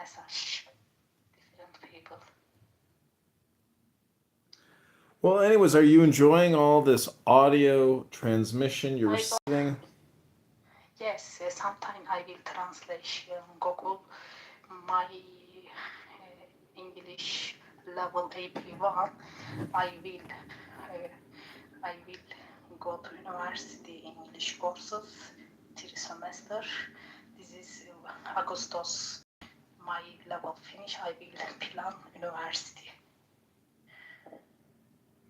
message different people. Well, anyways, are you enjoying all this audio transmission you're I don't. receiving? Yes, sometime I will translation Google my English level AP1. I will I will go to university English courses 3 semester. This is Augustus. My level finish. I will plan university.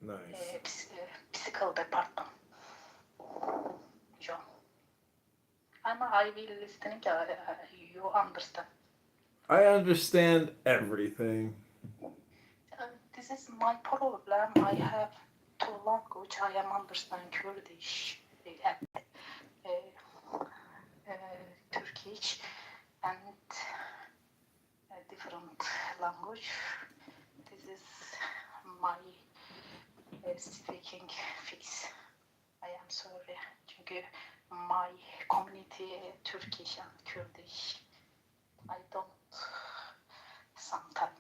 Nice. Physical department. John. I will listening. You understand. I understand everything. This is my problem. I have two language. I am understand Kurdish, Turkish, and different language. This is my speaking fix. I am sorry. Çünkü my community Turkish and Kurdish. I don't sometimes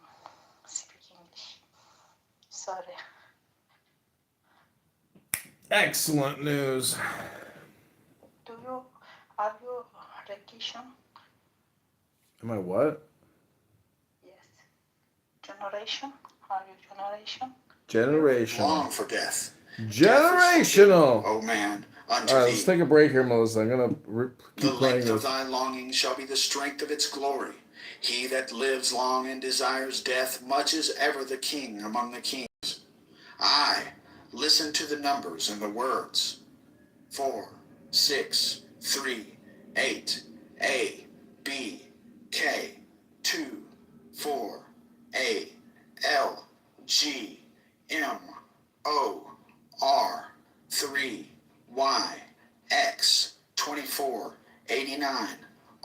speak English. Sorry. Excellent news. Are you generation? Am I what? Yes. Generation? Are you generation? Generational. Long for death. Generational. O man, unto All right, thee. let's take a break here, Melissa. I'm gonna keep The playing length of this. thy longing shall be the strength of its glory. He that lives long and desires death, much is ever the king among the kings. I listen to the numbers and the words. 4, 6, 3, 8, A, B, K, 2, 4, A, L, G, M, O, R, 3, Y, X, 24, 89,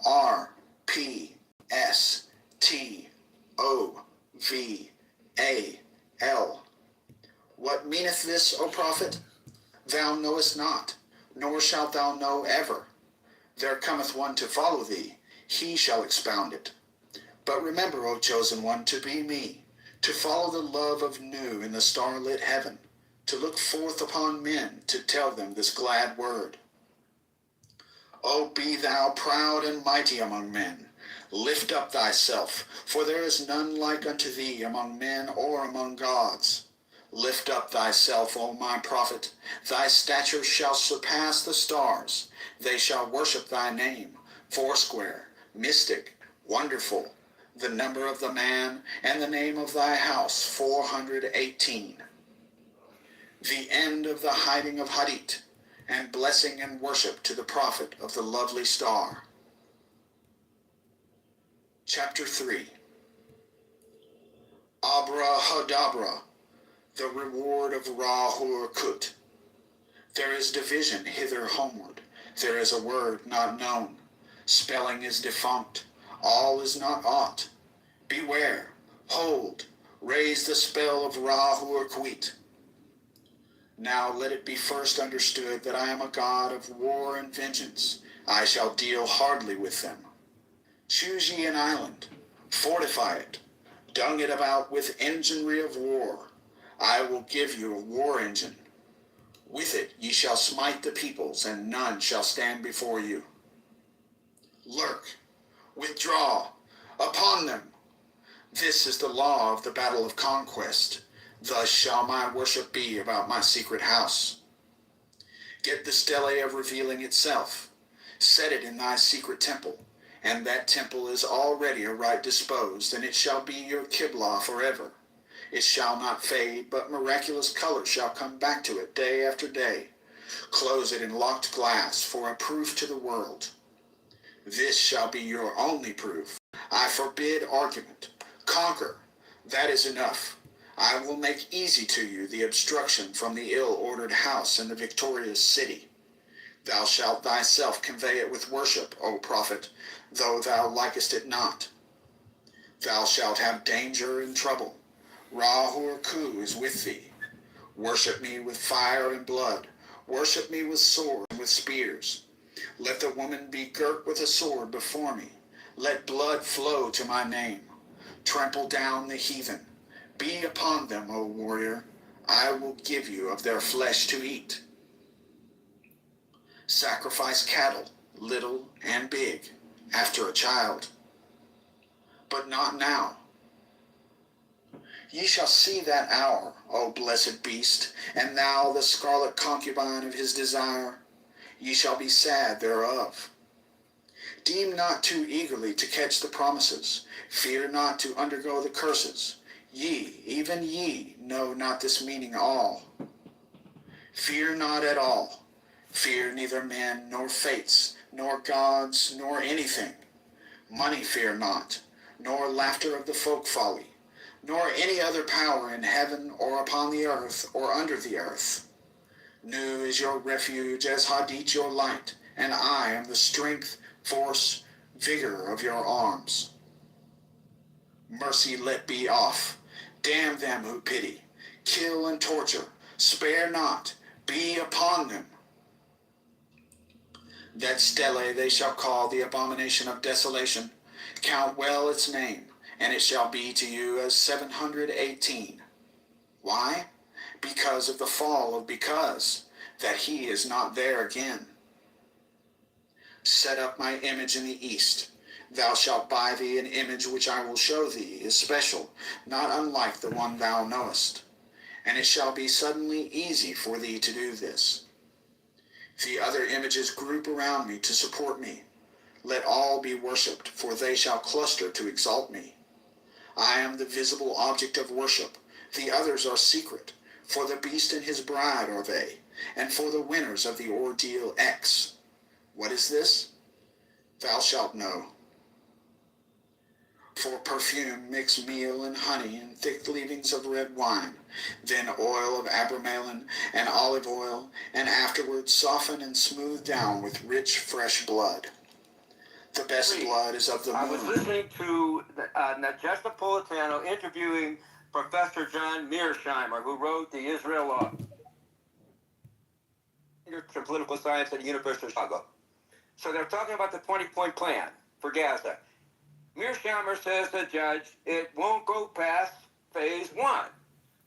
R, P, S, T, O, V, A, L. What meaneth this, O prophet? Thou knowest not, nor shalt thou know ever. There cometh one to follow thee, he shall expound it. But remember, O chosen one, to be me, to follow the love of new in the starlit heaven, to look forth upon men, to tell them this glad word. O be thou proud and mighty among men. Lift up thyself, for there is none like unto thee among men or among gods. Lift up thyself, O my prophet. Thy stature shall surpass the stars. They shall worship thy name, foursquare, mystic, wonderful, the number of the man, and the name of thy house, 418. The end of the hiding of Hadith, and blessing and worship to the prophet of the lovely star. Chapter 3. Abrahadabra, the reward of Ra-Hur-Kut. There is division hither homeward. There is a word not known. Spelling is defunct. All is not aught. Beware. Hold. Raise the spell of Ra-Hur-Kuit. Now let it be first understood that I am a god of war and vengeance. I shall deal hardly with them. Choose ye an island. Fortify it. Dung it about with enginery of war. I will give you a war engine. With it ye shall smite the peoples, and none shall stand before you. Lurk, withdraw, upon them. This is the law of the battle of conquest. Thus shall my worship be about my secret house. Get the stele of revealing itself. Set it in thy secret temple, and that temple is already aright disposed, and it shall be your Qibla forever. It shall not fade, but miraculous color shall come back to it day after day. Close it in locked glass for a proof to the world. This shall be your only proof. I forbid argument. Conquer. That is enough. I will make easy to you the obstruction from the ill-ordered house in the victorious city. Thou shalt thyself convey it with worship, O prophet, though thou likest it not. Thou shalt have danger and trouble. Ra-Hur-Ku is with thee. Worship me with fire and blood. Worship me with swords and with spears. Let the woman be girt with a sword before me. Let blood flow to my name. Trample down the heathen. Be upon them, O warrior. I will give you of their flesh to eat. Sacrifice cattle, little and big, after a child. But not now. Ye shall see that hour, O blessed beast, and thou the scarlet concubine of his desire. Ye shall be sad thereof. Deem not too eagerly to catch the promises. Fear not to undergo the curses. Ye, even ye, know not this meaning all. Fear not at all. Fear neither men, nor fates, nor gods, nor anything. Money fear not, nor laughter of the folk folly, nor any other power in heaven or upon the earth or under the earth. Nu is your refuge as Hadit your light, and I am the strength, force, vigor of your arms. Mercy let be off. Damn them who pity. Kill and torture. Spare not. Be upon them. That stele they shall call the abomination of desolation. Count well its name, and it shall be to you as 718. Why? Because of the fall of because, that he is not there again. Set up my image in the east. Thou shalt buy thee an image which I will show thee is special, not unlike the one thou knowest. And it shall be suddenly easy for thee to do this. The other images group around me to support me. Let all be worshipped, for they shall cluster to exalt me. I am the visible object of worship. The others are secret. For the beast and his bride are they, and for the winners of the ordeal X. What is this? Thou shalt know. For perfume mix meal and honey and thick leavings of red wine, then oil of abramelin and olive oil, and afterwards soften and smooth down with rich fresh blood. The best blood is of the moon. I was listening to Judge Napolitano interviewing Professor John Mearsheimer, who wrote the Israel Law for Political Science at the University of Chicago. So they're talking about the 20-point plan for Gaza. Mearsheimer says to the judge, it won't go past phase 1.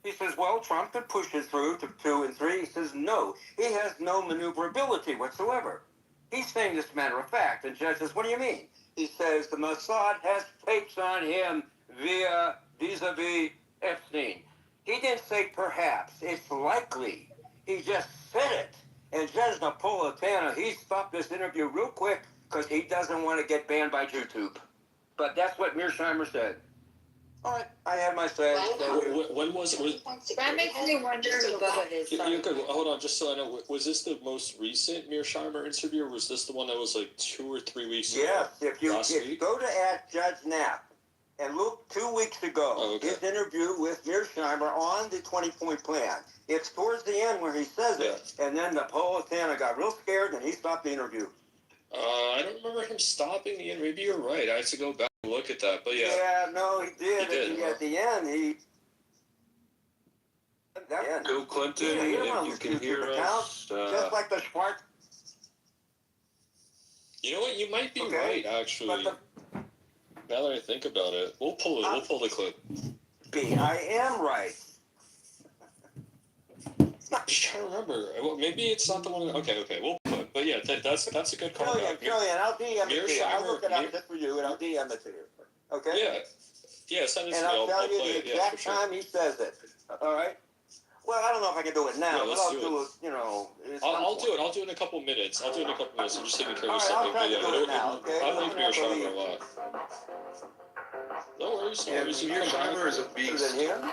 He says, well, Trump could push it through to 2 and 3. He says, no, he has no maneuverability whatsoever. He's saying this matter of fact. And the judge says, what do you mean? He says the Mossad has tapes on him vis-a-vis Epstein. He didn't say perhaps. It's likely. He just said it. And Judge Napolitano, he stopped this interview real quick because he doesn't want to get banned by YouTube. But that's what Mearsheimer said. All right, I had my say. When was it? That makes me wonder who Bubba is. Hold on, just so I know, was this the most recent Mearsheimer interview, or was this the one that was like 2 or 3 weeks ago? Yes, if you go to Judge Knapp and look 2 weeks ago, his interview with Mearsheimer on the 20-point plan. It's towards the end where he says it, and then Napolitano got real scared and he stopped the interview. I don't remember him stopping the end. Maybe you're right. I have to go back and look at that. But yeah. Yeah, no, he did. At the end, Bill Clinton, if you can hear us. Just like the Schwartz. You know what? You might be right, actually. Now that I think about it, we'll pull the clip. I am right. I'm just trying to remember. Well, maybe it's not the one. Okay, we'll put. But yeah, that's a good call. Killian, I'll DM it to you. I'll look it up just for you, and I'll DM it to you. Okay? Yeah, send it to me. And I'll tell you play the exact time he says it. All right? Well, I don't know if I can do it now, but I'll do it, I'll do it. I'll do it in a couple minutes. I'm just taking care of something. I'll try to do it now, okay? I like Mearsheimer a lot. No worries. Mearsheimer is a beast. Is it him?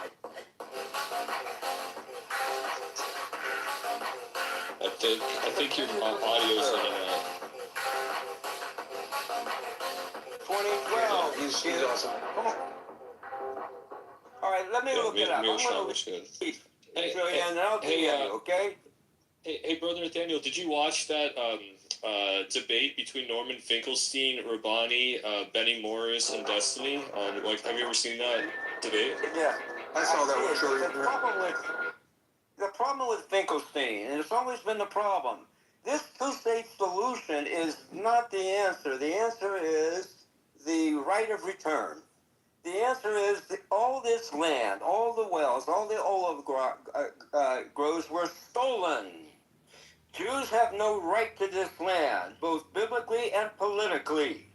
I think your audio's in and out. 2012. He's awesome. Come on. All right, let me look it up. Mearsheimer's good. Okay? Hey, Brother Nathaniel, did you watch that debate between Norman Finkelstein, Rabbani, Benny Morris, and Destiny? Have you ever seen that debate? Yeah. I saw that one. The problem with Finkelstein, and it's always been the problem, this two-state solution is not the answer. The answer is the right of return? The answer is that all this land, all the wells, all the olive groves were stolen. Jews have no right to this land, both biblically and politically.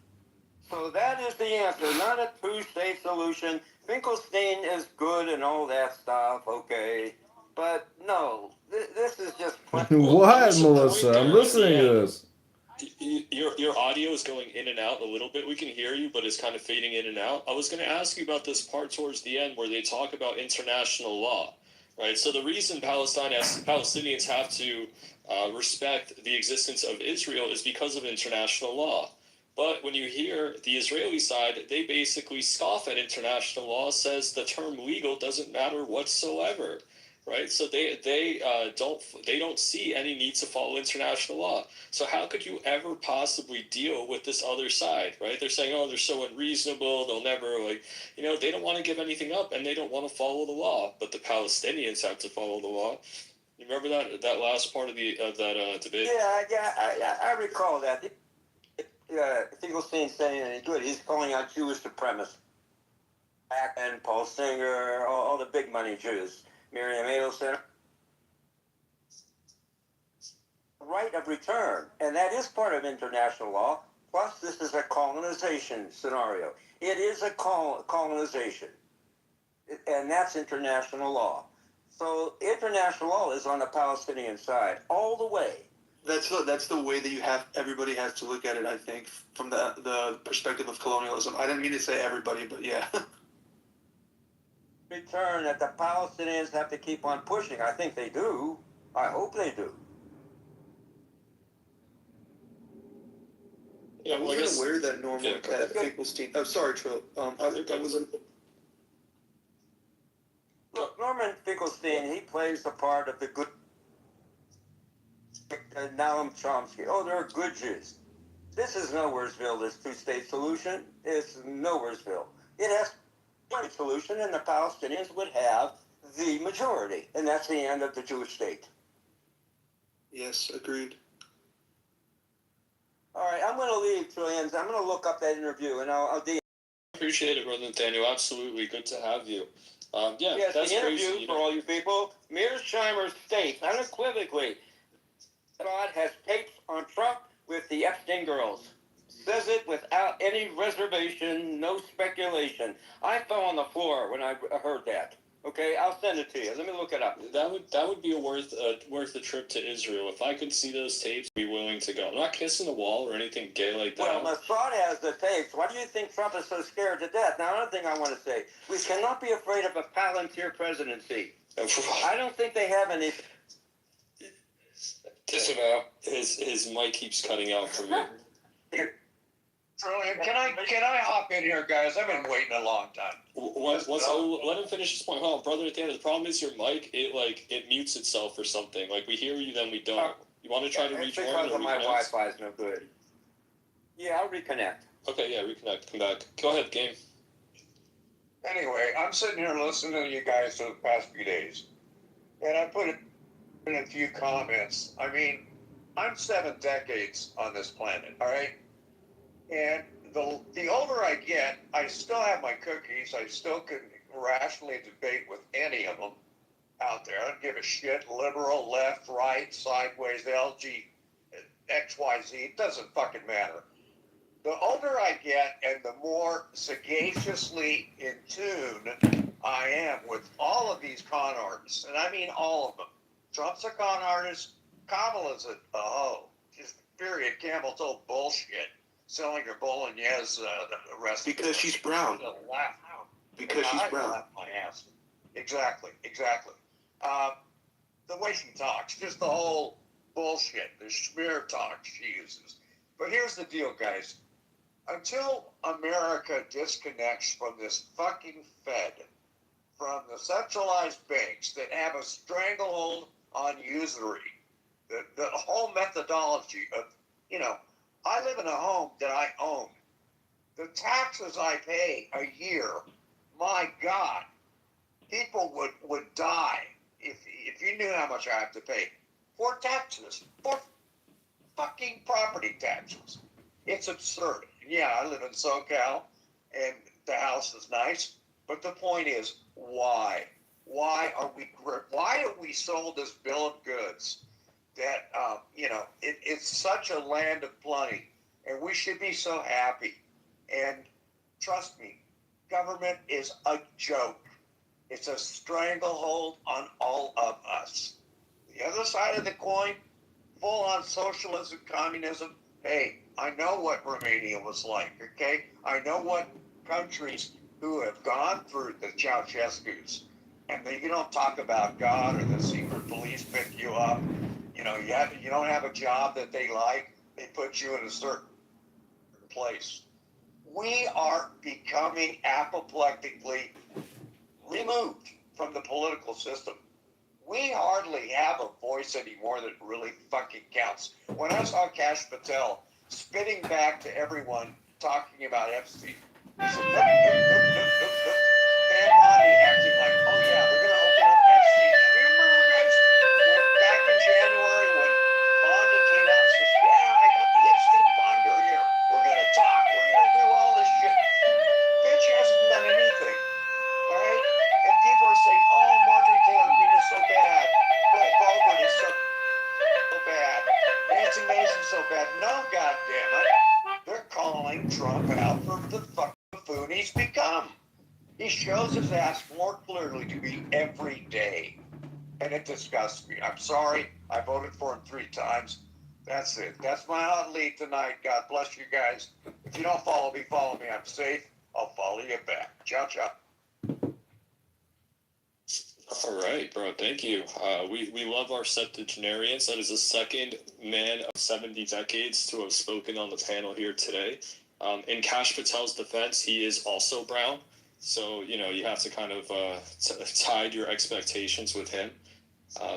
So that is the answer, not a two-state solution. Finkelstein is good and all that stuff, okay. But no, this is just... What, There's a point Melissa? I'm there at listening the to end. this. Your audio is going in and out a little bit. We can hear you, but it's kind of fading in and out. I was going to ask you about this part towards the end where they talk about international law, right? So the reason Palestinians have to respect the existence of Israel is because of international law. But when you hear the Israeli side, they basically scoff at international law, says the term legal doesn't matter whatsoever. Right, so they don't see any need to follow international law. So how could you ever possibly deal with this other side, right? They're saying, oh, they're so unreasonable. They'll never they don't want to give anything up and they don't want to follow the law. But the Palestinians have to follow the law. You remember that last part of that debate? Yeah, I recall that. Finkelstein saying anything good. He's calling out Jewish supremacists. And Paul Singer, all the big money Jews. Miriam Adelson. Right of return, and that is part of international law. Plus, this is a colonization scenario. It is a colonization, and that's international law. So international law is on the Palestinian side all the way. That's the way that everybody has to look at it, I think, from the perspective of colonialism. I didn't mean to say everybody, but yeah. Return that the Palestinians have to keep on pushing. I think they do. I hope they do. Yeah, I wasn't aware that Norman had Finkelstein. Oh, sorry, Trill. I wasn't. Look, Norman Finkelstein, he plays the part of the good Noam Chomsky. Oh, they're good Jews. This is Nowheresville, this two-state solution. It's Nowheresville. It has one solution, and the Palestinians would have the majority, and that's the end of the Jewish state. Yes, agreed. All right, I'm going to leave, Trillians. I'm going to look up that interview, and I'll Appreciate it, Brother Nathaniel. Absolutely. Good to have you. Yes, that's the interview crazy, for all you people. Mearsheimer states unequivocally God has tapes on Trump with the Epstein girls. Says it without any reservation, no speculation. I fell on the floor when I heard that. Okay, I'll send it to you. Let me look it up. That would be worth a trip to Israel. If I could see those tapes, I'd be willing to go. I'm not kissing the wall or anything gay like that. Well, Mossad has the tapes. Why do you think Trump is so scared to death? Now, another thing I want to say. We cannot be afraid of a Palantir presidency. I don't think they have any... Disavow. His mic keeps cutting out for me. Can I hop in here, guys? I've been waiting a long time. Let him finish his point. Hold on, Brother Nathaniel. The problem is your mic. It mutes itself or something. Like we hear you, then we don't. You want to try to rejoin or because my reconnect? Wi-Fi is no good. Yeah, I'll reconnect. Okay, yeah, reconnect. Come back. Go ahead, game. Anyway, I'm sitting here listening to you guys for the past few days, and I put in a few comments. I mean, I'm 7 decades on this planet, all right? And the older I get, I still have my cookies. I still can rationally debate with any of them out there. I don't give a shit. Liberal, left, right, sideways, LG, XYZ. It doesn't fucking matter. The older I get and the more sagaciously in tune I am with all of these con artists, and I mean all of them. Trump's a con artist. Kamala's a hoe. Just period. Camel told bullshit. Selling her bolognese recipe. Because she's brown. Laugh out. Because she's brown. Laugh my ass. Exactly. The way she talks, just the whole bullshit, the smear talk she uses. But here's the deal, guys. Until America disconnects from this fucking Fed, from the centralized banks that have a stranglehold on usury, the whole methodology of, I live in a home that I own. The taxes I pay a year, my God, people would die if you knew how much I have to pay for taxes, for fucking property taxes. It's absurd. yeah, I live in SoCal, and the house is nice. But the point is, why? Why are we sold as bill of goods? That it's such a land of plenty, and we should be so happy. And trust me, government is a joke. It's a stranglehold on all of us. The other side of the coin, full on socialism, communism. Hey, I know what Romania was like, okay? I know what countries who have gone through the Ceausescu's. And you don't talk about God or the secret police pick you up. You don't have a job that they like, they put you in a certain place. We are becoming apoplectically removed from the political system. We hardly have a voice anymore that really fucking counts. When I saw Kash Patel spitting back to everyone talking about Epstein, he said, look, Van Bondi acting like, oh yeah, we're going to open up Epstein. And remember, guys, back in January when Bondi came out and says, yeah, I got the Epstein binder here. We're going to talk, we're going to do all this shit. Bitch hasn't done anything. All right? And people are saying, oh, Marjorie Taylor Greene is so bad. Brett Bogart is so bad. Nancy Mason's so bad. No, goddammit. They're calling Trump out for the fucking buffoon he's become. He shows his ass more clearly to me every day. And it disgusts me. I'm sorry. I voted for him 3 times. That's it. That's my hot lead tonight. God bless you guys. If you don't follow me, follow me. I'm safe. I'll follow you back. Ciao, ciao. All right, bro. Thank you. We love our septuagenarians. That is the second man of 70 decades to have spoken on the panel here today. In Kash Patel's defense, he is also brown. So, you have to kind of tide your expectations with him.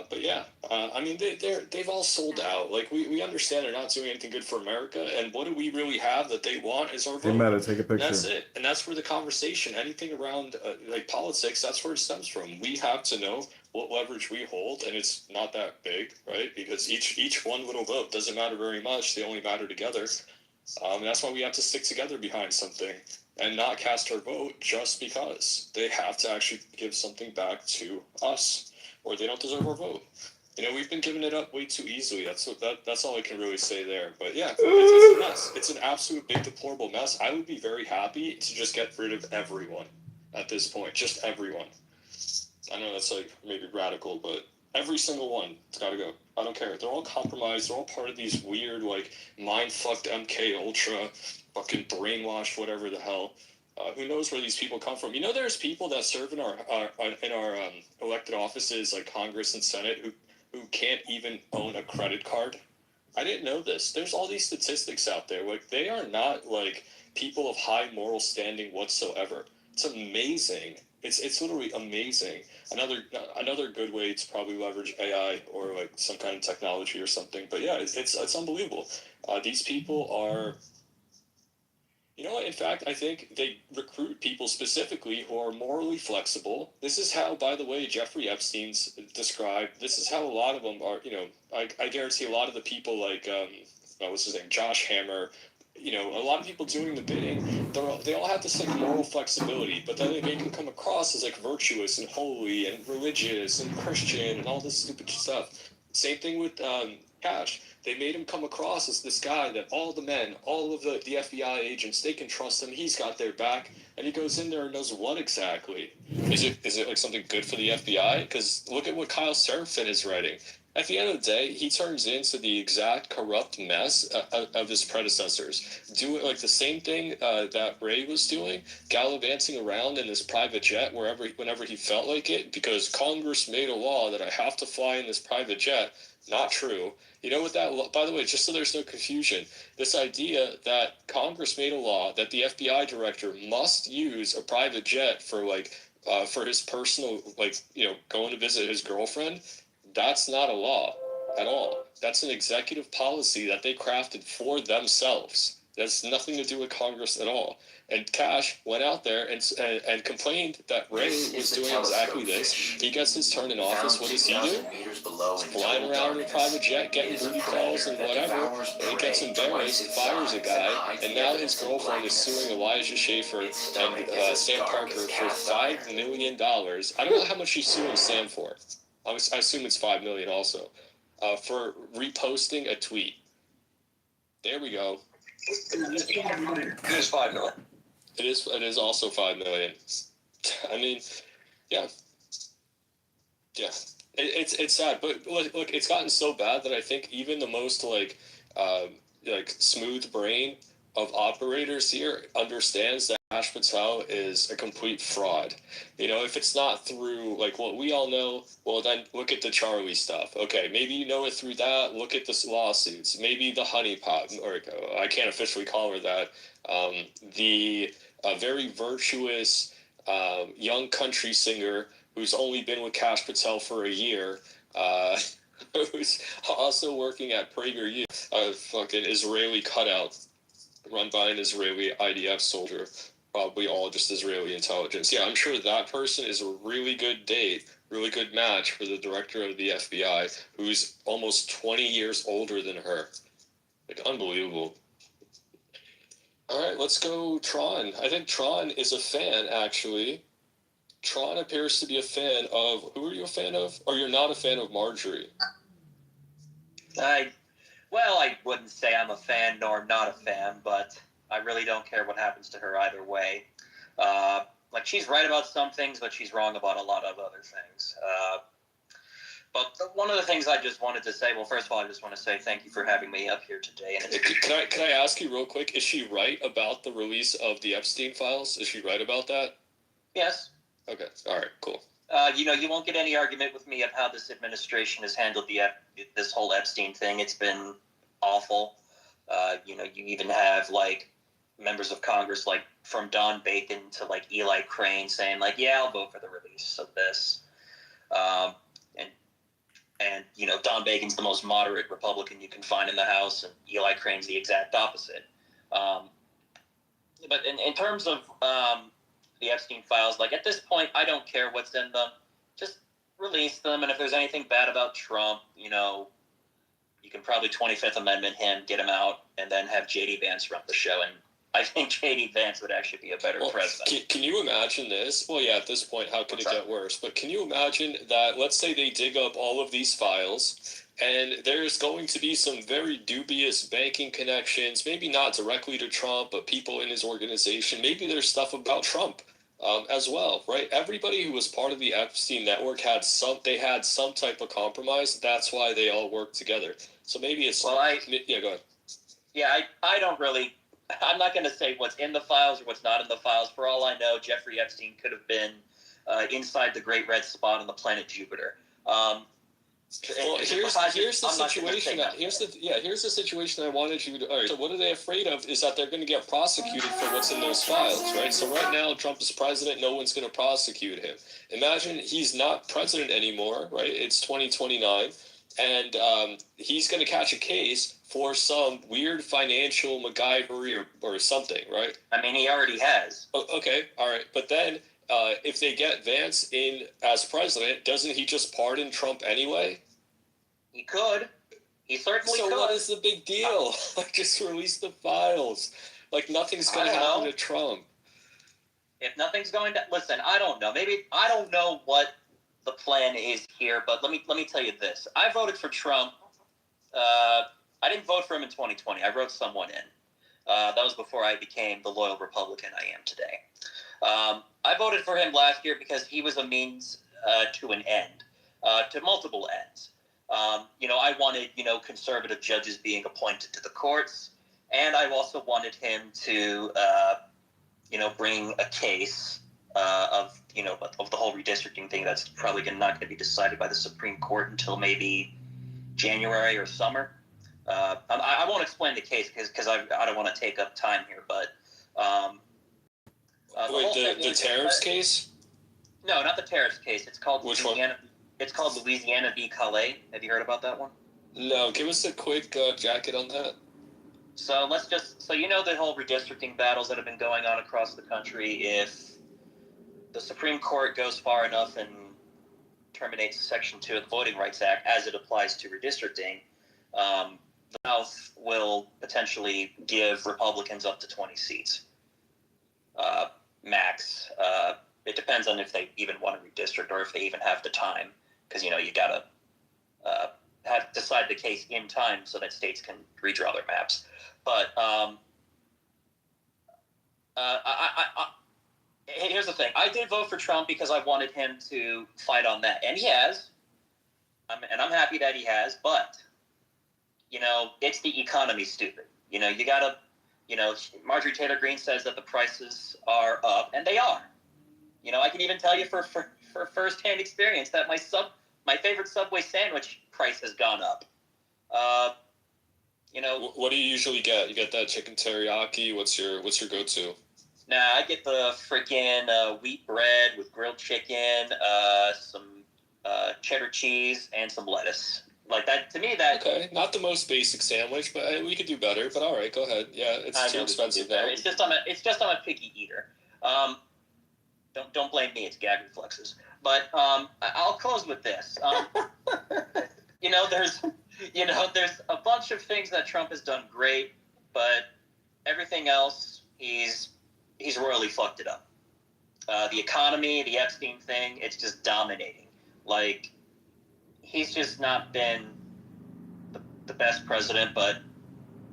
But yeah, I mean, they've all sold out. Like, we understand they're not doing anything good for America. And what do we really have that they want is our vote. Hey, Meta, take a picture. And that's it. And that's where the conversation, anything around like politics, that's where it stems from. We have to know what leverage we hold, and it's not that big, right? Because each one little vote doesn't matter very much. They only matter together. And that's why we have to stick together behind something and not cast our vote just because. They have to actually give something back to us, or they don't deserve our vote. We've been giving it up way too easily. That's all I can really say there. But yeah, it's a mess. It's an absolute big deplorable mess. I would be very happy to just get rid of everyone at this point. Just everyone. I know that's like maybe radical, but every single one, it's got to go. I don't care. They're all compromised. They're all part of these weird, like, mind-fucked MK Ultra, fucking brainwashed, whatever the hell. Who knows where these people come from? There's people that serve in our elected offices, like Congress and Senate, who can't even own a credit card. I didn't know this. There's all these statistics out there. Like, they are not, like, people of high moral standing whatsoever. It's amazing. It's literally amazing. Another good way to probably leverage AI or like some kind of technology or something. But yeah, it's unbelievable. These people are. You know what? In fact, I think they recruit people specifically who are morally flexible. This is how, by the way, Jeffrey Epstein's described. This is how a lot of them are. I guarantee a lot of the people like what's his name, Josh Hammer. A lot of people doing the bidding, they all have this like moral flexibility, but then they make them come across as like virtuous and holy and religious and Christian and all this stupid stuff. Same thing with Cash. They made him come across as this guy that all the men, all of the FBI agents, they can trust him. He's got their back, and he goes in there and knows what exactly. Is it like something good for the FBI? Because look at what Kyle Seraphin is writing. At the end of the day, he turns into the exact corrupt mess of his predecessors. Doing like the same thing that Ray was doing, gallivanting around in this private jet whenever he felt like it, because Congress made a law that I have to fly in this private jet. Not true. You know what that, by the way, just so there's no confusion, this idea that Congress made a law that the FBI director must use a private jet for for his personal, going to visit his girlfriend, that's not a law at all. That's an executive policy that they crafted for themselves. That's nothing to do with Congress at all. And Cash went out there and complained that Ray was doing exactly this. He gets his turn in office. What does he do? He's flying around in a private jet, getting booty calls and whatever. And he gets embarrassed, fires a guy, and now his girlfriend is suing Elijah Schaefer and Sam Parker for $5 million. I don't know how much she's suing Sam for. I assume it's $5 million also. For reposting a tweet. There we go. It is $5 million. It is also $5 million. I mean, yeah. It's sad, but look, it's gotten so bad that I think even the most like smooth brain of operators here understands that Ash Patel is a complete fraud. You know, if it's not through like what we all know, well then look at the Charlie stuff. Okay, maybe you know it through that. Look at the lawsuits. Maybe the honeypot, or I can't officially call her that. The very virtuous young country singer who's only been with Cash Patel for a year. Who's also working at PragerU, a fucking Israeli cutout run by an Israeli IDF soldier, probably all just Israeli intelligence. Yeah, I'm sure that person is a really good date, really good match for the director of the FBI, who's almost 20 years older than her. Like, unbelievable. All right, let's go Tron. I think Tron is a fan, actually. Tron appears to be a fan of... Who are you a fan of? Or you're not a fan of Marjorie? I wouldn't say I'm a fan nor not a fan, but I really don't care what happens to her either way. She's right about some things, but she's wrong about a lot of other things. But one of the things I just wanted to say, well, first of all, I just want to say thank you for having me up here today. And can I ask you real quick, is she right about the release of the Epstein files? Is she right about that? Yes. Okay, all right, cool. You won't get any argument with me of how this administration has handled this whole Epstein thing. It's been awful. You even have members of Congress from Don Bacon to Eli Crane saying yeah, I'll vote for the release of this. And Don Bacon's the most moderate Republican you can find in the House, and Eli Crane's the exact opposite. But in terms of the Epstein files, at this point, I don't care what's in them. Just release them, and if there's anything bad about Trump, you can probably 25th Amendment him, get him out, and then have J.D. Vance run the show. And I think J.D. Vance would actually be a better president. Can you imagine this? Well, yeah, at this point, how could it get worse? But can you imagine that, let's say they dig up all of these files, and there's going to be some very dubious banking connections, maybe not directly to Trump, but people in his organization. Maybe there's stuff about Trump as well, right? Everybody who was part of the Epstein network had some type of compromise. That's why they all worked together. So maybe it's... Well, yeah, go ahead. Yeah, I don't really... I'm not going to say what's in the files or what's not in the files. For all I know, Jeffrey Epstein could have been inside the Great Red Spot on the planet Jupiter. Well, here's the situation. Here's the situation I wanted you to. All right, so what are they afraid of is that they're going to get prosecuted for what's in those files, right? So right now, Trump is president. No one's going to prosecute him. Imagine he's not president anymore, right? It's 2029, and he's going to catch a case for some weird financial MacGyver or something, right? I mean, he already has. Oh, okay, all right, but then. If they get Vance in as president, doesn't he just pardon Trump anyway? He could. He certainly could. So what is the big deal? Just release the files. Nothing's going to happen to Trump. If nothing's going to... Listen, I don't know. Maybe... I don't know what the plan is here, but let me tell you this. I voted for Trump. I didn't vote for him in 2020. I wrote someone in. That was before I became the loyal Republican I am today. I voted for him last year because he was a means to an end, to multiple ends. I wanted, conservative judges being appointed to the courts, and I also wanted him to, bring a case of the whole redistricting thing that's probably not going to be decided by the Supreme Court until maybe January or summer. I won't explain the case because I don't want to take up time here, but... Wait, the tariffs case? No, not the tariffs case. It's called Which Louisiana. one? It's called Louisiana v. Calais. Have you heard about that one? No, give us a quick jacket on that. So the whole redistricting battles that have been going on across the country. If the Supreme Court goes far enough and terminates Section 2 of the Voting Rights Act as it applies to redistricting, the South will potentially give Republicans up to 20 seats, max. It depends on if they even want to redistrict or if they even have the time, because you gotta decide the case in time so that states can redraw their maps. But here's the thing: I did vote for Trump because I wanted him to fight on that, and he has. And I'm happy that he has, but it's the economy, stupid. You gotta, Marjorie Taylor Greene says that the prices are up, and they are. I can even tell you for firsthand experience that my favorite Subway sandwich price has gone up. What do you usually get? You get that chicken teriyaki? What's your go-to? Nah, I get the freaking wheat bread with grilled chicken, some cheddar cheese, and some lettuce. Like that, to me, that... Okay, not the most basic sandwich, but we could do better. But all right, go ahead. Yeah, it's too expensive now. It's just I'm a picky eater. Don't blame me. It's gag reflexes. But I'll close with this. There's a bunch of things that Trump has done great, but everything else he's royally fucked it up. The economy, the Epstein thing, it's just dominating. Like, he's just not been the best president, but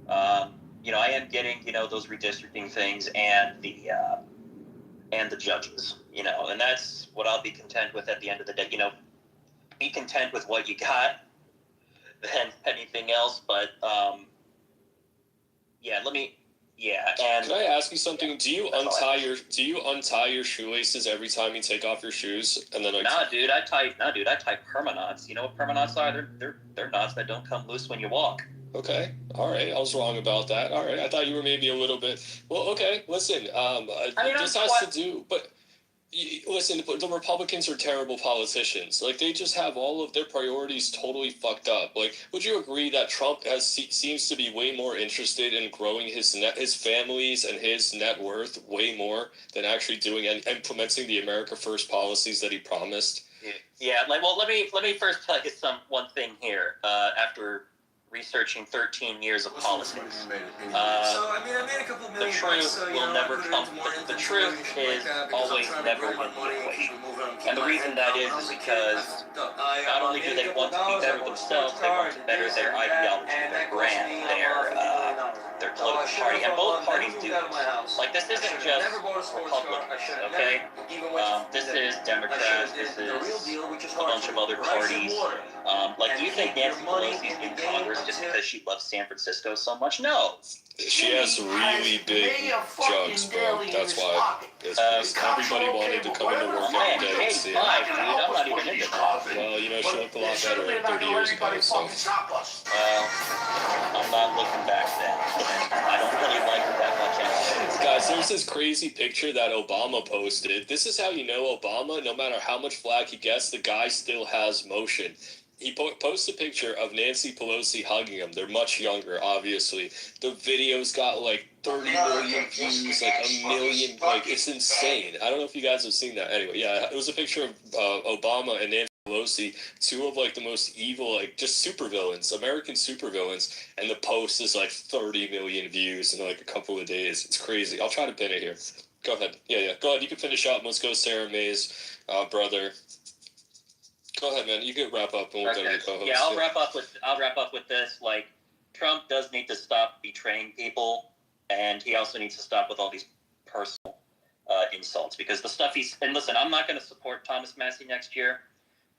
I am getting those redistricting things and the judges, and that's what I'll be content with at the end of the day. Be content with what you got than anything else. But and can I ask you something? Yeah, do you untie your shoelaces every time you take off your shoes? And then Nah, dude, I tie permanauts. You know what permanauts are? They're knots that don't come loose when you walk. Okay, all right. I was wrong about that. All right, I thought you were maybe a little bit. Well, okay. Listen, this has to do, but. Listen, the Republicans are terrible politicians. Like, they just have all of their priorities totally fucked up. Like, would you agree that Trump seems to be way more interested in growing his families and his net worth way more than actually doing and implementing the America First policies that he promised? Yeah. Let me first tell you one thing here. After researching 13 years of politics. The truth will never come. The truth is always never in the equation. And the reason that is because not only do they want to be better themselves, they want to better their ideology, their brand, their political party. And both parties do this. Like, this isn't just Republicans, okay? This is Democrats, this is a bunch of other parties. Do you think Nancy Pelosi's in Congress just because she loves San Francisco so much? No. She has really big jugs, bro. That's why. Everybody wanted to come into work every day and see it. I'm not even into that. Well, she looked a lot better 30 years ago, so. I'm not looking back then. I don't really like it that much anymore. Guys, there's this crazy picture that Obama posted. This is how you know Obama, no matter how much flack he gets, the guy still has motion. He posts a picture of Nancy Pelosi hugging him. They're much younger, obviously. The video's got like 30 million views, like a million. Like, it's insane. I don't know if you guys have seen that. Anyway, yeah, it was a picture of Obama and Nancy Pelosi, two of like the most evil, like just supervillains, American supervillains, and the post is like 30 million views in like a couple of days. It's crazy. I'll try to pin it here. Go ahead. Yeah. Go ahead. You can finish up. Let's go, Sarah May's brother. Go ahead, man. You can wrap up, and we'll go to the co-host. Yeah, I'll wrap up with this. Like, Trump does need to stop betraying people, and he also needs to stop with all these personal insults, because the stuff and listen, I'm not going to support Thomas Massey next year,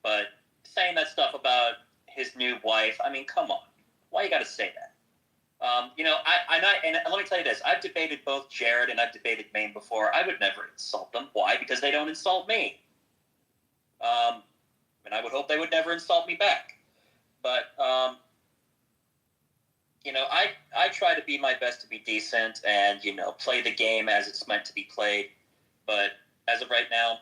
but saying that stuff about his new wife, I mean, come on, why you got to say that? And let me tell you this: I've debated both Jared and I've debated Maine before. I would never insult them. Why? Because they don't insult me. And I would hope they would never insult me back. But, I try to be my best to be decent and, play the game as it's meant to be played. But as of right now,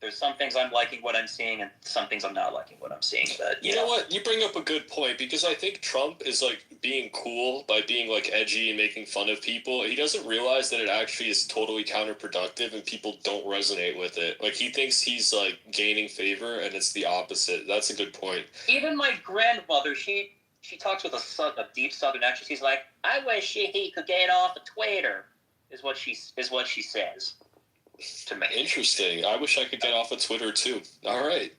There's some things I'm liking what I'm seeing, and some things I'm not liking what I'm seeing. But You know what? You bring up a good point, because I think Trump is like being cool by being like edgy and making fun of people. He doesn't realize that it actually is totally counterproductive and people don't resonate with it. Like, he thinks he's like gaining favor, and it's the opposite. That's a good point. Even my grandmother, she talks with a deep Southern accent. She's like, "I wish he could get off a Twitter," is what she says to me. Interesting. I wish I could get off of Twitter too. All right.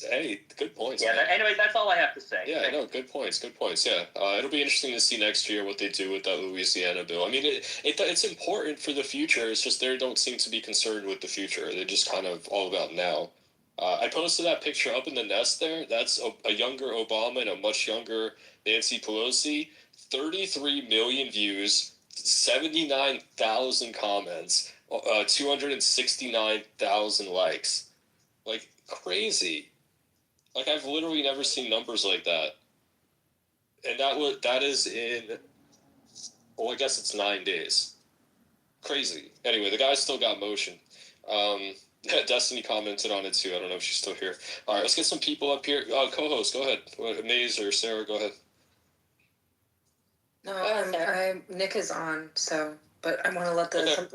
Hey, good points. Yeah. Anyways, that's all I have to say. Yeah, no, good points. Good points. Yeah, it'll be interesting to see next year what they do with that Louisiana bill. I mean, it's important for the future. It's just they don't seem to be concerned with the future. They're just kind of all about now. I posted that picture up in the nest there. That's a younger Obama and a much younger Nancy Pelosi. 33 million views, 79,000 comments, 269,000 likes. Like, crazy. Like, I've literally never seen numbers like that. And that is in, well, I guess it's 9 days. Crazy. Anyway, the guy's still got motion. Destiny commented on it too. I don't know if she's still here. All right, let's get some people up here. Co-host, go ahead. Maze or Sarah, go ahead. No, Nick is on, so, but I want to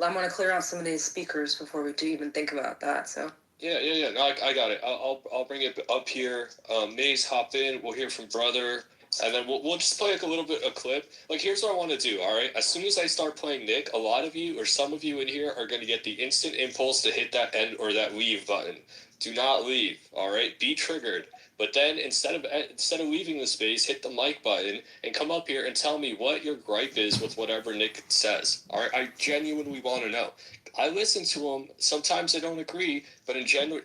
I want to clear out some of these speakers before we do even think about that. So. Yeah. No, I got it. I'll bring it up here. Maze, hop in. We'll hear from Brother, and then we'll just play like a little bit of clip. Like, here's what I want to do. All right, as soon as I start playing Nick, a lot of you or some of you in here are going to get the instant impulse to hit that end or that leave button. Do not leave. All right, be triggered. But then instead of leaving the space, hit the mic button and come up here and tell me what your gripe is with whatever Nick says. All right, I genuinely want to know. I listen to him. Sometimes I don't agree, but in general,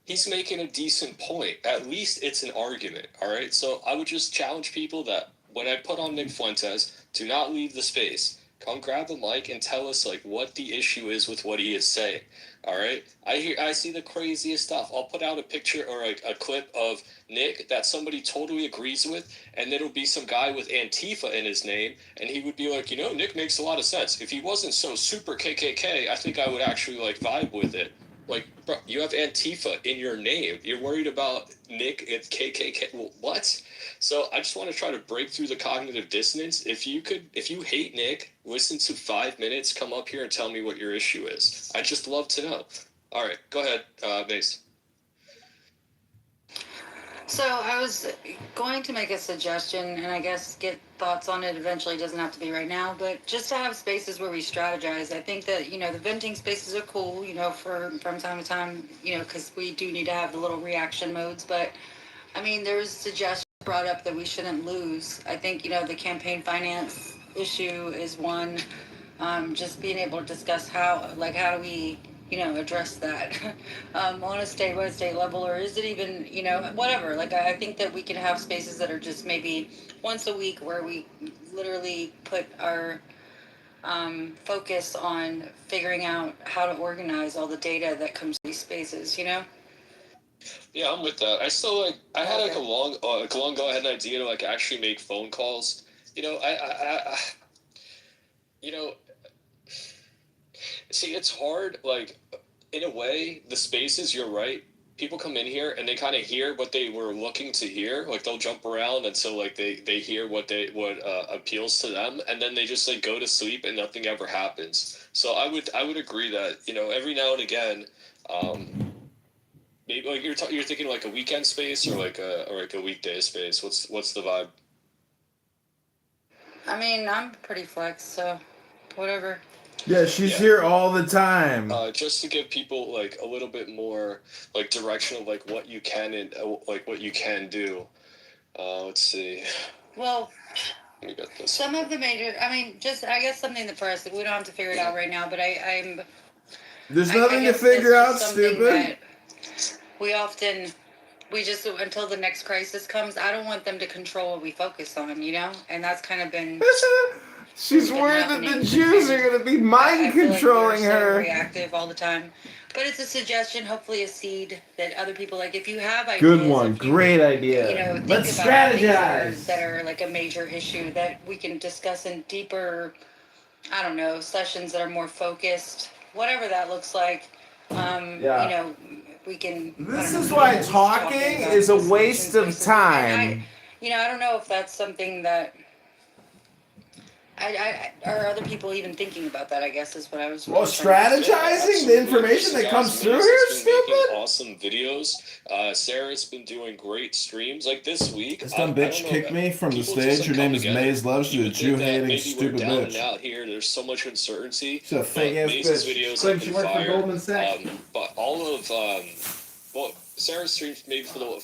he's making a decent point. At least it's an argument. All right, so I would just challenge people that when I put on Nick Fuentes, do not leave the space. Come grab a mic and tell us like what the issue is with what he is saying. All right, I see the craziest stuff. I'll put out a picture or a clip of Nick that somebody totally agrees with, and it'll be some guy with Antifa in his name, and he would be like, Nick makes a lot of sense. If he wasn't so super KKK, I think I would actually like vibe with it. Like, bro, you have Antifa in your name. You're worried about Nick and KKK. Well, what? So I just want to try to break through the cognitive dissonance. If you hate Nick, listen to 5 minutes, come up here and tell me what your issue is. I'd just love to know. All right, go ahead, Mace. So I was going to make a suggestion, and I guess get thoughts on it eventually. It doesn't have to be right now, but just to have spaces where we strategize. I think that, the venting spaces are cool, from time to time, because we do need to have the little reaction modes. But, I mean, there's suggestions brought up that we shouldn't lose. I think, the campaign finance issue is one. Just being able to discuss how do we address that on a state level, or is it even, whatever. Like, I think that we can have spaces that are just maybe once a week where we literally put our focus on figuring out how to organize all the data that comes to these spaces, Yeah, I'm with that. I still I had a long go ahead idea to actually make phone calls. See, it's hard, in a way, the spaces, you're right. People come in here and they kind of hear what they were looking to hear. Like, they'll jump around until they hear what appeals to them, and then they just go to sleep and nothing ever happens. So I would agree that, every now and again, maybe you're thinking a weekend space or a weekday space. What's the vibe? I mean, I'm pretty flex, so whatever. Yeah, she's here all the time. Just to give people a little bit more direction of what you can and what you can do. Let's see. Well, we got this. Some of the major, I guess something in the press, we don't have to figure it out right now, but there's nothing to figure out, stupid. We just, until the next crisis comes, I don't want them to control what we focus on, and that's kind of been... She's worried that the Jews are going to be mind controlling her. So reactive all the time. But it's a suggestion, hopefully a seed that other people, if you have ideas. Good one. Great idea. Let's strategize. That are a major issue that we can discuss in deeper, sessions that are more focused, whatever that looks like. Yeah. You know, we can. This I don't is know, why at least talking about is a the solutions waste of spaces. And time. I don't know if that's something that. Are other people even thinking about that? I guess is what I was. Well, really trying to say. strategizing the Absolutely. information So that guys, comes through Maze here, has been making stupid. awesome videos. Sarah's been doing great streams. Like this week, This I dumb don't bitch know. kicked me from the People just stage. Her come name is together. Maze Love. You She's a would think that Jew-hating, maybe we're stupid down and bitch. out here. There's so much uncertainty. She's a fake-ass Maze's bitch. videos Claims have she been worked for fire. Goldman Sachs. But all of well, Sarah's streams maybe for the.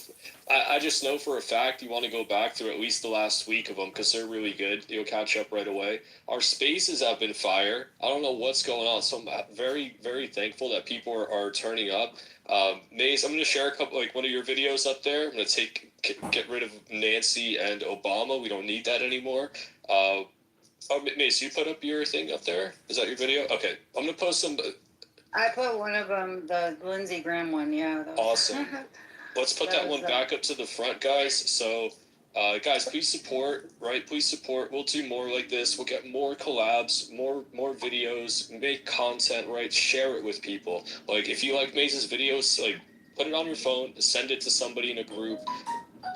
I just know for a fact you want to go back through at least the last week of them because they're really good. You'll catch up right away. Our spaces have been fire. I don't know what's going on, so I'm very, very thankful that people are turning up. Maze, I'm going to share a couple, like one of your videos up there. I'm going to get rid of Nancy and Obama. We don't need that anymore. Mace, you put up your thing up there? Is that your video? Okay, I'm going to post some. I put one of them, the Lindsey Graham one. Yeah. Awesome. Let's put that one back up to the front, guys. So, guys, please support, right? Please support. We'll do more like this. We'll get more collabs, more videos, make content, right? Share it with people. Like, if you like Maze's videos, like, put it on your phone, send it to somebody in a group,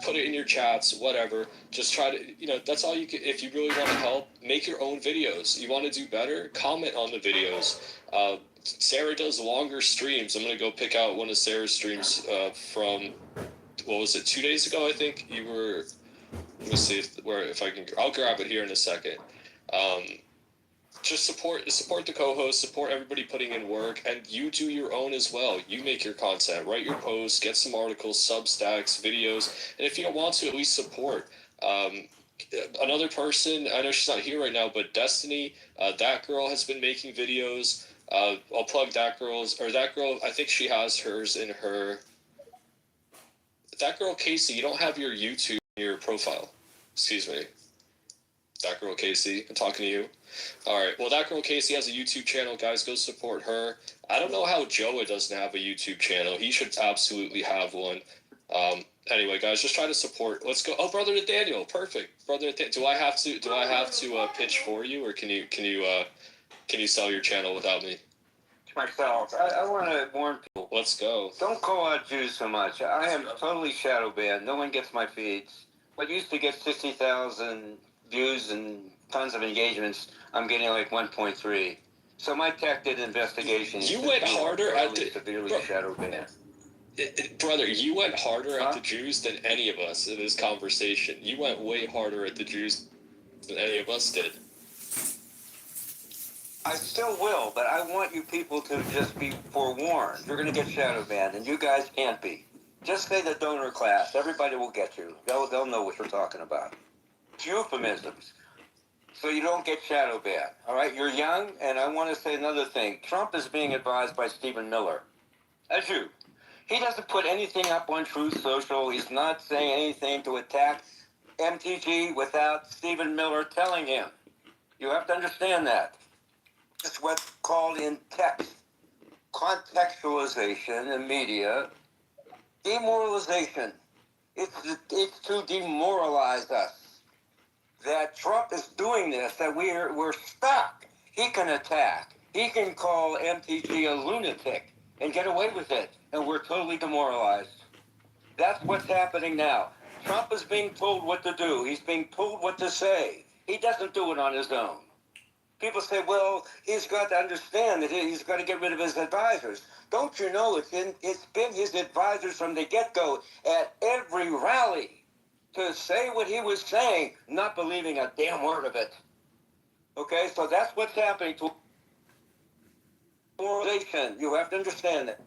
put it in your chats, whatever. Just try to, that's all you can. If you really want to help, make your own videos. You want to do better? Comment on the videos. Sarah does longer streams. I'm going to go pick out one of Sarah's streams from, what was it, 2 days ago, I think? You were, let me see if I can, I'll grab it here in a second. Just support the co-host, support everybody putting in work, and you do your own as well. You make your content, write your posts, get some articles, Substacks, videos, and if you don't want to, at least support. Another person, I know she's not here right now, but Destiny, that girl has been making videos. I'll plug that girl, I think she has hers in her. That girl, Casey, you don't have your YouTube in your profile. Excuse me. That girl, Casey, I'm talking to you. All right. Well, that girl, Casey, has a YouTube channel. Guys, go support her. I don't know how Joa doesn't have a YouTube channel. He should absolutely have one. Anyway, guys, just try to support. Let's go. Oh, Brother Nathaniel, perfect. Brother Nathaniel, do I have to pitch for you, or can you sell your channel without me? Myself, I want to warn people. Let's go. Don't call out Jews so much. I am totally shadow banned. No one gets my feeds. What used to get 60,000 views and tons of engagements, I'm getting like 1.3. So my tech did investigation. You went harder at the severely shadow banned. Brother, you went harder at the Jews than any of us in this conversation. You went way harder at the Jews than any of us did. I still will, but I want you people to just be forewarned. You're going to get shadow banned, and you guys can't be. Just say the donor class. Everybody will get you. They'll know what you're talking about. It's euphemisms. So you don't get shadow banned. All right? You're young, and I want to say another thing. Trump is being advised by Stephen Miller. A Jew. He doesn't put anything up on Truth Social. He's not saying anything to attack MTG without Stephen Miller telling him. You have to understand that. It's what's called in text contextualization in media, demoralization. It's to demoralize us. That Trump is doing this, that we're stuck. He can attack. He can call MTG a lunatic and get away with it, and we're totally demoralized. That's what's happening now. Trump is being told what to do. He's being told what to say. He doesn't do it on his own. People say, well, he's got to understand that he's got to get rid of his advisors. Don't you know it's been his advisors from the get-go at every rally to say what he was saying, not believing a damn word of it. Okay, so that's what's happening to demoralization. You have to understand that.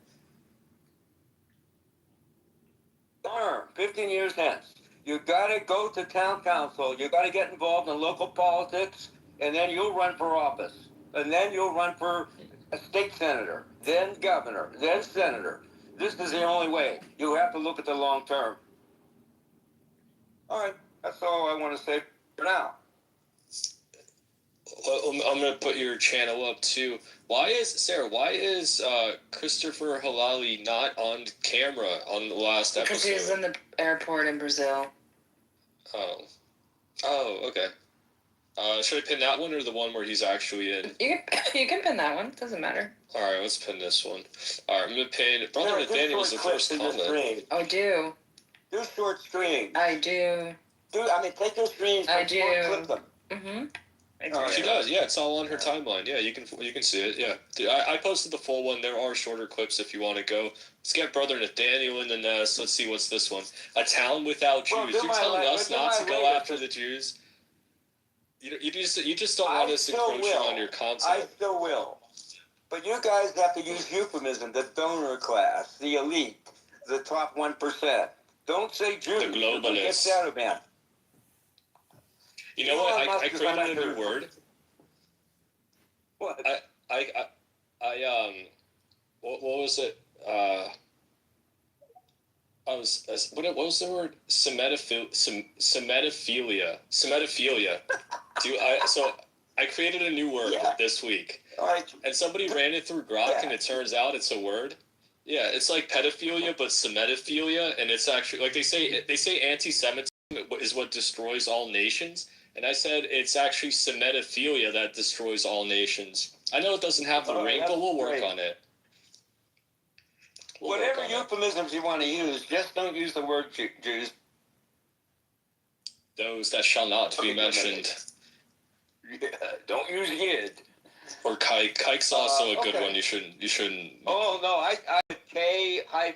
15 years hence, you got to go to town council. You got to get involved in local politics. And then you'll run for office. And then you'll run for a state senator, then governor, then senator. This is the only way. You have to look at the long term. All right, that's all I want to say for now. Well, I'm going to put your channel up too. Why is Christopher Halali not on camera on the last episode? Because he was in the airport in Brazil. Oh, okay. Should I pin that one or the one where he's actually in? You can pin that one. Doesn't matter. All right, let's pin this one. All right, I'm gonna pin. Brother Nathaniel was the first comment. I do. Do short streams. I do. Take those streams. I do. Clip them. Mm-hmm. She does, yeah. It's all on her timeline. Yeah, you can see it. Yeah, dude, I posted the full one. There are shorter clips if you want to go. Let's get Brother Nathaniel in the nest. Let's see what's this one. A town without Jews. You're telling us not to go after the Jews. You just don't want us encroaching on your content. I still will. But you guys have to use euphemism. The donor class, the elite, the top 1%. Don't say Jews. The globalists. Get that, man. You know what? I created a new word. What? What was it? What was the word? Semetophilia. So I created a new word this week. All right. And somebody ran it through Grok, and it turns out it's a word. Yeah, it's like pedophilia, but semetophilia, and it's actually like they say anti-Semitism is what destroys all nations, and I said it's actually semetophilia that destroys all nations. I know it doesn't have the ring, but we'll work on it. Whatever euphemisms you want to use, just don't use the word Jews. Those that shall not be mentioned. Yeah, don't use Yid. Or kike. Kike's also a good one. You shouldn't. Oh no, I K-I-I,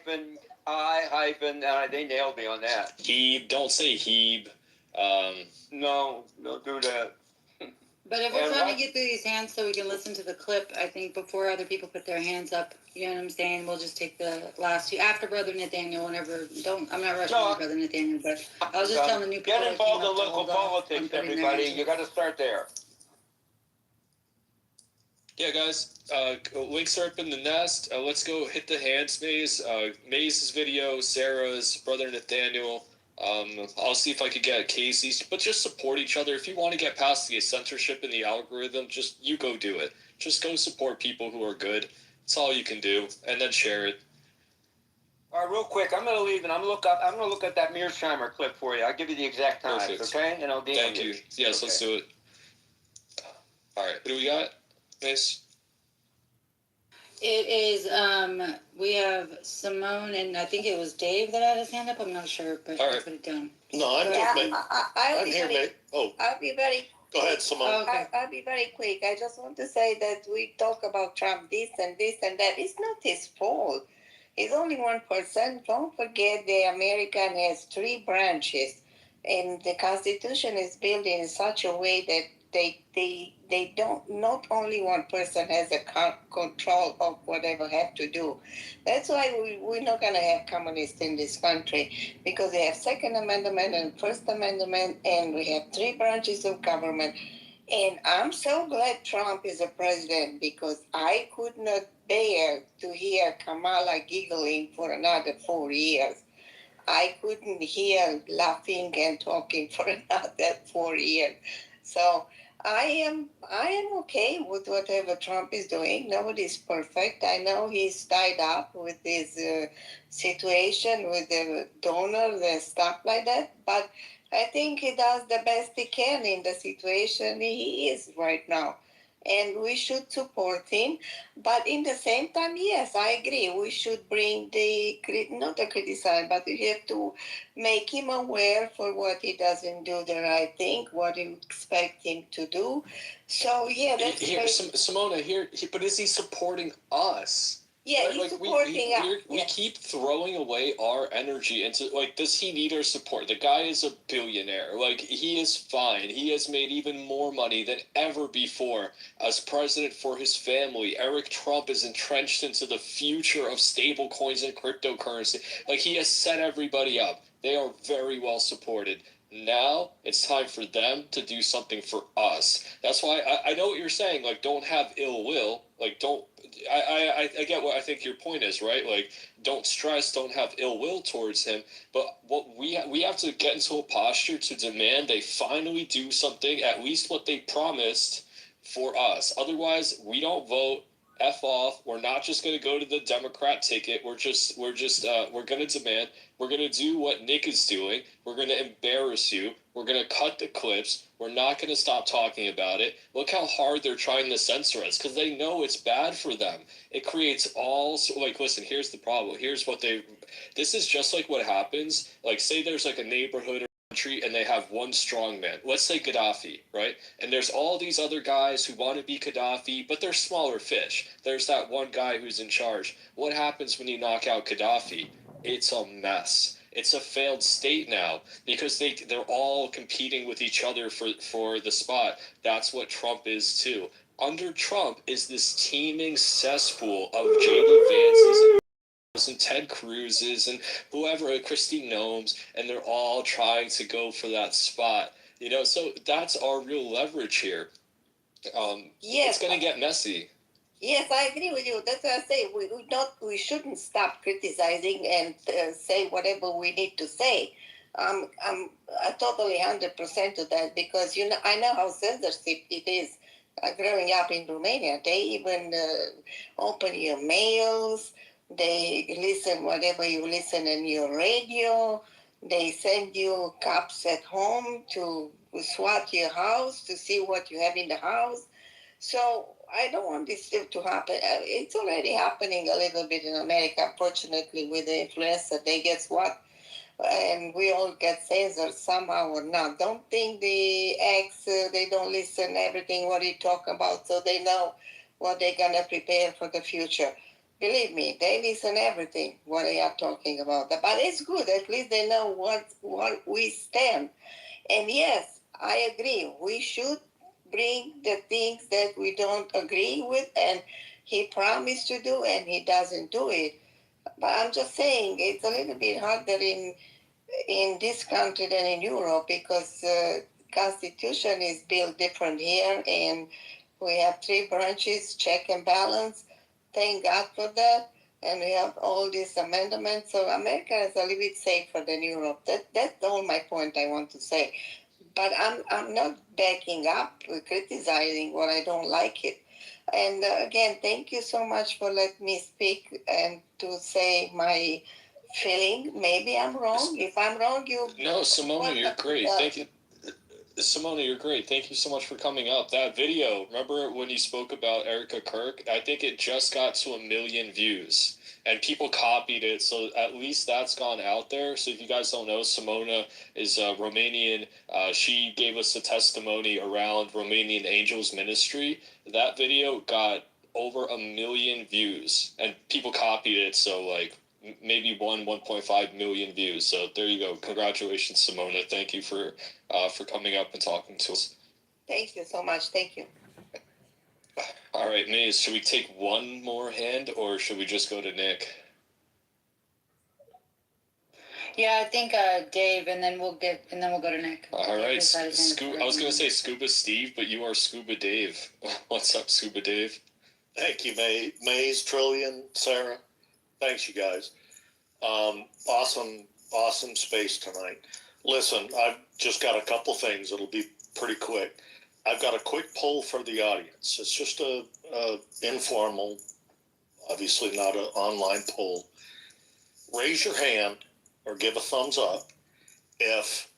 they nailed me on that. Heeb. Don't say heeb. No, don't do that. But if we're trying to get through these hands so we can listen to the clip, I think before other people put their hands up, you know what I'm saying? We'll just take the last two after Brother Nathaniel. Whenever I'm not rushing on Brother Nathaniel, but I was just telling the new people. Get involved in local politics, everybody. You got to start there. Yeah, guys. Links are up in the nest. Let's go hit the hands maze. Maze's video, Sarah's, Brother Nathaniel. I'll see if I could get Casey's, but just support each other. If you want to get past the censorship in the algorithm, you go do it. Just go support people who are good. That's all you can do, and then share it. All right, real quick, I'm going to leave and I'm going to look at that Mearsheimer clip for you. I'll give you the exact time, okay? And I'll DM Thank you. Yes, okay. Let's do it. All right, what do we got, Mace? It is, we have Simone, and I think it was Dave that had his hand up. I'm not sure, but I put it down. No, I'm here, mate. I'm here, mate. Oh. I'll be very... Go ahead, Simone. Okay. I'll be very quick. I just want to say that we talk about Trump this and that. It's not his fault. He's only 1%. Don't forget the American has 3 branches, and the Constitution is built in such a way that they don't, not only one person has a control of whatever have to do. That's why we're not going to have communists in this country, because they have Second Amendment and First Amendment, and we have 3 branches of government. And I'm so glad Trump is a president, because I could not bear to hear Kamala giggling for another 4 years. I couldn't hear laughing and talking for another 4 years. So I am okay with whatever Trump is doing. Nobody's perfect. I know he's tied up with this situation with the donors and stuff like that, but I think he does the best he can in the situation he is right now. And we should support him. But in the same time, yes, I agree. We should bring not the criticism, but we have to make him aware for what he doesn't do the right thing, what you expect him to do. So, yeah, that's Simona, but is he supporting us? Yeah, he's supporting us. We keep throwing away our energy into, does he need our support? The guy is a billionaire. He is fine. He has made even more money than ever before as president for his family. Eric Trump is entrenched into the future of stable coins and cryptocurrency. He has set everybody up. They are very well supported. Now it's time for them to do something for us. That's why I know what you're saying. Don't have ill will. I get what I think your point is, right? Don't stress, don't have ill will towards him. But what we have to get into a posture to demand they finally do something, at least what they promised for us. Otherwise, we don't vote. F off. We're not just going to go to the Democrat ticket. We're going to demand. We're going to do what Nick is doing. We're going to embarrass you. We're going to cut the clips. We're not going to stop talking about it. Look how hard they're trying to censor us because they know it's bad for them. It creates listen, here's the problem. This is just like what happens. Like, say there's like a neighborhood or country and they have one strong man. Let's say Gaddafi, right? And there's all these other guys who want to be Gaddafi, but they're smaller fish. There's that one guy who's in charge. What happens when you knock out Gaddafi? It's a mess. It's a failed state now because they're all competing with each other for the spot. That's what Trump is too. Under Trump is this teeming cesspool of J.D. Vance's and Ted Cruz's and whoever, Christine Gnomes, and they're all trying to go for that spot. So that's our real leverage here. Yes, it's going to get messy. Yes, I agree with you. That's what I say. We shouldn't stop criticizing and say whatever we need to say. I'm totally 100% to that because I know how censorship it is. Growing up in Romania, they even open your mails. They listen whatever you listen in your radio. They send you cops at home to SWAT your house to see what you have in the house. So I don't want this to happen. It's already happening a little bit in America, unfortunately, with the influencer. They get SWAT, and we all get censored somehow or not. Don't think the ex, they don't listen everything what you talk about, so they know what they're going to prepare for the future. Believe me, they listen everything what they are talking about. But it's good. At least they know what we stand. And yes, I agree. We should bring the things that we don't agree with, and he promised to do, and he doesn't do it. But I'm just saying it's a little bit harder in this country than in Europe because Constitution is built different here, and we have 3 branches, check and balance. Thank God for that. And we have all these amendments. So America is a little bit safer than Europe. That's all my point I want to say. But I'm not backing up, criticizing what I don't like it. And again, thank you so much for letting me speak and to say my feeling. Maybe I'm wrong. If I'm wrong, No, Simona, you're great. Thank you. Simona, you're great. Thank you so much for coming up. That video, remember when you spoke about Erica Kirk? I think it just got to 1 million views. And people copied it, so at least that's gone out there. So if you guys don't know, Simona is Romanian. She gave us a testimony around Romanian Angels Ministry. That video got over 1 million views, and people copied it, so maybe 1.5 million views. So there you go. Congratulations, Simona. Thank you for coming up and talking to us. Thank you so much. Thank you. All right, Maze, should we take one more hand or should we just go to Nick? Yeah, I think Dave, and then we'll go to Nick. All right, I was gonna say Scuba Steve, but you are Scuba Dave. What's up, Scuba Dave? Thank you, Maze, Trillion, Sarah. Thanks, you guys. Awesome space tonight. Listen, I've just got a couple things. It'll be pretty quick. I've got a quick poll for the audience. It's just a informal, obviously not an online poll. Raise your hand or give a thumbs up if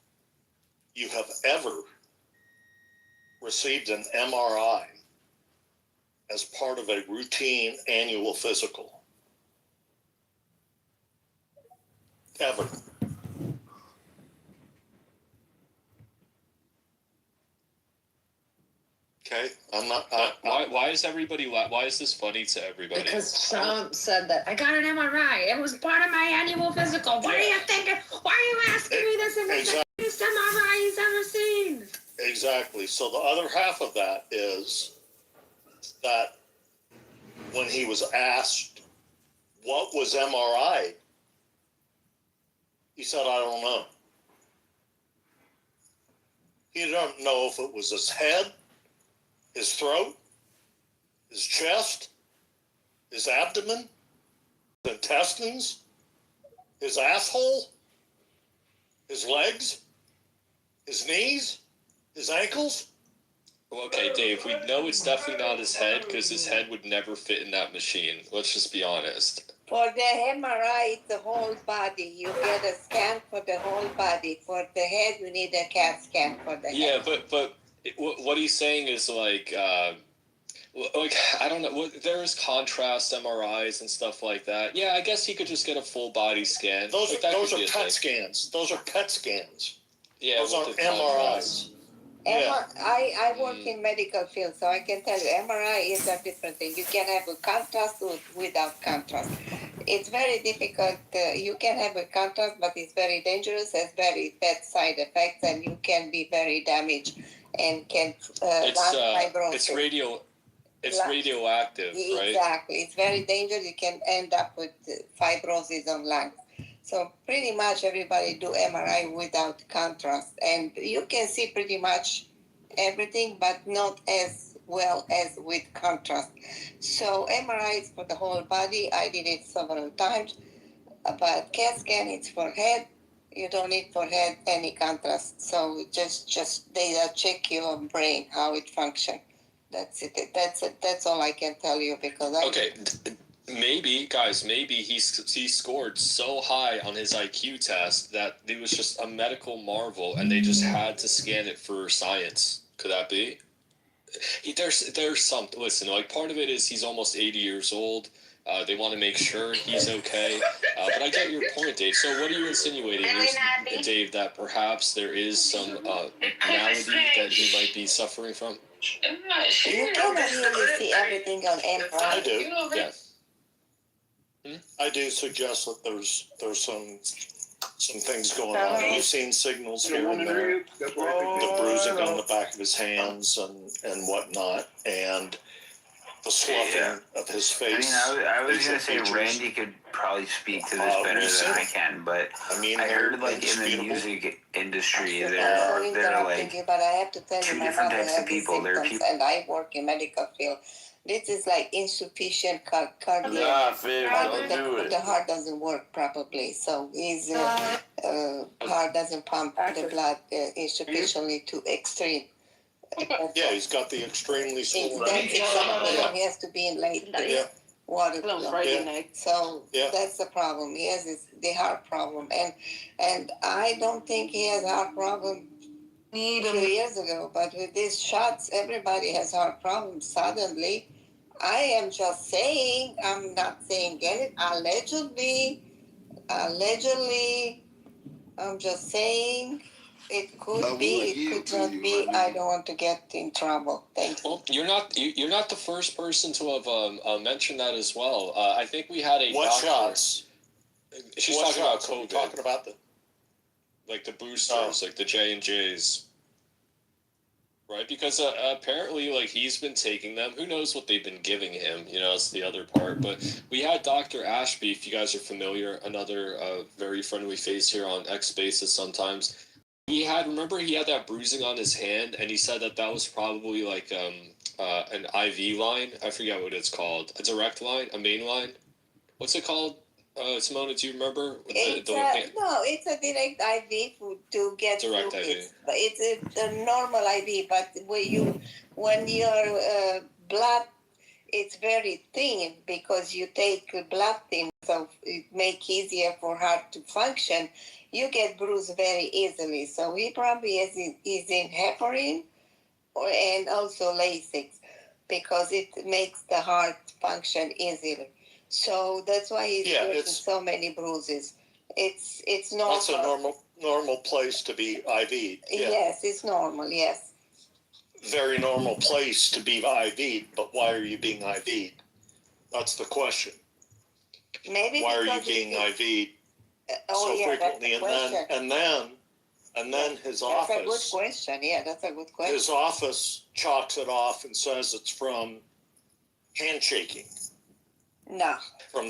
you have ever received an MRI as part of a routine annual physical. Ever. Okay, I'm not. Why is everybody? Why is this funny to everybody? Because Trump said that I got an MRI. It was part of my annual physical. What are you thinking? Why are you asking me this? It's the biggest MRI he's ever seen. Exactly. So the other half of that is that when he was asked what was MRI, he said, "I don't know." He don't know if it was his head, his throat, his chest, his abdomen, his intestines, his asshole, his legs, his knees, his ankles. Okay, Dave, we know it's definitely not his head because his head would never fit in that machine. Let's just be honest. For the MRI, it's the whole body. You get a scan for the whole body. For the head, you need a CAT scan for the head. Yeah, but what he's saying is like I don't know. There is contrast MRIs and stuff like that. Yeah, I guess he could just get a full body scan. Those Like, that are could be a PET thing. scans. Those are PET scans. Yeah, Those with aren't the contrast. MRIs. Yeah. I work in medical field, so I can tell you MRI is a different thing. You can have a contrast without contrast. It's very difficult. You can have a contrast, but it's very dangerous, has very bad side effects, and you can be very damaged and can fibrosis. It's radioactive, right? Exactly. It's very dangerous. You can end up with fibrosis on lungs. So pretty much everybody do MRI without contrast, and you can see pretty much everything, but not as well as with contrast. So MRI is for the whole body. I did it several times, but CAT scan it's for head. You don't need for head any contrast. So just they check your brain how it functions. That's it. That's all I can tell you because Maybe he scored so high on his IQ test that it was just a medical marvel, and they just had to scan it for science. Could that be? There's something. Listen, like part of it is he's almost 80 years old. They want to make sure he's okay. But I get your point, Dave. So what are you insinuating, Dave, that perhaps there is some malady that he might be suffering from? You cannot really see everything on MRI. I do. Yeah. I do suggest that there's some things going on. We've seen signals here and there, the bruising on the back of his hands and whatnot, and the sloughing of his face. I was going to say Randy could probably speak to this better than I can, but I heard like in the music industry there are like but I have to tell you, two my different mother types of had these people. There are symptoms, people. and I work in medical field. This is like insufficient cardiac. The heart doesn't work properly, so his heart doesn't pump the blood insufficiently to extreme. Yeah, he's got the extremely swollen. He has to be in late water flow. So that's the problem. He has the heart problem, and I don't think he has a heart problem a few years ago. But with these shots, everybody has heart problems suddenly. I am just saying. I'm not saying it. Allegedly, I'm just saying. It could be, it could not be. I don't want to get in trouble. Thank you. Well, you're not the first person to have mentioned that as well. I think we had a doctor. Shots? She's talking about COVID. Talking about the boosters, like the J&Js. Right, because apparently, like, he's been taking them. Who knows what they've been giving him? You know, it's the other part. But we had Dr. Ashby, if you guys are familiar, another very friendly face here on X Spaces sometimes. He had that bruising on his hand, and he said that was probably like an IV line. I forget what it's called. A direct line, a main line. What's it called? Simona, do you remember? No, it's a direct IV to get direct through IV. it. But it's a normal IV, but when your blood, it's very thin because you take blood thin, so it makes easier for heart to function. You get bruised very easily. So he probably is in heparin and also Lasix because it makes the heart function easily. So that's why he's getting so many bruises. It's normal. That's a normal place to be IV'd. Yeah. Yes, it's normal. Yes. Very normal place to be IV'd, but why are you being IV'd? That's the question. Maybe why are you being IV'd so frequently? And then his office. That's a good question. Yeah, that's a good question. His office chalks it off and says it's from handshaking. No. From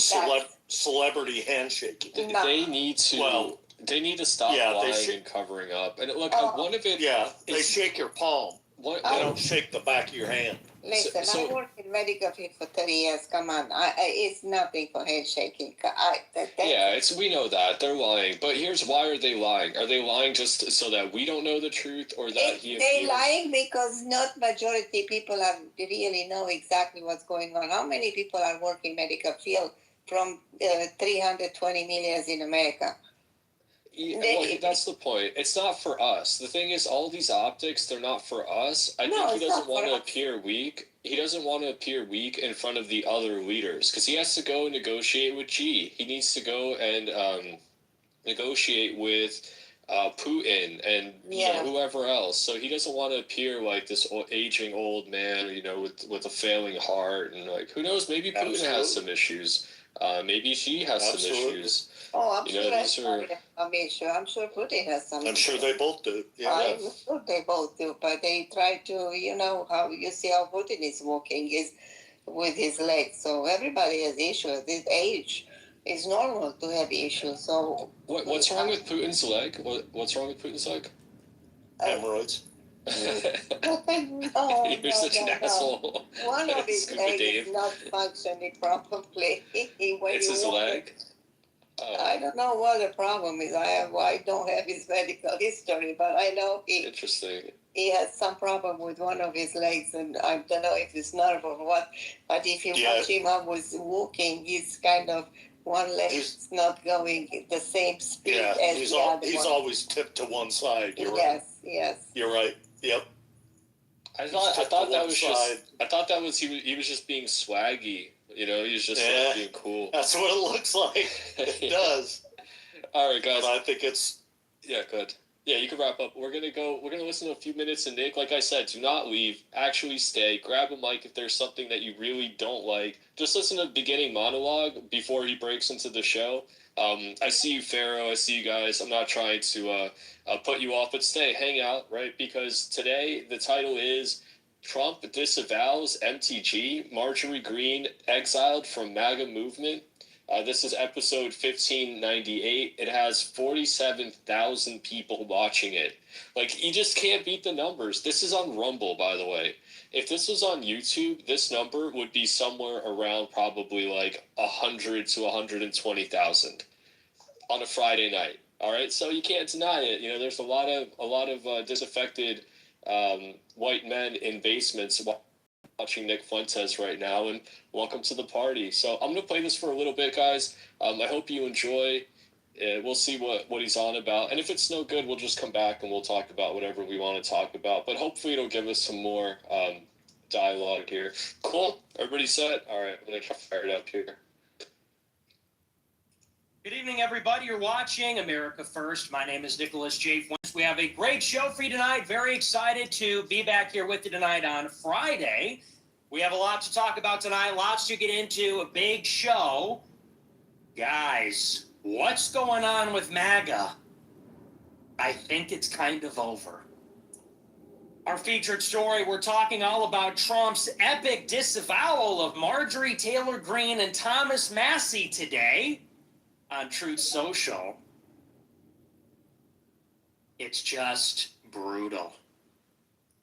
celebrity handshaking. No. They need to stop lying and covering up. And look, one of it. Yeah, they shake your palm. What? I don't shake the back of your hand. Listen, I worked in medical field for 30 years. Come on, it's nothing for handshaking. Yeah, we know that they're lying, but here's why are they lying? Are they lying just so that we don't know the truth, or that they're lying because not majority people really know exactly what's going on. How many people are working medical field from 320 million in America? Yeah, well, that's the point. It's not for us. The thing is, all these optics, they're not for us. I think he doesn't want to appear weak. He doesn't want to appear weak in front of the other leaders because he has to go negotiate with Xi. He needs to go and negotiate with Putin and you know, whoever else. So he doesn't want to appear like this aging old man, you know, with a failing heart. And like, who knows? Maybe Putin has some issues. Maybe Xi has some issues. Oh, I'm sure I'm sure Putin has some. I'm sure they both do. Yeah. I'm sure they both do, but they try to, you know, how you see how Putin is walking is with his legs. So everybody has issues. This age is normal to have issues. So what's wrong with Putin's leg? What's wrong with Putin's leg? Hemorrhoids. You're such an asshole. One of his legs is not functioning properly. It's his leg? I don't know what the problem is. I don't have his medical history, but I know he has some problem with one of his legs, and I don't know if it's nerve or what. But if you watch him up with walking, he's kind of one leg is not going the same speed as the other one. He's always tipped to one side. You're right. Yes. You're right. Yep. I thought that was he was just being swaggy. You know, he's just like being cool. That's what it looks like. It does. All right, guys. But I think it's good. Yeah, you can wrap up. We're gonna listen to a few minutes, and Nick, like I said, do not leave. Actually stay. Grab a mic if there's something that you really don't like. Just listen to the beginning monologue before he breaks into the show. I see you, Pharaoh. I see you guys. I'm not trying to put you off, but stay, hang out, right? Because today the title is Trump disavows MTG, Marjorie Greene exiled from MAGA movement. This is episode 1598. It has 47,000 people watching it. Like, you just can't beat the numbers. This is on Rumble, by the way. If this was on YouTube, this number would be somewhere around probably like 100 to 120,000 on a Friday night. All right, so you can't deny it. You know, there's a lot of disaffected white men in basements watching Nick Fuentes right now, and welcome to the party. So I'm going to play this for a little bit, guys. I hope you enjoy. We'll see what he's on about. And if it's no good, we'll just come back and we'll talk about whatever we want to talk about. But hopefully it'll give us some more dialogue here. Cool? Everybody set? All right, I'm going to get fired up here. Good evening, everybody. You're watching America First. My name is Nicholas J. Fuentes. We have a great show for you tonight. Very excited to be back here with you tonight on Friday. We have a lot to talk about tonight, lots to get into, a big show. Guys, what's going on with MAGA? I think it's kind of over. Our featured story, we're talking all about Trump's epic disavowal of Marjorie Taylor Greene and Thomas Massie today on Truth Social. It's just brutal.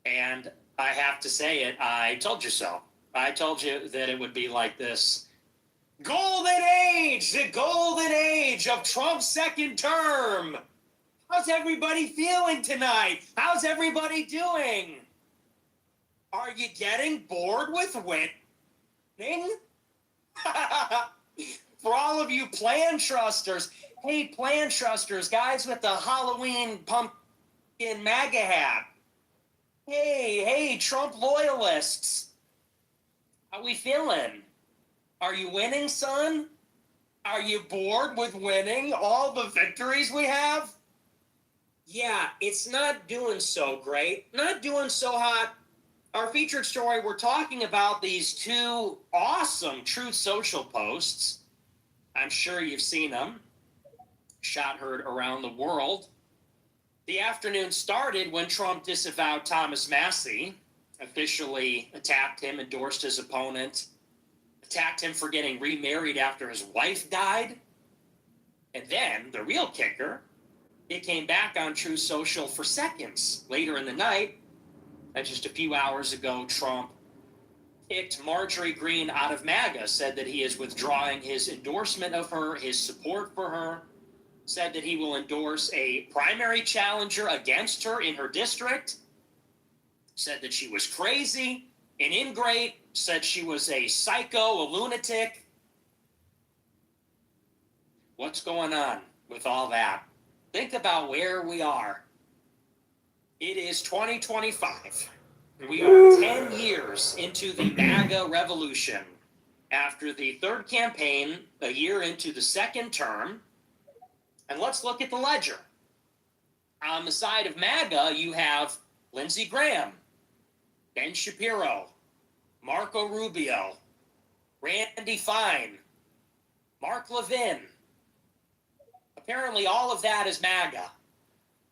And I have to say it, I told you so. I told you that it would be like this. Golden age! The golden age of Trump's second term! How's everybody feeling tonight? How's everybody doing? Are you getting bored with winning? For all of you plan trusters, hey, plan trusters, guys with the Halloween pumpkin MAGA hat. Hey, Trump loyalists. How we feeling? Are you winning, son? Are you bored with winning all the victories we have? Yeah, it's not doing so great. Not doing so hot. Our featured story, we're talking about these two awesome Truth Social posts. I'm sure you've seen them. Shot heard around the world. The afternoon started when Trump disavowed Thomas Massie, officially attacked him, endorsed his opponent, attacked him for getting remarried after his wife died. And then, the real kicker, it came back on Truth Social for seconds. Later in the night, And just a few hours ago, Trump kicked Marjorie Greene out of MAGA, said that he is withdrawing his endorsement of her, his support for her, said that he will endorse a primary challenger against her in her district, said that she was crazy, an ingrate, said she was a psycho, a lunatic. What's going on with all that? Think about where we are. It is 2025. We are 10 years into the MAGA revolution. After the third campaign, a year into the second term, and let's look at the ledger. On the side of MAGA, you have Lindsey Graham, Ben Shapiro, Marco Rubio, Randy Fine, Mark Levin. Apparently all of that is MAGA.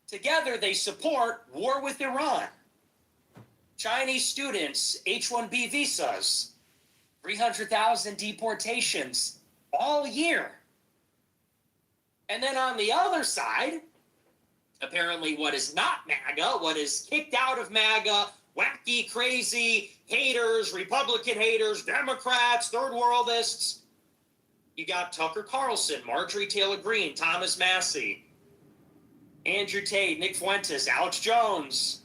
Together they support war with Iran, Chinese students, H-1B visas, 300,000 deportations all year. And then on the other side, apparently what is not MAGA, what is kicked out of MAGA, wacky, crazy haters, Republican haters, Democrats, third worldists. You got Tucker Carlson, Marjorie Taylor Greene, Thomas Massey, Andrew Tate, Nick Fuentes, Alex Jones.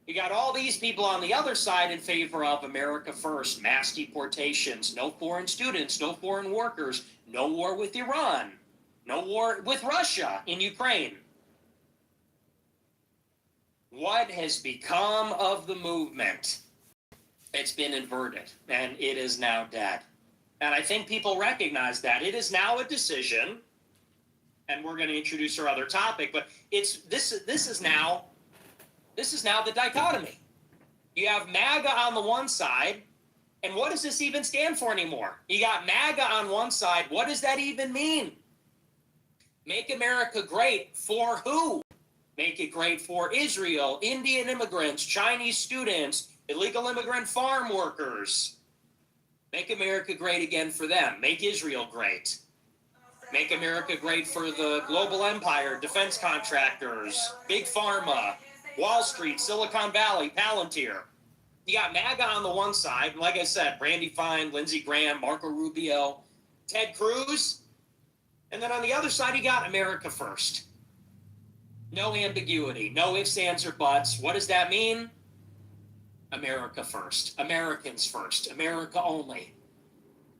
You got all these people on the other side in favor of America First, mass deportations, no foreign students, no foreign workers, no war with Iran, no war with Russia in Ukraine. What has become of the movement? It's been inverted, and it is now dead. And I think people recognize that. It is now a decision, and we're going to introduce our other topic, but this is now the dichotomy. You have MAGA on the one side, and what does this even stand for anymore? You got MAGA on one side. What does that even mean? Make America great for who? Make it great for Israel, Indian immigrants, Chinese students, illegal immigrant farm workers. Make America great again for them. Make Israel great. Make America great for the global empire, defense contractors, big pharma, Wall Street, Silicon Valley, Palantir. You got MAGA on the one side, like I said, Randy Fine, Lindsey Graham, Marco Rubio, Ted Cruz. And then on the other side, you got America First. No ambiguity, no ifs, ands, or buts. What does that mean? America first. Americans first. America only.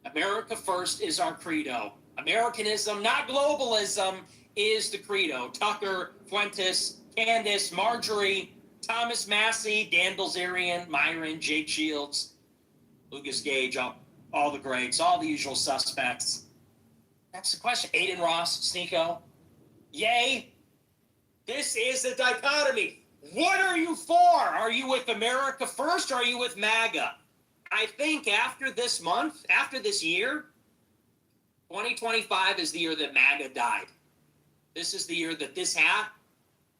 America first is our credo. Americanism, not globalism, is the credo. Tucker, Fuentes, Candace, Marjorie, Thomas Massey, Dan Bilzerian, Myron, Jake Shields, Lucas Gage, all the greats, all the usual suspects. That's the question. Aiden Ross, Sneeko. Yay. This is a dichotomy. What are you for? Are you with America First or are you with MAGA? I think after this month, after this year, 2025 is the year that MAGA died. This is the year that this hat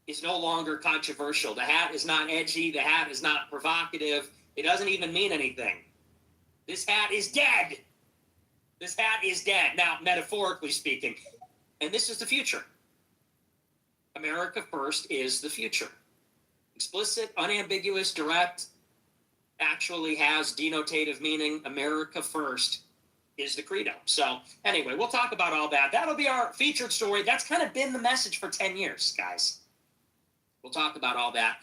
is no longer controversial. The hat is not edgy. The hat is not provocative. It doesn't even mean anything. This hat is dead. This hat is dead. Now, metaphorically speaking. And this is the future. America First is the future. Explicit, unambiguous, direct, actually has denotative meaning. America First is the credo. So anyway, we'll talk about all that. That'll be our featured story. That's kind of been the message for 10 years, guys. We'll talk about all that.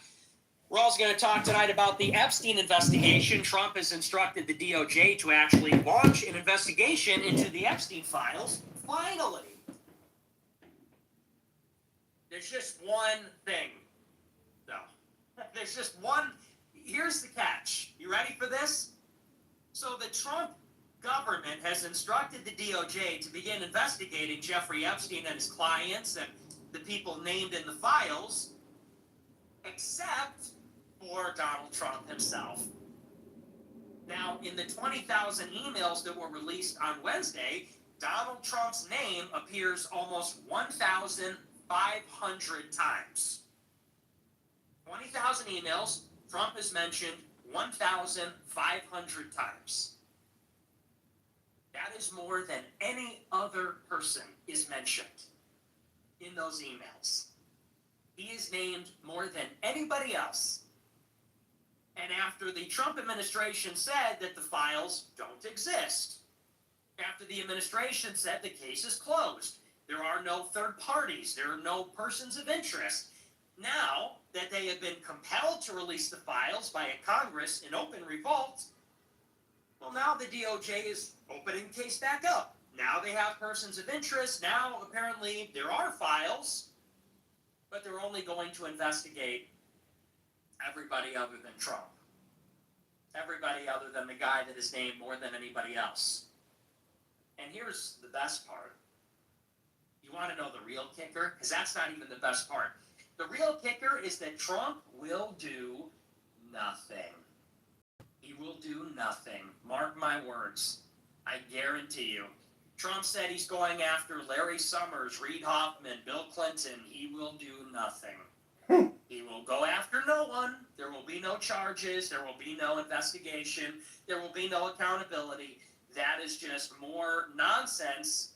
We're also going to talk tonight about the Epstein investigation. Trump has instructed the DOJ to actually launch an investigation into the Epstein files. Finally. There's just one thing, though. There's just one. Here's the catch. You ready for this? So the Trump government has instructed the DOJ to begin investigating Jeffrey Epstein and his clients and the people named in the files, except for Donald Trump himself. Now, in the 20,000 emails that were released on Wednesday, Donald Trump's name appears almost 1,500 times. 20,000 emails, Trump is mentioned 1,500 times. That is more than any other person is mentioned in those emails. He is named more than anybody else after the Trump administration said that the files don't exist. After the administration said the case is closed. There are no third parties. There are no persons of interest. Now that they have been compelled to release the files by a Congress in open revolt, well, now the DOJ is opening the case back up. Now they have persons of interest. Now, apparently, there are files, but they're only going to investigate everybody other than Trump. Everybody other than the guy that is named more than anybody else. And here's the best part. You want to know the real kicker? Because that's not even the best part. The real kicker is that Trump will do nothing. He will do nothing. Mark my words. I guarantee you. Trump said he's going after Larry Summers, Reid Hoffman, Bill Clinton. He will do nothing. He will go after no one. There will be no charges. There will be no investigation. There will be no accountability. That is just more nonsense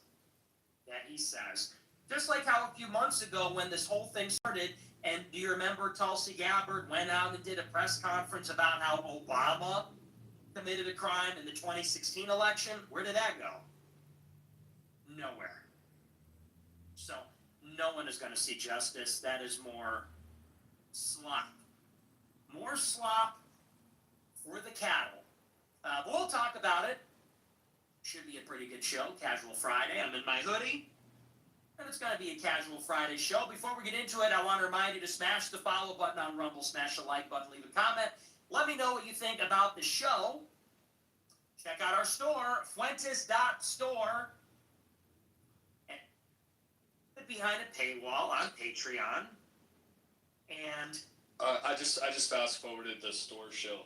that he says. Just like how a few months ago when this whole thing started, and do you remember Tulsi Gabbard went out and did a press conference about how Obama committed a crime in the 2016 election? Where did that go? Nowhere. So no one is going to see justice. That is more slop. More slop for the cattle. But we'll talk about it. Should be a pretty good show. Casual Friday. I'm in my hoodie. And it's going to be a Casual Friday show. Before we get into it, I want to remind you to smash the follow button on Rumble, smash the like button, leave a comment. Let me know what you think about the show. Check out our store, Fuentes.store. And behind a paywall on Patreon. And I just fast forwarded the store show.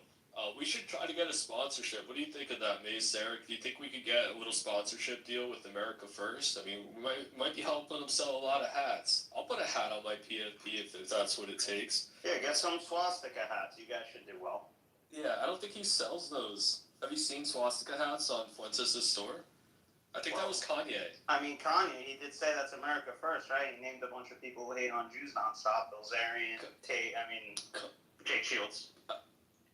We should try to get a sponsorship. What do you think of that, Mace, Eric? Do you think we could get a little sponsorship deal with America First? I mean, we might be helping them sell a lot of hats. I'll put a hat on my PFP if that's what it takes. Yeah, get some swastika hats. You guys should do well. Yeah, I don't think he sells those. Have you seen swastika hats on Fuentes' store? I think that was Kanye. I mean, Kanye, he did say that's America First, right? He named a bunch of people who hate on Jews nonstop. Bilzerian, Jake Shields.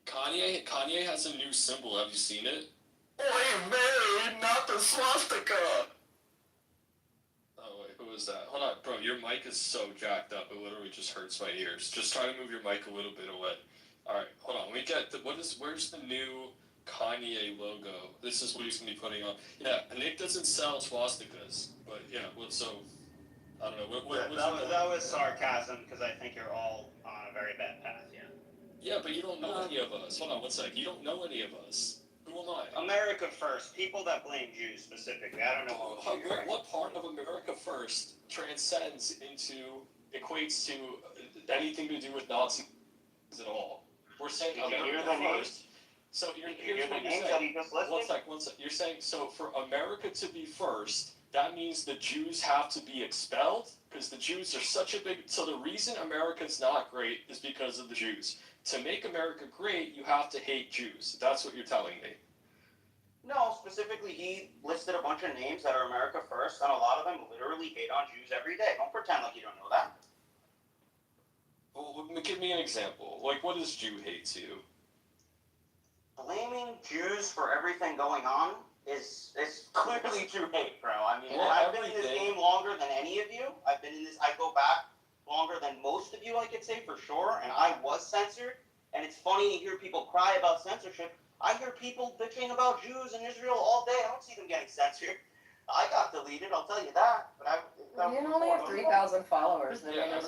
Kanye has a new symbol. Have you seen it? Wait, Mary, not the swastika! Oh, wait, who was that? Hold on, bro, your mic is so jacked up, it literally just hurts my ears. Just try to move your mic a little bit away. Alright, hold on, where's the new Kanye logo? This is what he's going to be putting on. Yeah, Nick doesn't sell swastikas, but yeah, I don't know. That was sarcasm, because I think you're all on a very bad path, yeah. Yeah, but you don't know any of us. Hold on one sec. You don't know any of us. Who am I? America First. People that blame Jews specifically. I don't know what part of America First equates to anything to do with Nazis at all? We're saying America First. So here's what you're saying. One sec. You're saying, so for America to be first, that means the Jews have to be expelled? Because the Jews are such a big... So the reason America's not great is because of the Jews. To make America great, you have to hate Jews. That's what you're telling me. No, specifically, he listed a bunch of names that are America First, and a lot of them literally hate on Jews every day. Don't pretend like you don't know that. Well, give me an example. Like, what is Jew hate to you? Blaming Jews for everything going on is clearly Jew hate, bro. I mean, I've been in this game longer than any of you. I go back longer than most of you, I could say for sure, and I was censored. And it's funny to hear people cry about censorship. I hear people bitching about Jews in Israel all day. I don't see them getting censored. I got deleted, I'll tell you that. But you only have 3,000 followers. I'm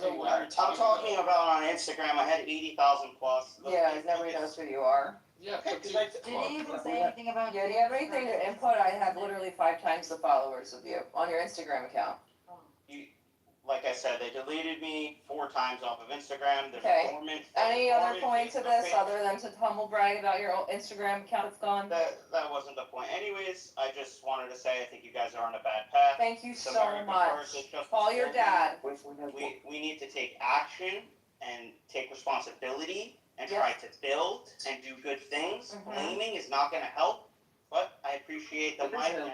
talking about on Instagram. I had 80,000 plus. Yeah, nobody knows who you are. Yeah, Did he even say anything about Yeah, do you have anything to input? I have literally 5 times the followers of you on your Instagram account. Like I said, they deleted me 4 times off of Instagram. Okay. Any other point to this other than to humble brag about your Instagram account that's gone? That wasn't the point. Anyways, I just wanted to say I think you guys are on a bad path. Thank you so much. Call your dad. We need to take action and take responsibility and try to build and do good things. Blaming is not going to help, but I appreciate the mic and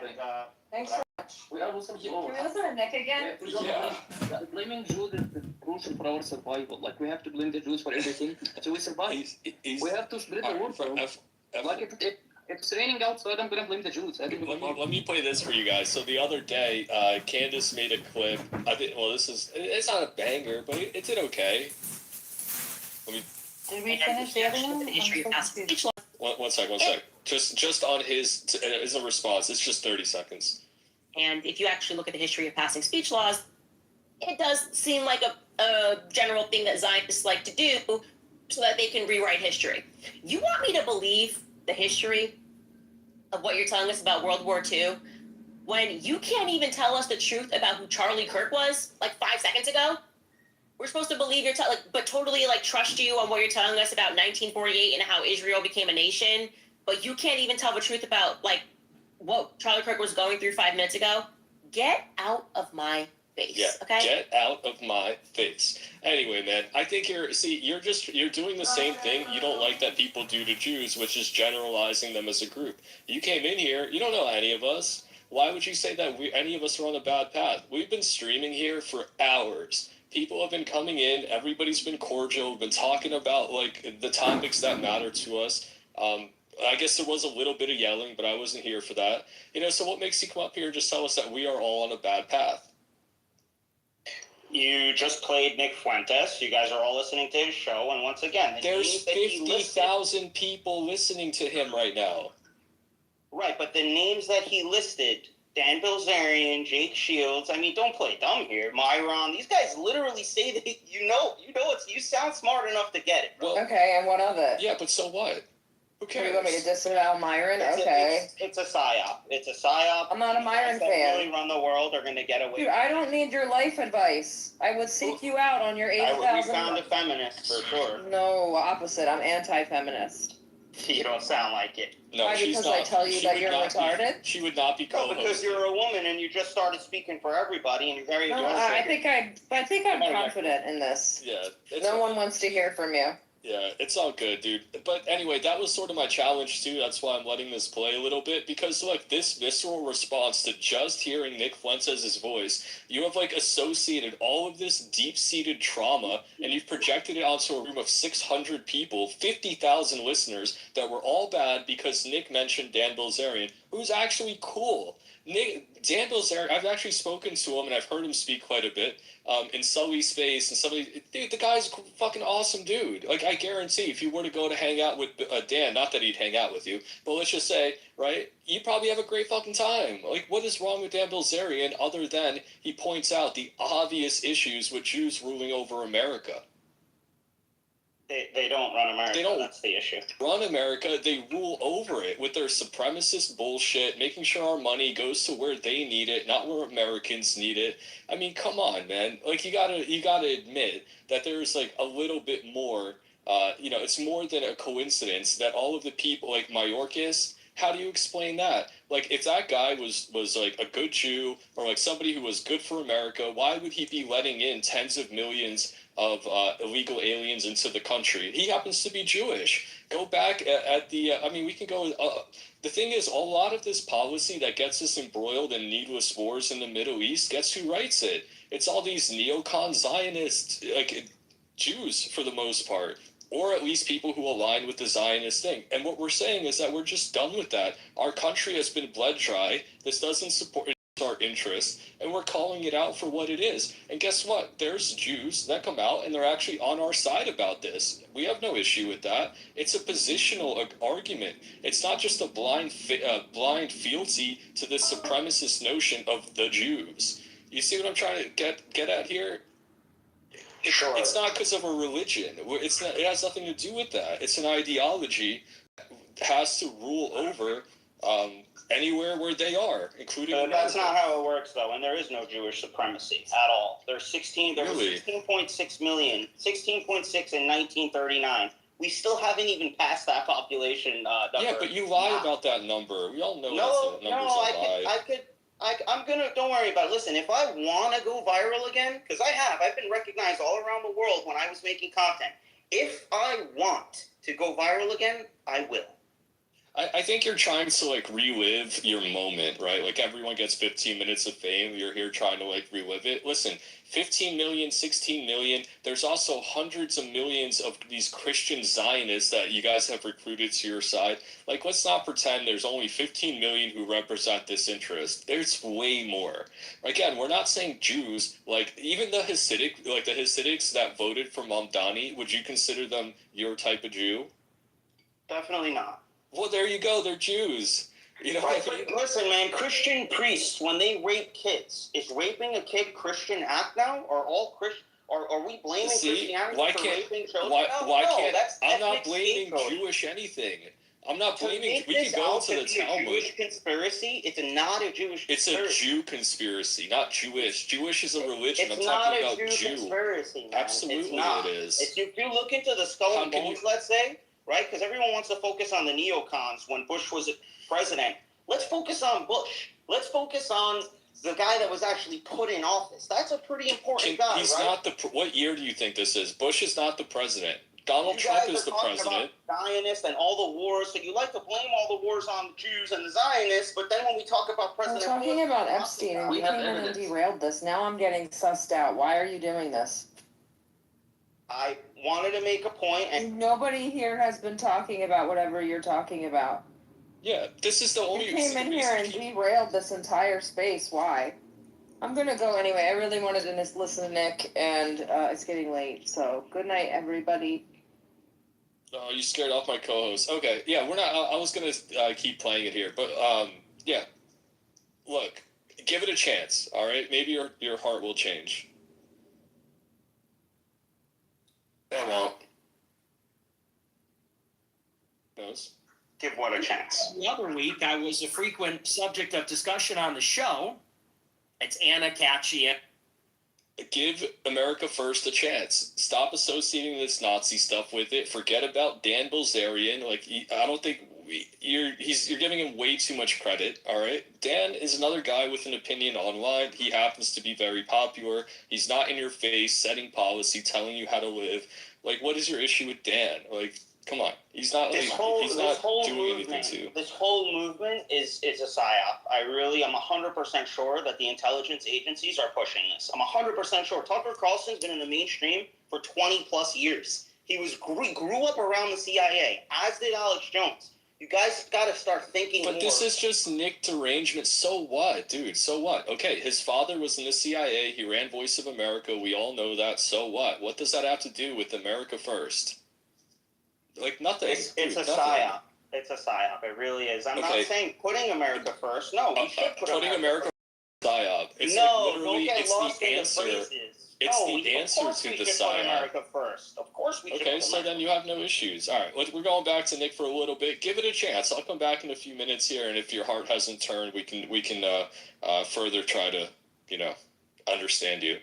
thanks so much. We are losing Can we listen to Nick again? Blaming Jews crucial for our survival. Like, we have to blame the Jews for everything, so we survive. We have to spread the word, bro. Like, if it's raining outside, I'm gonna blame the Jews. Let me play this for you guys. So the other day, Candace made a clip. It's not a banger, but it did okay. Let me. Did we finish the other one? One sec. Just on his as a response. It's just 30 seconds. And if you actually look at the history of passing speech laws, it does seem like a general thing that Zionists like to do so that they can rewrite history. You want me to believe the history of what you're telling us about World War II when you can't even tell us the truth about who Charlie Kirk was like 5 seconds ago? We're supposed to believe but totally trust you on what you're telling us about 1948 and how Israel became a nation, but you can't even tell the truth about what Charlie Kirk was going through 5 minutes ago. Get out of my face, okay? Get out of my face. Anyway, man, I think you're doing the same thing you don't like that people do to Jews, which is generalizing them as a group. You came in here, you don't know any of us. Why would you say that any of us are on a bad path? We've been streaming here for hours. People have been coming in, everybody's been cordial, we've been talking about the topics that matter to us. I guess there was a little bit of yelling, but I wasn't here for that. So what makes you come up here and just tell us that we are all on a bad path? You just played Nick Fuentes. You guys are all listening to his show, and once again, there's 50,000 people listening to him right now. Right, but the names that he listed, Dan Bilzerian, Jake Shields, I mean, don't play dumb here. Myron, these guys literally say that you sound smart enough to get it. Well, Okay, and what of it? Yeah, but so what? Who cares? You want me to disavow Myron? Okay. It's a psyop. It's a psyop. I'm not a Myron Guys fan. that really run the world are going to get away. Dude, I don't need your life advice. I would seek you out on your 80,000. We found a feminist for sure. No, opposite. I'm anti-feminist. You don't sound like it. No, Why, she's because not. I tell you that you're retarded? She would not be co-hosting. No, because you're a woman and you just started speaking for everybody and you're very No, aggressive. I think I'm confident in this. Yeah. No one wants to hear from you. Yeah, it's all good, dude. But anyway, that was sort of my challenge, too. That's why I'm letting this play a little bit. Because, this visceral response to just hearing Nick Fuentes' voice, you have, associated all of this deep-seated trauma, and you've projected it onto a room of 600 people, 50,000 listeners, that were all bad because Nick mentioned Dan Bilzerian, who's actually cool. Dan Bilzerian, I've actually spoken to him, and I've heard him speak quite a bit in Sully's face, and dude, the guy's a fucking awesome dude. I guarantee if you were to go to hang out with Dan, not that he'd hang out with you, but let's just say, right, you probably have a great fucking time. What is wrong with Dan Bilzerian other than he points out the obvious issues with Jews ruling over America? They don't run America. They don't That's the issue. Run America. They rule over it with their supremacist bullshit, making sure our money goes to where they need it, not where Americans need it. I mean, come on, man. You gotta admit that there's a little bit more. It's more than a coincidence that all of the people like Mayorkas. How do you explain that? If that guy was a good Jew or somebody who was good for America, why would he be letting in tens of millions of illegal aliens into the country? He happens to be Jewish. Go back at the, we can go, the thing is, a lot of this policy that gets us embroiled in needless wars in the Middle East, guess who writes it? It's all these neocon Zionist, Jews for the most part. Or at least people who align with the Zionist thing. And what we're saying is that we're just done with that. Our country has been bled dry. This doesn't support our interests, and we're calling it out for what it is. And guess what? There's Jews that come out, and they're actually on our side about this. We have no issue with that. It's a positional argument. It's not just a blind fealty to this supremacist notion of the Jews. You see what I'm trying to get at here? Sure. It's not because of a religion. It has nothing to do with that. It's an ideology that has to rule over anywhere where they are, including America. That's not how it works, though, and there is no Jewish supremacy at all. There was 16.6 million, 16.6 in 1939. We still haven't even passed that population number. Yeah, but you lie about that number. We all know that the number's a lie. Don't worry about it. Listen, if I want to go viral again, because I've been recognized all around the world when I was making content. If I want to go viral again, I will. I think you're trying to like relive your moment, right? Like everyone gets 15 minutes of fame. You're here trying to like relive it. Listen, 15 million, 16 million. There's also hundreds of millions of these Christian Zionists that you guys have recruited to your side. Like, let's not pretend there's only 15 million who represent this interest. There's way more. Again, we're not saying Jews. Like, even the Hasidics that voted for Mamdani, would you consider them your type of Jew? Definitely not. Well, there you go. They're Jews. You know, right, but listen, man. Christian priests, when they rape kids, is raping a kid Christian act now, or all Christian? Or are we blaming Christianity for raping children? I'm not blaming Jewish anything. I'm not blaming. We can go to the Talmud. Jewish conspiracy. It's not a Jewish. It's conspiracy. a Jew conspiracy, not Jewish. Jewish is a religion. It's I'm not talking a about Jew Jew. conspiracy, man. Absolutely, it is. If you look into the skull and bones, let's say, right? Because everyone wants to focus on the neocons when Bush was president. Let's focus on Bush. Let's focus on the guy that was actually put in office. That's a pretty important guy, He's right? not the. What year do you think this is? Bush is not the president. Donald Trump is the president. About Zionists and all the wars. So you like to blame all the wars on the Jews and the Zionists, but then when we talk about President We're talking Bush, about Epstein, and you came in and derailed this. Now I'm getting sussed out. Why are you doing this? I wanted to make a point, and nobody here has been talking about whatever you're talking about. Yeah, this is the only. You came in here and derailed this entire space. Why? I'm gonna go anyway. I really wanted to just listen to Nick, and it's getting late. So good night, everybody. Oh, you scared off my co-host. Okay, yeah, we're not. I was gonna keep playing it here, but yeah. Look, give it a chance. All right, maybe your heart will change. It won't. Knows. Give what a chance. The other week, I was a frequent subject of discussion on the show. It's Anna Katchian. Give America First a chance. Stop associating this Nazi stuff with it. Forget about Dan Bilzerian. Like, I don't think you're giving him way too much credit. All right, Dan is another guy with an opinion online. He happens to be very popular. He's not in your face, setting policy, telling you how to live. Like, what is your issue with Dan? Like, come on, he's not doing anything to. This whole movement is a psyop. I'm 100% sure that the intelligence agencies are pushing this. I'm 100% sure. Tucker Carlson's been in the mainstream for 20 plus years. He grew up around the CIA, as did Alex Jones. You guys got to start thinking more. But this is just Nick derangement. So what, dude? So what? Okay, his father was in the CIA. He ran Voice of America. We all know that. So what? What does that have to do with America First? Like, nothing. It's a psyop. It's a psyop. It really is. I'm not saying putting America first. No, we should put America first. Psyop. It's don't get lost in the phrases. It's the answer to the psyop. America first. Of course we should. Okay, so then you have no issues. All right, we're going back to Nick for a little bit. Give it a chance. I'll come back in a few minutes here, and if your heart hasn't turned, we can further try to understand you.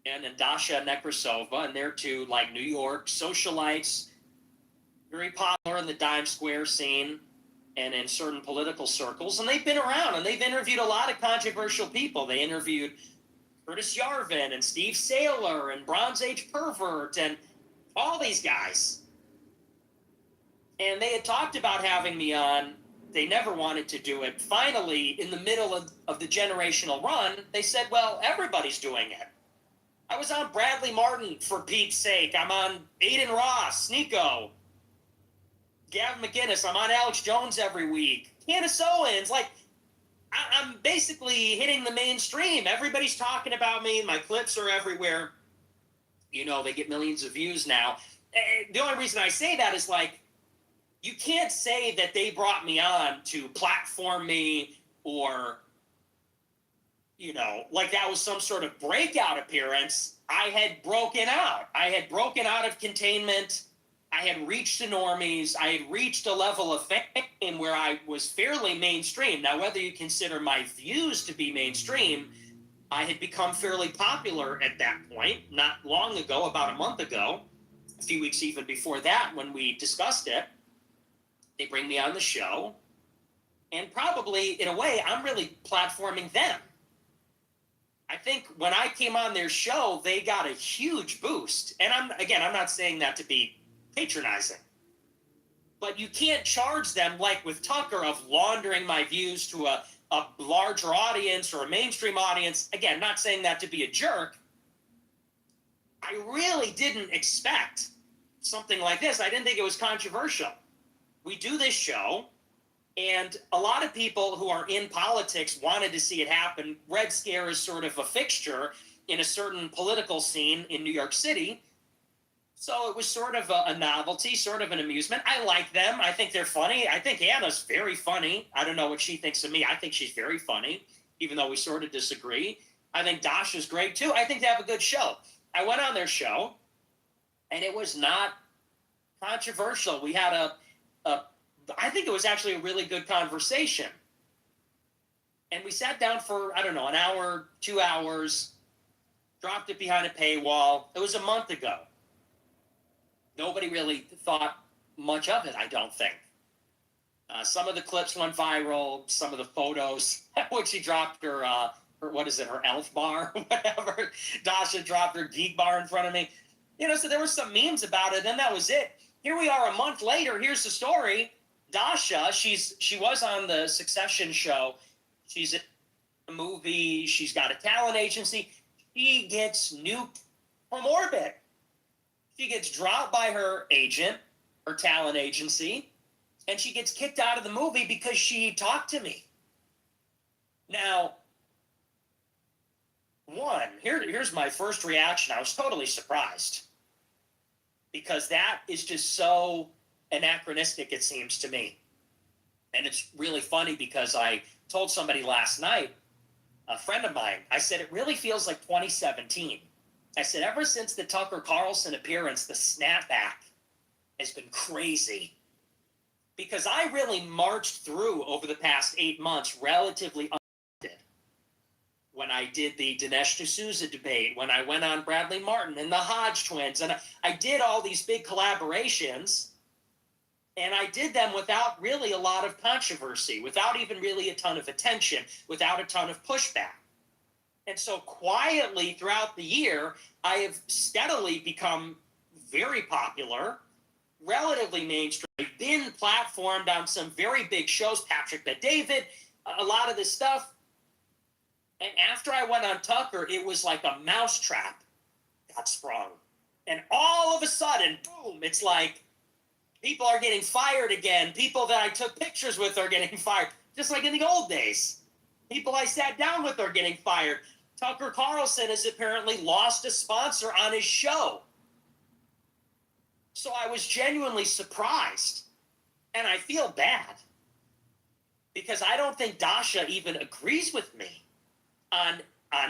And Dasha Nekrasova, and they're two, like, New York socialites, very popular in the Dime Square scene and in certain political circles. And they've been around, and they've interviewed a lot of controversial people. They interviewed Curtis Yarvin and Steve Saylor and Bronze Age Pervert and all these guys. And they had talked about having me on. They never wanted to do it. Finally, in the middle of the generational run, they said, well, everybody's doing it. I was on Bradley Martin, for Pete's sake. I'm on Aiden Ross, Sneeko, Gavin McInnes. I'm on Alex Jones every week. Candace Owens. Like, I'm basically hitting the mainstream. Everybody's talking about me. My clips are everywhere. They get millions of views now. The only reason I say that is, like, you can't say that they brought me on to platform me or, like that was some sort of breakout appearance. I had broken out. I had broken out of containment. I had reached the normies. I had reached a level of fame where I was fairly mainstream. Now, whether you consider my views to be mainstream, I had become fairly popular at that point, not long ago, about a month ago, a few weeks even before that when we discussed it. They bring me on the show, and probably, in a way, I'm really platforming them. I think when I came on their show, they got a huge boost. And I'm not saying that to be patronizing. But you can't charge them, like with Tucker, of laundering my views to a larger audience or a mainstream audience. Again, not saying that to be a jerk. I really didn't expect something like this. I didn't think it was controversial. We do this show, and a lot of people who are in politics wanted to see it happen. Red Scare is sort of a fixture in a certain political scene in New York City. So it was sort of a novelty, sort of an amusement. I like them. I think they're funny. I think Anna's very funny. I don't know what she thinks of me. I think she's very funny, even though we sort of disagree. I think Dasha's great, too. I think they have a good show. I went on their show, and it was not controversial. We had I think it was actually a really good conversation. And we sat down for, I don't know, an hour, 2 hours, dropped it behind a paywall. It was a month ago. Nobody really thought much of it, I don't think. Some of the clips went viral, some of the photos, when she dropped her what is it, her elf bar, whatever. Dasha dropped her geek bar in front of me. So there were some memes about it, and that was it. Here we are a month later, here's the story. Dasha, she was on the Succession show. She's in a movie, she's got a talent agency. She gets nuked from orbit. She gets dropped by her agent, her talent agency, and she gets kicked out of the movie because she talked to me. Now, here's my first reaction. I was totally surprised because that is just so anachronistic, it seems to me. And it's really funny because I told somebody last night, a friend of mine, I said, it really feels like 2017. I said, ever since the Tucker Carlson appearance, the snapback has been crazy. Because I really marched through over the past 8 months relatively unaffected. When I did the Dinesh D'Souza debate, when I went on Bradley Martin and the Hodge twins, and I did all these big collaborations, and I did them without really a lot of controversy, without even really a ton of attention, without a ton of pushback. And so quietly throughout the year, I have steadily become very popular, relatively mainstream, been platformed on some very big shows, Patrick Bet-David, a lot of this stuff. And after I went on Tucker, it was like a mousetrap got sprung. And all of a sudden, boom, it's like people are getting fired again. People that I took pictures with are getting fired, just like in the old days. People I sat down with are getting fired. Tucker Carlson has apparently lost a sponsor on his show. So I was genuinely surprised. And I feel bad. Because I don't think Dasha even agrees with me on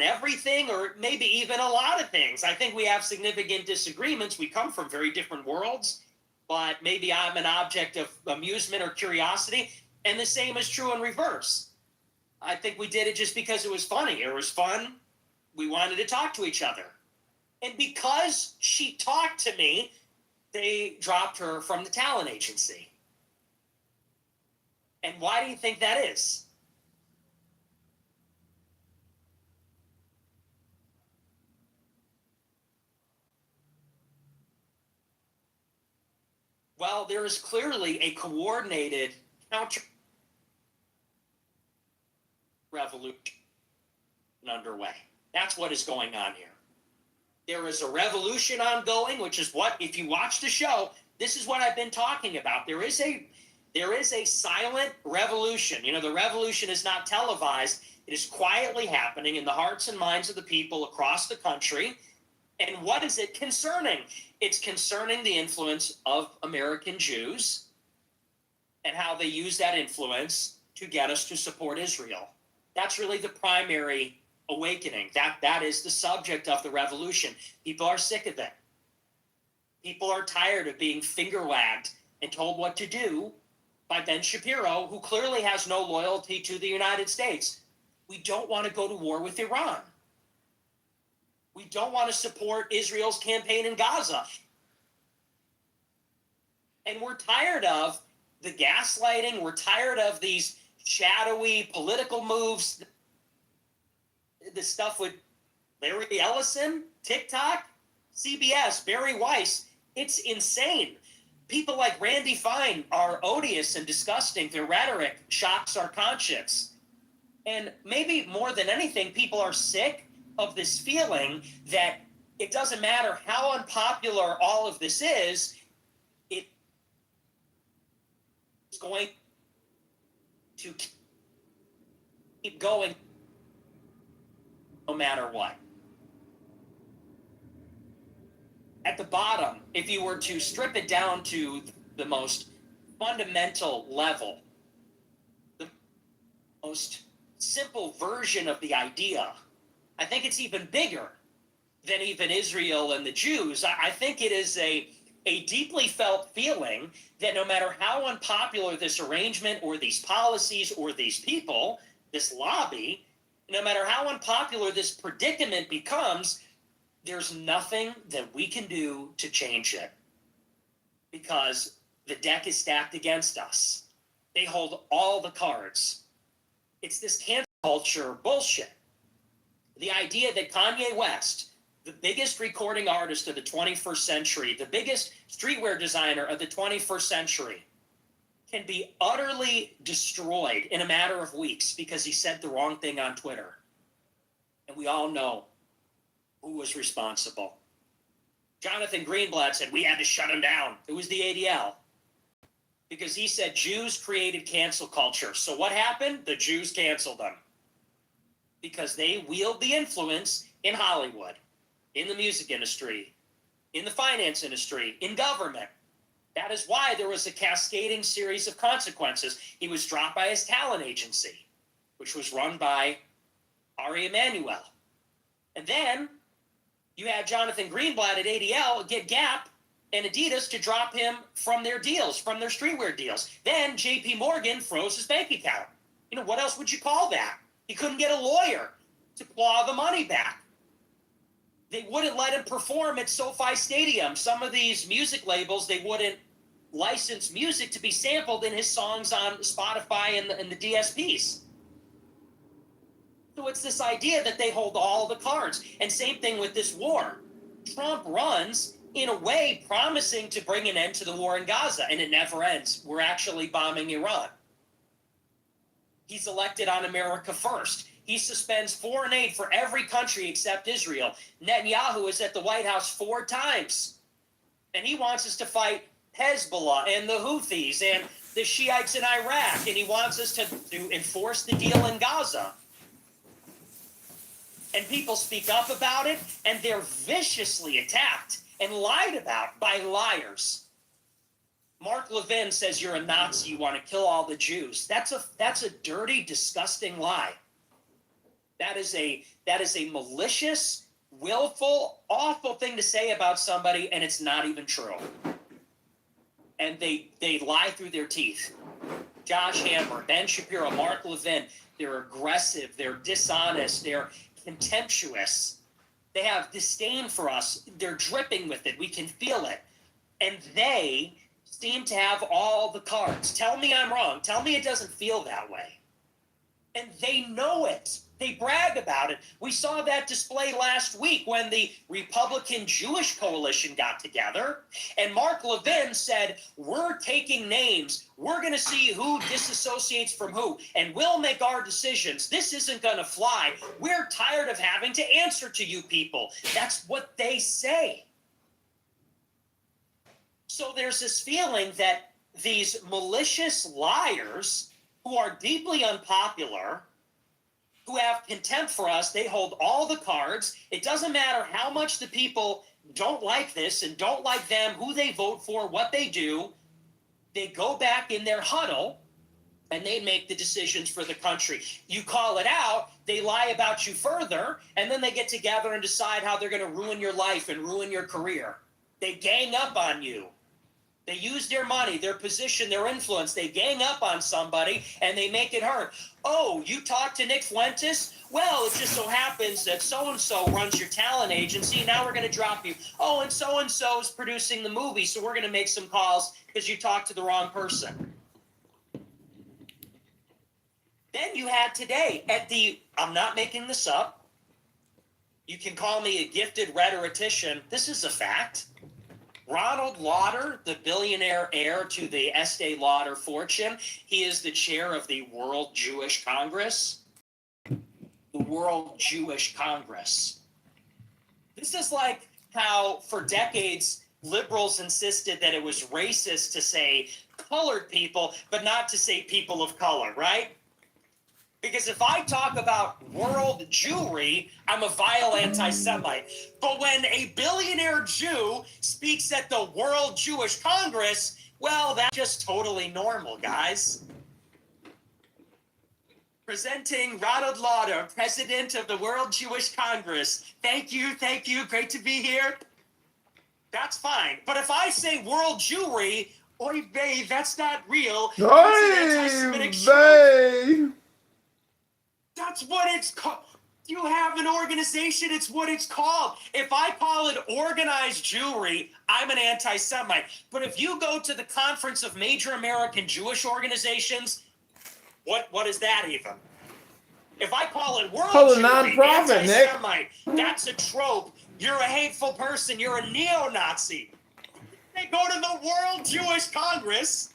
everything, or maybe even a lot of things. I think we have significant disagreements. We come from very different worlds. But maybe I'm an object of amusement or curiosity. And the same is true in reverse. I think we did it just because it was funny. It was fun. We wanted to talk to each other. And because she talked to me, they dropped her from the talent agency. And why do you think that is? Well, there is clearly a coordinated counter revolution underway. That's what is going on here. There is a revolution ongoing, which is what, if you watch the show, this is what I've been talking about. There is a silent revolution. The revolution is not televised. It is quietly happening in the hearts and minds of the people across the country. And what is it concerning? It's concerning the influence of American Jews and how they use that influence to get us to support Israel. That's really the primary awakening. That is the subject of the revolution. People are sick of it. People are tired of being finger-wagged and told what to do by Ben Shapiro, who clearly has no loyalty to the United States. We don't want to go to war with Iran. We don't want to support Israel's campaign in Gaza. And we're tired of the gaslighting. We're tired of these shadowy political moves. The stuff with Larry Ellison, TikTok, CBS, Barry Weiss. It's insane. People like Randy Fine are odious and disgusting. Their rhetoric shocks our conscience. And maybe more than anything, people are sick of this feeling that it doesn't matter how unpopular all of this is, it's going to keep going no matter what. At the bottom, if you were to strip it down to the most fundamental level, the most simple version of the idea, I think it's even bigger than even Israel and the Jews. I think it is a deeply felt feeling that no matter how unpopular this arrangement or these policies or these people, this lobby, no matter how unpopular this predicament becomes, there's nothing that we can do to change it because the deck is stacked against us. They hold all the cards. It's this cancel culture bullshit. The idea that Kanye West, the biggest recording artist of the 21st century, the biggest streetwear designer of the 21st century, can be utterly destroyed in a matter of weeks because he said the wrong thing on Twitter. And we all know who was responsible. Jonathan Greenblatt said we had to shut him down. It was the ADL. Because he said Jews created cancel culture. So what happened? The Jews canceled them. Because they wield the influence in Hollywood, in the music industry, in the finance industry, in government. That is why there was a cascading series of consequences. He was dropped by his talent agency, which was run by Ari Emanuel. And then you had Jonathan Greenblatt at ADL get Gap and Adidas to drop him from their deals, from their streetwear deals. Then JP Morgan froze his bank account. You know, what else would you call that? He couldn't get a lawyer to claw the money back. They wouldn't let him perform at SoFi Stadium. Some of these music labels, they wouldn't license music to be sampled in his songs on Spotify and the DSPs. So it's this idea that they hold all the cards. And same thing with this war. Trump runs in a way promising to bring an end to the war in Gaza, and it never ends. We're actually bombing Iran. He's elected on America First. He suspends foreign aid for every country except Israel. Netanyahu is at the White House 4 times. And he wants us to fight Hezbollah and the Houthis and the Shiites in Iraq. And he wants us to enforce the deal in Gaza. And people speak up about it, and they're viciously attacked and lied about by liars. Mark Levin says you're a Nazi, you want to kill all the Jews. That's a dirty, disgusting lie. That is a malicious, willful, awful thing to say about somebody, and it's not even true. And they lie through their teeth. Josh Hammer, Ben Shapiro, Mark Levin, they're aggressive, they're dishonest, they're contemptuous. They have disdain for us. They're dripping with it. We can feel it. And they seem to have all the cards. Tell me I'm wrong. Tell me it doesn't feel that way. And they know it. They brag about it. We saw that display last week when the Republican Jewish coalition got together, and Mark Levin said, we're taking names. We're going to see who disassociates from who, and we'll make our decisions. This isn't going to fly. We're tired of having to answer to you people. That's what they say. So there's this feeling that these malicious liars who are deeply unpopular, who have contempt for us, they hold all the cards. It doesn't matter how much the people don't like this and don't like them, who they vote for, what they do. They go back in their huddle and they make the decisions for the country. You call it out, they lie about you further, and then they get together and decide how they're going to ruin your life and ruin your career. They gang up on you. They use their money, their position, their influence. They gang up on somebody and they make it hurt. Oh, you talked to Nick Fuentes? Well, it just so happens that so-and-so runs your talent agency. Now we're going to drop you. Oh, and so-and-so is producing the movie, so we're going to make some calls because you talked to the wrong person. Then you had today at the, I'm not making this up. You can call me a gifted rhetorician. This is a fact. Ronald Lauder, the billionaire heir to the Estee Lauder fortune, he is the chair of the World Jewish Congress. The World Jewish Congress. This is like how, for decades, liberals insisted that it was racist to say colored people, but not to say people of color, right? Because if I talk about world Jewry, I'm a vile anti-Semite. But when a billionaire Jew speaks at the World Jewish Congress, well, that's just totally normal, guys. Presenting Ronald Lauder, president of the World Jewish Congress. Thank you, great to be here. That's fine. But if I say world Jewry, oy vey, that's not real. That's an anti-Semitic trope. That's what it's called. You have an organization, it's what it's called. If I call it organized Jewry, I'm an anti-Semite. But if you go to the Conference of Major American Jewish Organizations, what is that even? If I call it world Jewry, anti-Semite, that's a trope. You're a hateful person. You're a neo-Nazi. They go to the World Jewish Congress,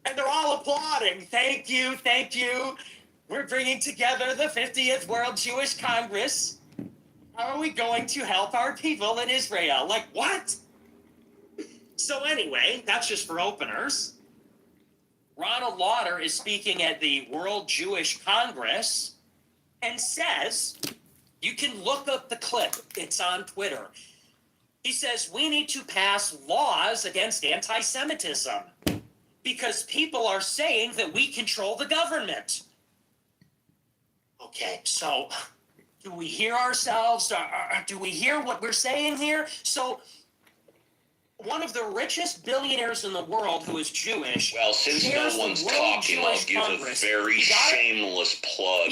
and they're all applauding. Thank you. We're bringing together the 50th World Jewish Congress. How are we going to help our people in Israel? Like, what? So anyway, that's just for openers. Ronald Lauder is speaking at the World Jewish Congress and says, you can look up the clip. It's on Twitter. He says, we need to pass laws against anti-Semitism because people are saying that we control the government. Okay, so do we hear ourselves? Do we hear what we're saying here? So one of the richest billionaires in the world who is Jewish. Well, since no one's talking, I'll give a very shameless plug.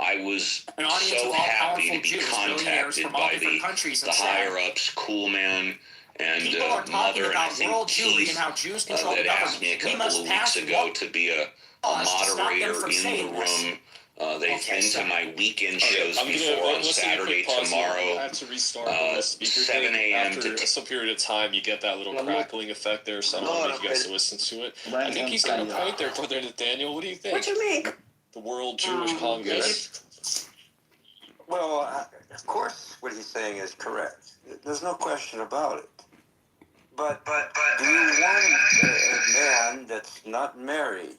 I was so happy to be contacted by the higher-ups, Cool Man, and Mother, and I think Keith, that asked me a couple of weeks ago to be a moderator in the room. They've been to my weekend shows before on Saturday, tomorrow, I have to restart the speaker 7 a.m. After some period of time, you get that little crackling effect there, so I want you guys to listen to it. I think he's got a point there, Brother Nathaniel. What do you think? What do you mean? The World Jewish Congress. Well, of course, what he's saying is correct. There's no question about it. But do you want a man that's not married,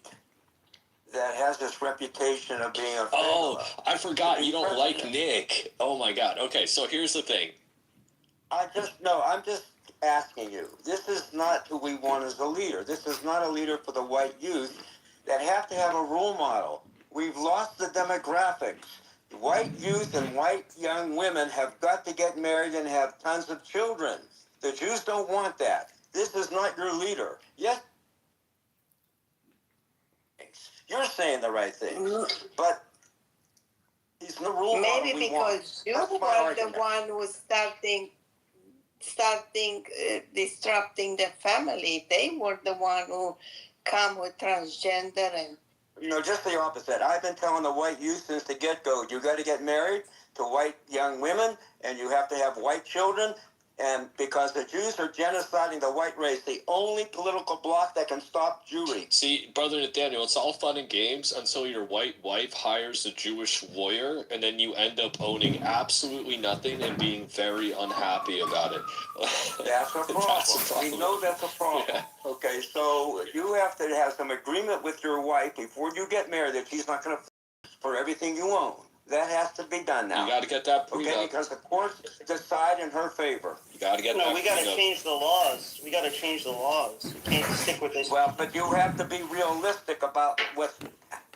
that has this reputation of being a... Oh, I forgot you don't like Nick. Oh my God. Okay, so here's the thing. I'm just asking you. This is not who we want as a leader. This is not a leader for the white youth that have to have a role model. We've lost the demographics. White youth and white young women have got to get married and have tons of children. The Jews don't want that. This is not your leader. Yes, you're saying the right thing, but he's the rule model. Maybe because you were the one who was starting disrupting the family. They were the one who come with transgender and... just the opposite. I've been telling the white youth since the get-go, you got to get married to white young women, and you have to have white children. And because the Jews are genociding the white race, the only political bloc that can stop Jewry. See, Brother Nathaniel, it's all fun and games until your white wife hires a Jewish lawyer, and then you end up owning absolutely nothing and being very unhappy about it. That's a problem. We know that's a problem. Yeah. Okay, so you have to have some agreement with your wife before you get married that she's not going to for everything you own. That has to be done now. You got to get that prenup. Okay, because the courts decide in her favor. You got to get that. No, we got to change the laws. We got to change the laws. We can't stick with this. Well, but you have to be realistic about what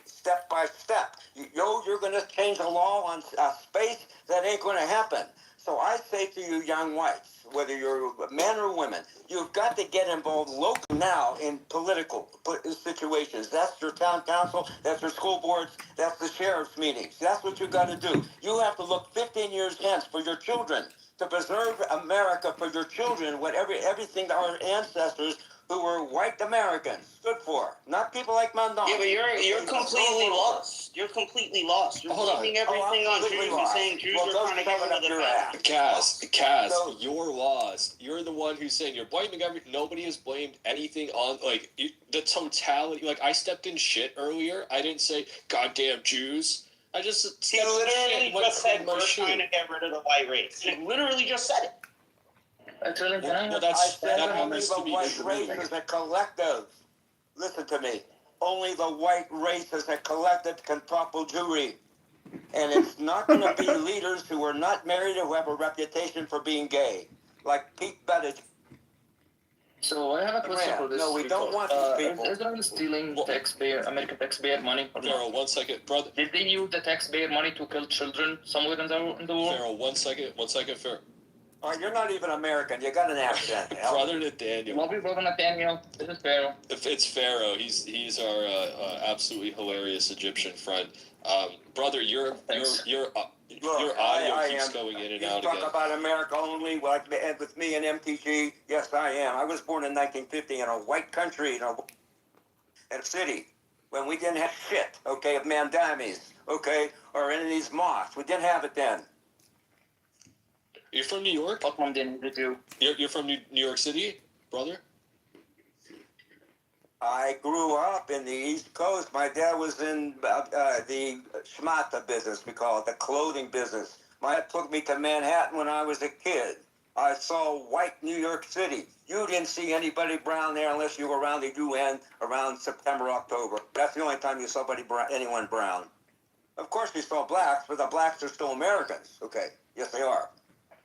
step by step. You're going to change the law on space. That ain't going to happen. So I say to you, young whites, whether you're men or women, you've got to get involved locally now in political situations. That's your town council, that's your school boards, that's the sheriff's meetings. That's what you've got to do. You have to look 15 years hence for your children, to preserve America for your children, everything that our ancestors who were white Americans stood for, not people like Mondale. Yeah, but you're completely lost. You're completely lost. You're blaming everything on Jews and saying Jews are trying to get rid of the past. Kaz, you're lost. You're the one who's saying you're blaming everything. Nobody has blamed anything on, like, the totality. Like, I stepped in shit earlier. I didn't say, goddamn Jews. I just He literally just said we're trying to get rid of the white race. He literally just said it. I said only the white race as a collective. Listen to me. Only the white race as a collective can topple Jewry. And it's not going to be leaders who are not married who have a reputation for being gay. Like Pete Buttigieg. So I have a question for this. No, we don't want these people. Is Israel stealing American taxpayer money? Pharaoh, 1 second, brother. Did they use the taxpayer money to kill children somewhere in the world? Pharaoh, 1 second, Pharaoh. Oh, you're not even American. You got an accent. Brother Nathaniel. Love you, brother Nathaniel. This is Pharaoh. If it's Pharaoh, he's our absolutely hilarious Egyptian friend. Brother, your audio keeps going in and out again. You talk about America only, like with me and MTG. Yes, I am. I was born in 1950 in a white country, in a city, when we didn't have shit, okay, of mandamis, okay, or any of these mosques. We didn't have it then. You're from New York? What mom didn't do? You're from New York City, brother? I grew up in the East Coast. My dad was in the schmata business, we call it, the clothing business. My dad took me to Manhattan when I was a kid. I saw white New York City. You didn't see anybody brown there unless you were around the UN around September, October. That's the only time you saw anyone brown. Of course, you saw blacks, but the blacks are still Americans. Okay, yes, they are.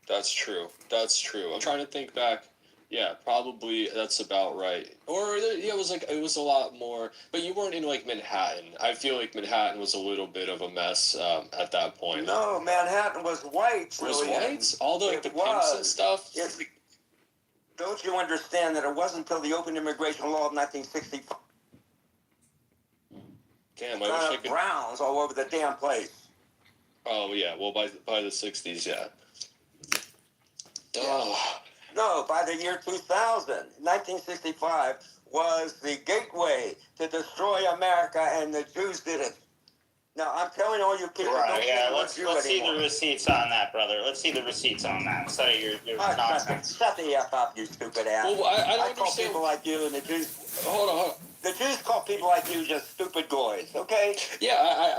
That's true. I'm trying to think back. Yeah, probably that's about right. Or yeah, it was a lot more. But you weren't in like Manhattan. I feel like Manhattan was a little bit of a mess at that point. No, Manhattan was white. Was white? All the pimps and stuff. Don't you understand that it wasn't until the Open Immigration Law of 1965? Damn, I wish I could. Browns all over the damn place. Oh yeah, well by the 60s, yeah. Oh. No, by the year 2000, 1965 was the gateway to destroy America, and the Jews did it. Now, I'm telling all you people, right, yeah, let's see the receipts on that, brother. Let's see the receipts on that. So your nonsense. Shut the F up, you stupid ass. Well, I don't call people like you and the Jews. Hold on. The Jews call people like you just stupid goys, okay? Yeah,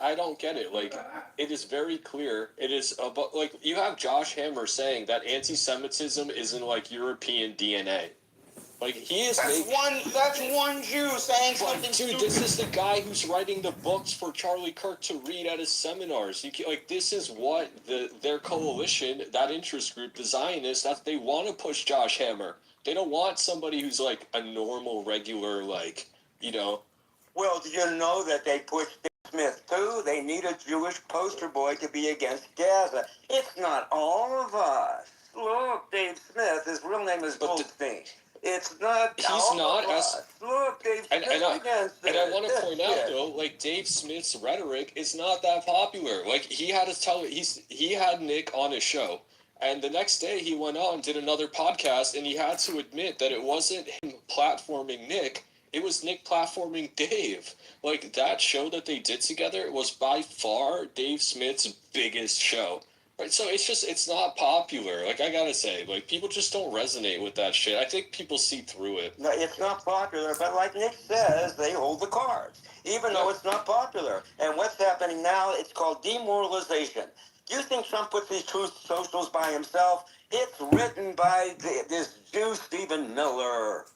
I don't get it. Like, it is very clear. It is about, like, you have Josh Hammer saying that anti-Semitism is in, like, European DNA. Like, he is... That's one Jew saying something dude, stupid. this is the guy who's writing the books for Charlie Kirk to read at his seminars. This is what their coalition, that interest group, the Zionists, that they want to push Josh Hammer. They don't want somebody who's, like, a normal, regular, like, you know... Well, do you know that they pushed Dave Smith, too? They need a Jewish poster boy to be against Gaza. It's not all of us. Look, Dave Smith, his real name is Goldstein. It's not all of us. Look, Dave Smith against And I want to point out, though, like, Dave Smith's rhetoric is not that popular. Like, he had Nick on his show. And the next day he went on and did another podcast, and he had to admit that it wasn't him platforming Nick, it was Nick platforming Dave. Like, that show that they did together was by far Dave Smith's biggest show. Right, so it's not popular. Like, I gotta say, like, people just don't resonate with that shit. I think people see through it. No, it's not popular, but like Nick says, they hold the cards, even though it's not popular. And what's happening now, it's called demoralization. Do you think Trump puts these truth socials by himself? It's written by this Jew, Stephen Miller,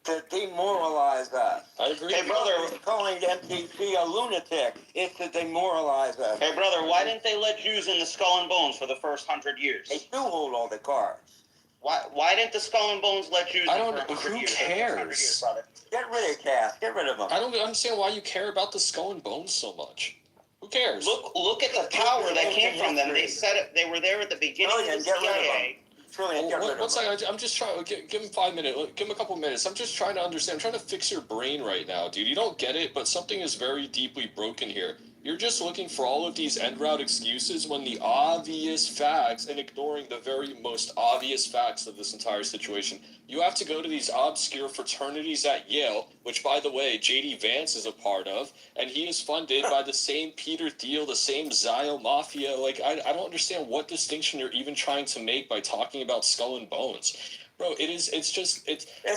to demoralize us. I agree. Hey, brother. He's calling MTG a lunatic. It's to demoralize us. Hey, brother, why didn't they let Jews in the Skull and Bones for the first 100 years? They do hold all the cards. Why didn't the Skull and Bones let Jews in for 100 who years? cares? Get rid of Cass. Get rid of them. I don't understand why you care about the Skull and Bones so much. Who cares? Look at the power that came from them. They said it. They were there at the beginning of the CIA. One second, I'm just trying. Give him 5 minutes. Give him a couple minutes. I'm just trying to understand. I'm trying to fix your brain right now, dude. You don't get it, but something is very deeply broken here. You're just looking for all of these end route excuses when the obvious facts and ignoring the very most obvious facts of this entire situation. You have to go to these obscure fraternities at Yale, which, by the way, J.D. Vance is a part of, and he is funded by the same Peter Thiel, the same Zio Mafia. Like, I don't understand what distinction you're even trying to make by talking about Skull and Bones. Bro, it's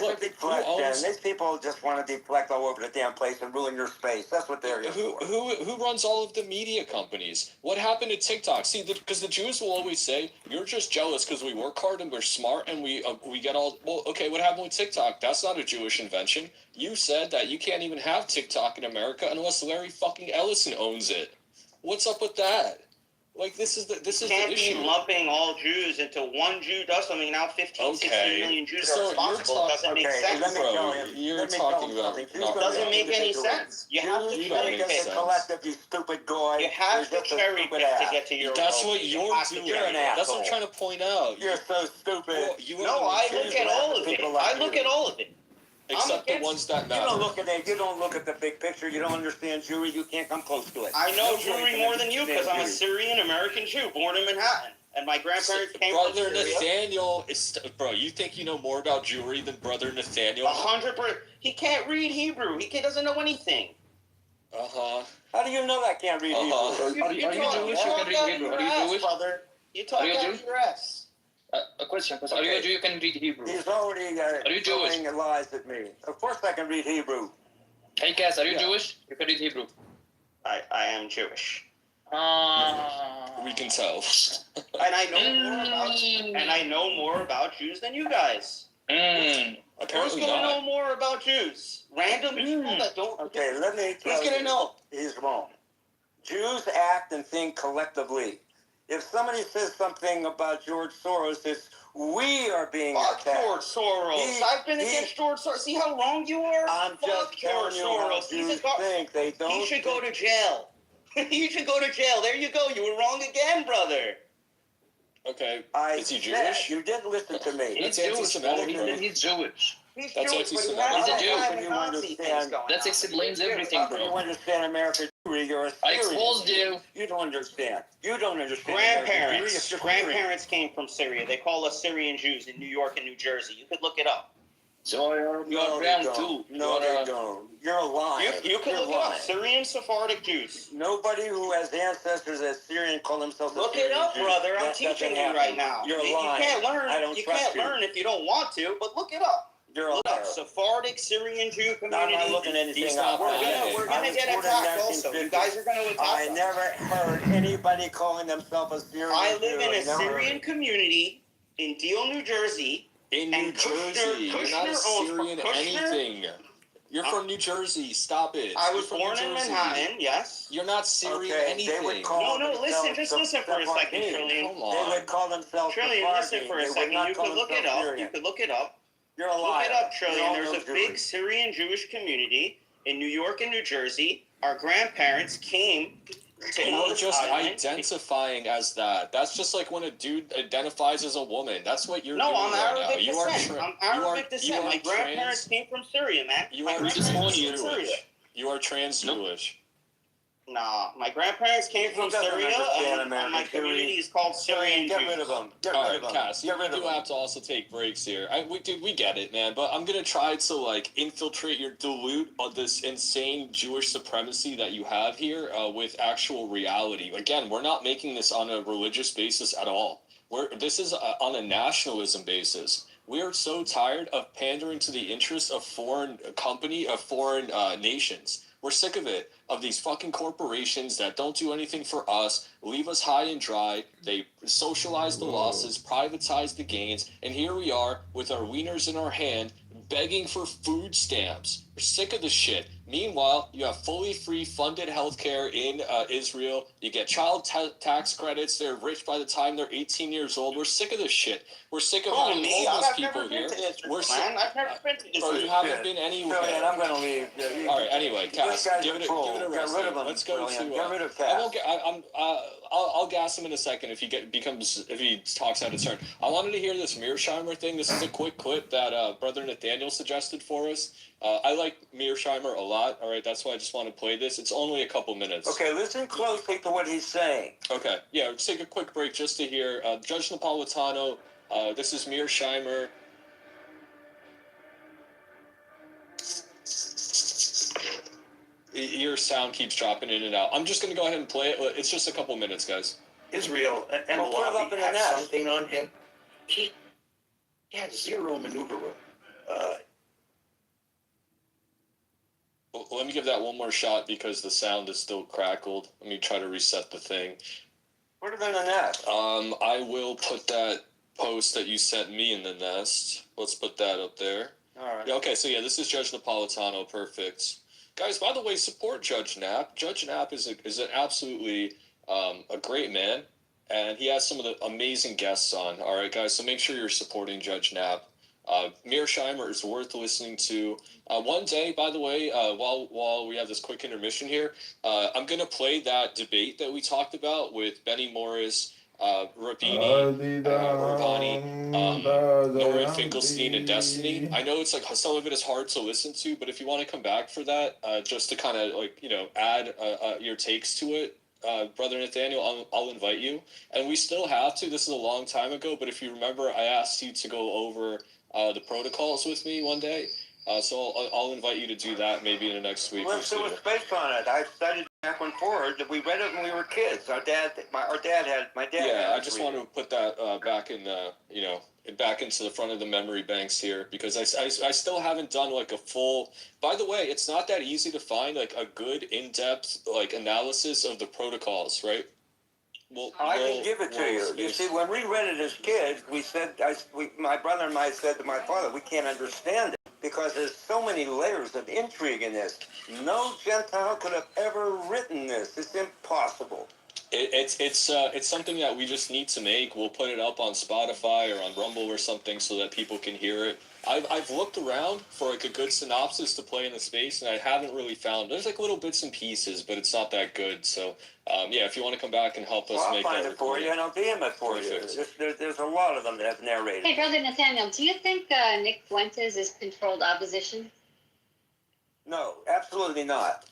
look, a deflection. These people just want to deflect all over the damn place and ruin your space. That's what they're here for. Who runs all of the media companies? What happened to TikTok? See, because the Jews will always say, you're just jealous because we work hard and we're smart and we get all... Well, okay, what happened with TikTok? That's not a Jewish invention. You said that you can't even have TikTok in America unless Larry fucking Ellison owns it. What's up with that? Like, this is the issue. Can't be lumping all Jews into one Jew does something. Now 15, 16 million Jews are responsible. It doesn't make sense. You're talking about... It doesn't make any sense. You have to cherry pick. Collective, you stupid goy. You have to cherry pick to get to your That's what you're doing. That's what I'm trying to point out. You're so stupid. No, I look at all of it. I look at all of it. Except the ones that matter. You don't look at that. You don't look at the big picture. You don't understand Jewry. You can't come close to it. I know Jewry more than you because I'm a Syrian American Jew born in Manhattan, and my grandparents came from Syria. Brother Nathaniel is, bro. You think you know more about Jewry than Brother Nathaniel? 100%. He can't read Hebrew. He doesn't know anything. How do you know that can't read Hebrew? Are you Jewish? You can read Hebrew. Are you Jewish? You talk out your ass. A question. Are you a Jew? You can read Hebrew. He's already are you Jewish? throwing lies at me. Of course I can read Hebrew. Hey, Cass, are you Jewish? You can read Hebrew. I am Jewish. We can tell. And I know more about Jews than you guys. Who's gonna know more about Jews? Random people that don't. Okay, let me tell Who's gonna know? He's wrong. Jews act and think collectively. If somebody says something about George Soros, it's we are being attacked. George Soros. I've been against George Soros. See how wrong you are? I'm just telling you how Jews think. They don't. He should go to jail. He should go to jail. There you go. You were wrong again, brother. Okay. Is he said, Jewish? You didn't listen to me. He's Jewish. He's Jewish. That's He's a Jew. That explains everything, bro. You understand American Jewry, you're a Syrian. I exposed you. You don't understand. You don't understand. Grandparents came from Syria. They call us Syrian Jews in New York and New Jersey. You could look it up. So you're brown too. No, they don't. You're a liar. You can look it up. Syrian Sephardic Jews. Nobody who has ancestors as Syrian call themselves Look it up, brother. I'm teaching you right now. You're You lying. can't learn. You can't learn if you don't want to, but look it up. You're a Look liar. up Sephardic Syrian Jew community. I'm not looking at anything up. We're gonna get attacked also. You guys are gonna attack us. I never heard anybody calling themselves a Syrian Jew. I live in a Syrian community in Deal, New Jersey. In New Jersey. You're not a Syrian anything. You're from New Jersey. Stop it. I was born in Manhattan, yes. You're not Syrian anything. They would call listen, just listen for a second, Trillion. Come on. They would call themselves Trillion, listen for a second. You could look it up. You could look it up. You're a liar. Look it up, Trillion. There's a big Syrian Jewish community in New York and New Jersey. Our grandparents came to You're just identifying as that. That's just like when a dude identifies as a woman. That's what you're doing I'm right now. Arabic descent. I'm Arabic descent. My grandparents came from Syria, man. You are trans-Jewish. You are trans-Jewish. Nah, my grandparents came from Syria, and my community is called Syrian Jews. Get rid of them. All right, Cass, you do have to also take breaks here. We get it, man, but I'm going to try to, infiltrate your dilute of this insane Jewish supremacy that you have here with actual reality. Again, we're not making this on a religious basis at all. This is on a nationalism basis. We are so tired of pandering to the interests of foreign nations. We're sick of it, of these fucking corporations that don't do anything for us, leave us high and dry. They socialize the losses, privatize the gains, and here we are with our wieners in our hand, begging for food stamps. We're sick of this shit. Meanwhile, you have fully free funded healthcare in Israel. You get child tax credits. They're rich by the time they're 18 years old. We're sick of this shit. We're sick of having homeless people here. I've never been to Israel. Bro, you haven't been anywhere. I'm going to leave. All right, anyway, Cass, give it a rest. Let's go to... Get rid of Cass. I'll gas him in a second if he talks out of turn. I wanted to hear this Mearsheimer thing. This is a quick clip that Brother Nathaniel suggested for us. I like Mearsheimer a lot. All right, that's why I just want to play this. It's only a couple minutes. Okay, listen closely to what he's saying. Okay, yeah, let's take a quick break just to hear Judge Napolitano. This is Mearsheimer. Your sound keeps dropping in and out. I'm just going to go ahead and play it. It's just a couple minutes, guys. Israel and the lobby have something on him. He had zero maneuver room. Let me give that one more shot because the sound is still crackled. Let me try to reset the thing. Put it in the nest. I will put that post that you sent me in the nest. Let's put that up there. All right. Yeah, okay, so yeah, this is Judge Napolitano. Perfect. Guys, by the way, support Judge Knapp. Judge Knapp is an absolutely a great man, and he has some of the amazing guests on. All right, guys, so make sure you're supporting Judge Knapp. Mearsheimer is worth listening to. One day, by the way, while we have this quick intermission here, I'm going to play that debate that we talked about with Benny Morris, Rabini, Urbani, Nora Finkelstein, and Destiny. I know it's like some of it is hard to listen to, but if you want to come back for that, just to kind of add your takes to it, Brother Nathaniel, I'll invite you. And we still have to. This is a long time ago, but if you remember, I asked you to go over the protocols with me one day. So I'll invite you to do that maybe in the next week. Let's do a space on it. I studied back and forward. We read it when we were kids. My dad had. Yeah, I just want to put that back in back into the front of the memory banks here because I still haven't done like a full. By the way, it's not that easy to find like a good in-depth like analysis of the protocols, right? I can give it to you. You see, when we read it as kids, we said, my brother and I said to my father, we can't understand it because there's so many layers of intrigue in this. No Gentile could have ever written this. It's impossible. It's something that we just need to make. We'll put it up on Spotify or on Rumble or something so that people can hear it. I've looked around for like a good synopsis to play in the space, and I haven't really found. There's like little bits and pieces, but it's not that good. So yeah, if you want to come back and help us make that. I'll find it for you, and I'll DM it for you. There's a lot of them that have narrated. Hey, Brother Nathaniel, do you think Nick Fuentes is controlled opposition? No, absolutely not.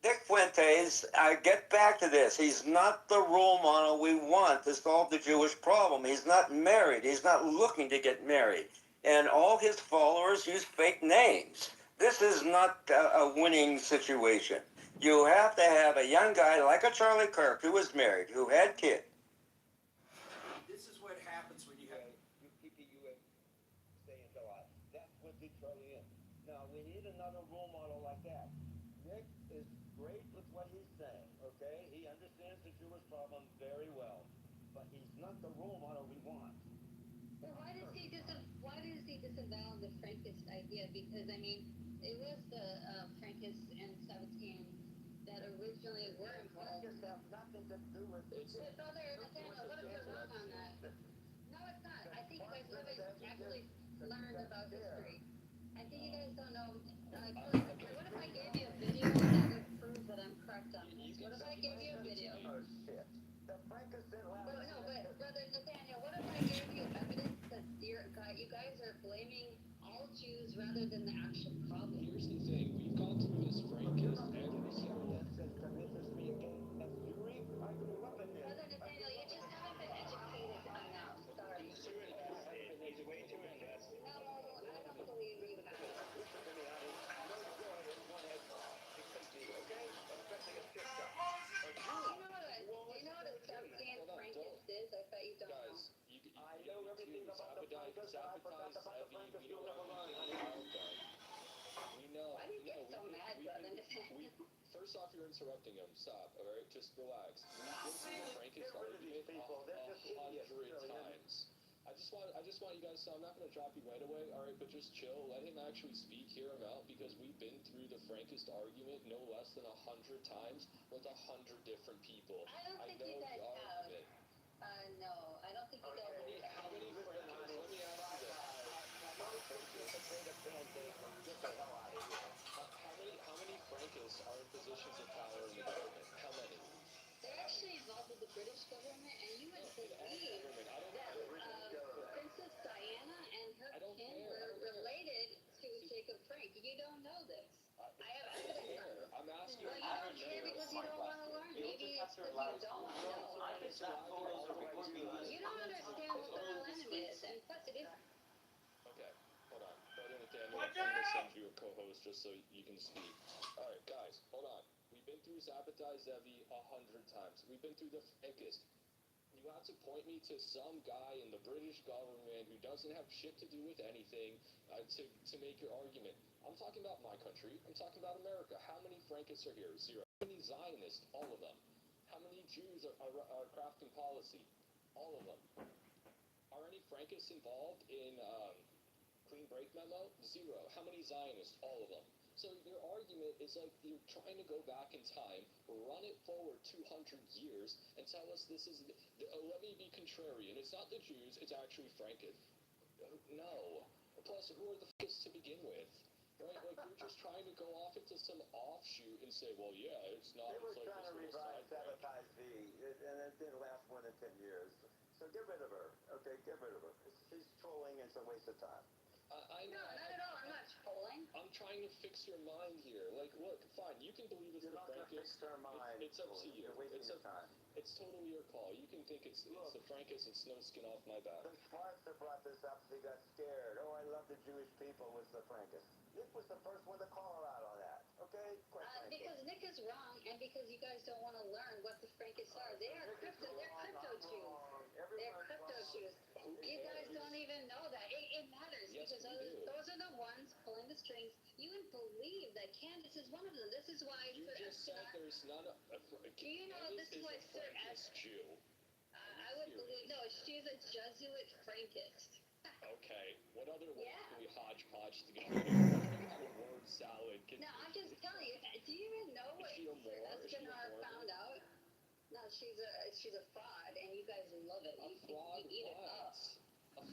Nick Fuentes, I get back to this. He's not the role model we want to solve the Jewish problem. He's not married. He's not looking to get married. And all his followers use fake names. This is not a winning situation. You have to have a young guy like a Charlie Kirk who was married, who had kids. This is what happens when you have PPU stay in July. That's what did Charlie in. Now, we need another role model like that. Nick is great with what he's saying, okay? He understands the Jewish problem very well, but he's not the role model we want. Well, why does he disavow the Frankist idea? Because, I mean, it was the Frankists and Sabbateans that originally were involved. Frankists have nothing to do with it. Brother Nathaniel, what if you're wrong on that? No, it's not. I think you guys haven't actually learned about history. I think you guys don't know. What if I gave you a video that would prove that I'm correct on this? What if I gave you a video? Oh, shit. The Frankists didn't laugh. No, but Brother Nathaniel, what if I gave you evidence that you guys are blaming all Jews rather than the actual problem? Here's the thing. We've gone through this Frankist every Brother Nathaniel, you just haven't been educated enough. Sorry. No, I don't believe you have. Do you know what a Sabbatean Frankist is? I bet you don't know. I know everything about the Frankists. I forgot about the Frankists. Leave it alone, honey. Why do you get so mad, Brother Nathaniel? First off, you're interrupting him. Stop. All right, just relax. We've been through the Frankist argument 100 times. I just want you guys to. I'm not going to drop you right away. All right, but just chill. Let him actually speak. Hear him out because we've been through the Frankist argument no less than 100 times with 100 different people. I don't think you guys have. No, I don't think you guys have. How many Frankists? Let me ask you this. How many Frankists are in positions of power in the government? How many? They're actually involved with the British government, and you would believe that Princess Diana and her kin were related to Jacob Frank. You you don't want to learn. Maybe it's because you don't know. You don't understand what the hell enemy is, and plus it is. Okay, hold on. Brother Nathaniel, I'm gonna send you a co-host just so you can speak. All right, guys, hold on. We've been through Zapatai Zevi 100 times. We've been through the Frankist. You have to point me to some guy in the British government who doesn't have shit to do with anything to make your argument. I'm talking about my country. I'm talking about America. How many Frankists are here? Zero. How many Zionists? All of them. How many Jews are crafting policy? All of them. Are any Frankists involved in Clean Break Memo? Zero. How many Zionists? All of them. So your argument is like you're trying to go back in time, run it forward 200 years, and tell us this is... let me be contrarian. It's not the Jews, it's actually Frankists. No. Plus, who are the f***s to begin with? Right? Like, you're just trying to go off into some offshoot and say, well, yeah, it's not... They were it's like trying to revive Sabotage V, and it didn't last more than 10 years. So get rid of her, okay? Get rid of her. She's trolling, and it's a waste of time. No, not at all. I'm not trolling. I'm trying to fix your mind here. Like, look, fine, you can believe it's You're the not going to Frankists. fix her mind. It's up to you. You're wasting your time. It's totally your call. You can think it's the Frankists. It's no skin off my back. The Schwarzer brought this up because he got scared. Oh, I love the Jewish people with the Frankists. Nick was the first one to call her out on that. Okay? Because Nick is wrong, and because you guys don't want to learn what the Frankists are. They are crypto. They're crypto Jews. They're crypto Jews. You guys don't even know that. It matters because those are the ones pulling the strings. You wouldn't believe that Candace is one of them. This is why. You just said there's none of... Do you know this is why Sir Jew. I would believe... No, she's a Jesuit Frankist. Okay. What other words can we hodgepodge together? What kind of word salad can... No, I'm just telling you. Do you even know what Sir Espinard found out? No, she's a fraud, and you guys love it. You eat it up.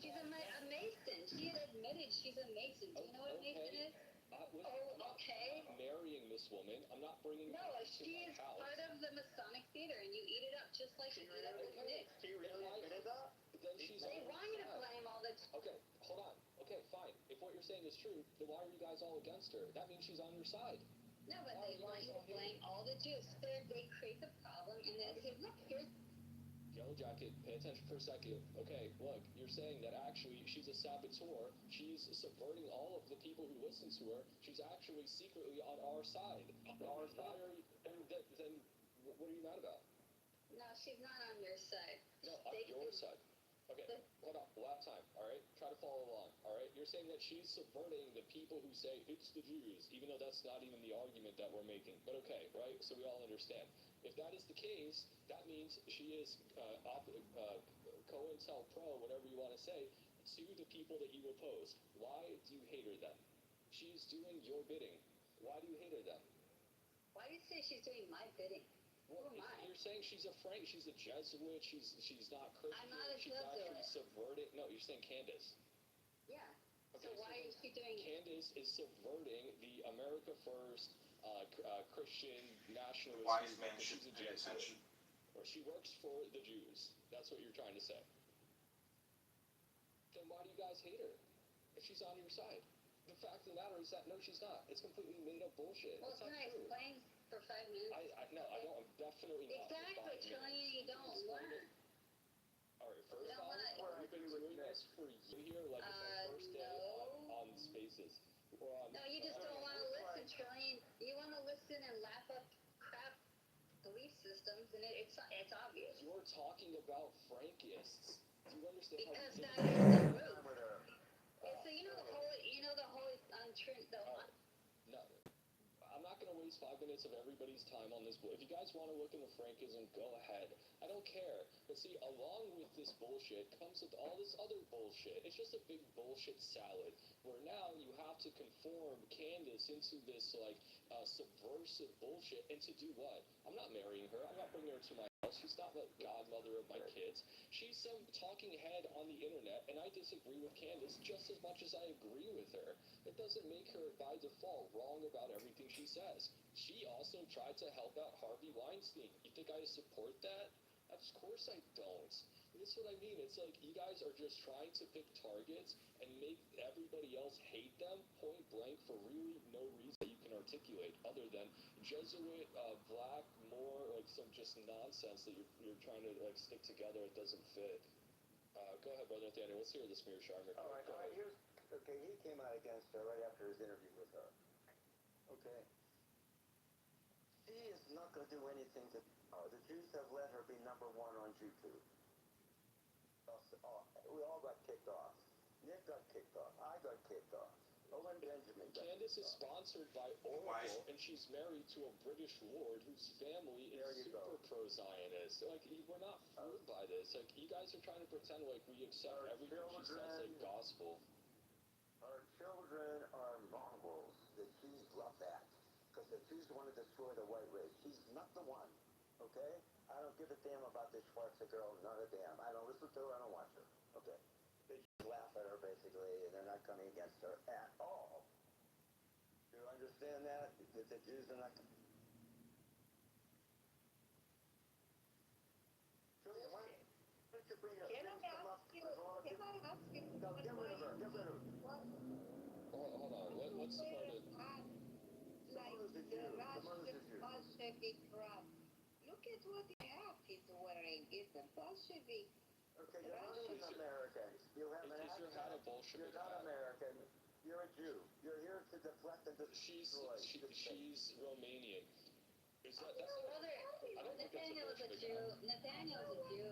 She's a Mason. She had admitted she's a Mason. Do you know what a Mason is? Okay. I'm marrying this woman. I'm not bringing her to my house. She is part of the Masonic theater, and you eat it up just like you did it with Nick. She really admitted that? Then she's They want you to blame all the... Okay, hold on. Okay, fine. If what you're saying is true, then why are you guys all against her? That means she's on your side. No, but they want you to blame all the Jews. They create the problem, and then say, look, here's... Yellow Jacket, pay attention for a second. Okay, look, you're saying that actually she's a saboteur. She's subverting all of the people who listen to her. She's actually secretly on our side. Our side, then what are you mad about? No, she's not on your side. No, on your side. Okay, hold on. Last time, all right? Try to follow along, all right? You're saying that she's subverting the people who say it's the Jews, even though that's not even the argument that we're making. But okay, right? So we all understand. If that is the case, that means she is COINTELPRO, whatever you want to say, to the people that you oppose. Why do you hate her then? She's doing your bidding. Why do you hate her then? Why do you say she's doing my bidding? Well, you're saying she's a Frank, she's a Jesuit, she's not Christian. I'm not a she's Jesuit. Actually subverting. No, you're saying Candace. Yeah. Okay, so why is she doing? Candace is subverting the America First Christian nationalism. Wise man should she's a pay Jesuit. attention. Or she works for the Jews. That's what you're trying to say. Then why do you guys hate her if she's on your side? The fact of the matter is that no, she's not. It's completely made up bullshit. Well, can I explain for 5 minutes? No, I don't. I'm definitely not. Exactly, Trillian, you don't learn. All right, first off, we've been doing this for you here, like it's our first day on Spaces. No, you just don't want to listen, Trillian. You want to listen and lap up crap belief systems, and it's obvious. You're talking about Frankists. Do you understand because how that is the root. So you know the holy No. I'm not going to waste 5 minutes of everybody's time on this. If you guys want to look into Frankism, go ahead. I don't care. But see, along with this bullshit comes with all this other bullshit. It's just a big bullshit salad where now you have to conform Candace into this, like, subversive bullshit. And to do what? I'm not marrying her. I'm not bringing her to my house. She's not the godmother of my kids. She's some talking head on the internet, and I disagree with Candace just as much as I agree with her. It doesn't make her, by default, wrong about everything she says. She also tried to help out Harvey Weinstein. You think I support that? Of course I don't. This is what I mean. It's like you guys are just trying to pick targets and make everybody else hate them point blank for really no reason you can articulate. articulate other than Jesuit, black, more like some just nonsense that you're trying to like stick together. It doesn't fit. Go ahead, Brother Nathaniel. Let's hear this, Mir Sharma. All right, okay, he came out against her right after his interview with her. Okay. She is not going to do anything to... the Jews have let her be number one on YouTube. We all got kicked off. Nick got kicked off. I got kicked off. Owen Benjamin got Candace is sponsored by Oracle, and she's married to a British lord whose family is super pro-Zionist. Like, we're not fooled by this. Like, you guys are trying to pretend like we accept everything she says like gospel. Our children are Mongols. The Jews love that. Because the Jews want to destroy the white race. She's not the one. Okay? I don't give a damn about this Schwarzer girl. Not a damn. I don't listen to her. I don't watch her. Okay? They just laugh at her, basically, and they're not coming against her at all. Do you understand that? That the Jews are not... Julia, why don't you bring her... Can I ask you? No, get rid of her. Get rid of her. Hold on. What's the point of... Like the Russian Bolshevik crap. Look at what the hat he's wearing. It's a Bolshevik. Okay, you're not even American. You have an accent. Is your hat a Bolshevik You're not hat? American. You're a Jew. You're here to deflect and destroy. She's Romanian. Is that... That's Brother, Nathaniel is a Jew. Nathaniel is a Jew.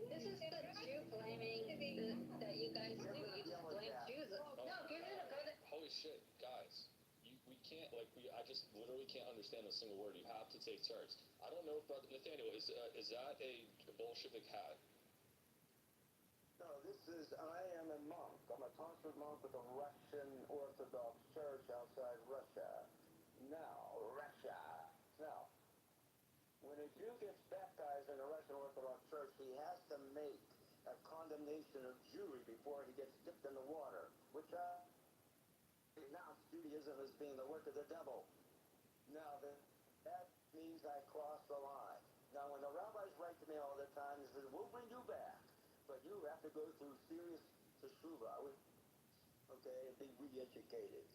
This is the Jew blaming that you guys do. You just blame Jews. No, get rid of it. Holy shit, guys. We can't, like, I just literally can't understand a single word. You have to take turns. I don't know if Brother Nathaniel, is that a Bolshevik hat? No, I am a monk. I'm a constant monk with the Russian Orthodox Church outside Russia. Now, when a Jew gets baptized in the Russian Orthodox Church, he has to make a condemnation of Jewry before he gets dipped in the water, which I denounce Judaism as being the work of the devil. Now, that means I cross the line. Now, when the rabbis write to me all the time, they say, we'll bring you back, but you have to go through serious teshuvah, okay, and be re-educated.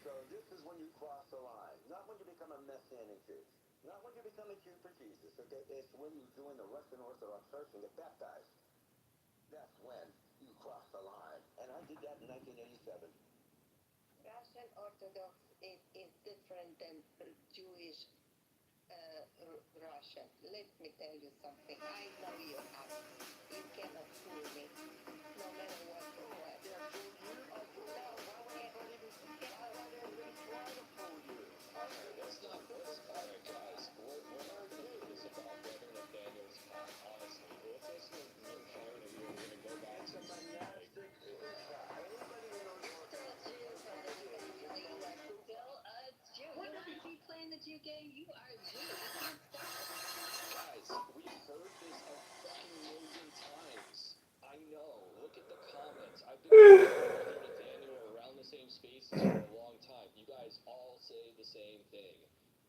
So this is when you cross the line, not when you become a Messianic Jew, not when you become a Jew for Jesus, okay? It's when you join the Russian Orthodox Church and get baptized. That's when you cross the line, and I did that in 1987. Russian Orthodox is different than Jewish Russian. Let me tell you something. I know you have. You cannot fool me, no matter what you want. Let's not, alright guys, we're not going to do this about Brother Nathaniel's hat, honestly. Let's listen to Mir Sharma and we're going to go back to this, like, What other Jew playing the Jew game? You are a Jew. guys, we've heard this a fucking million times. I know. Look at the comments. I've been with Brother Nathaniel around the same spaces for a long time. You guys all say the same thing.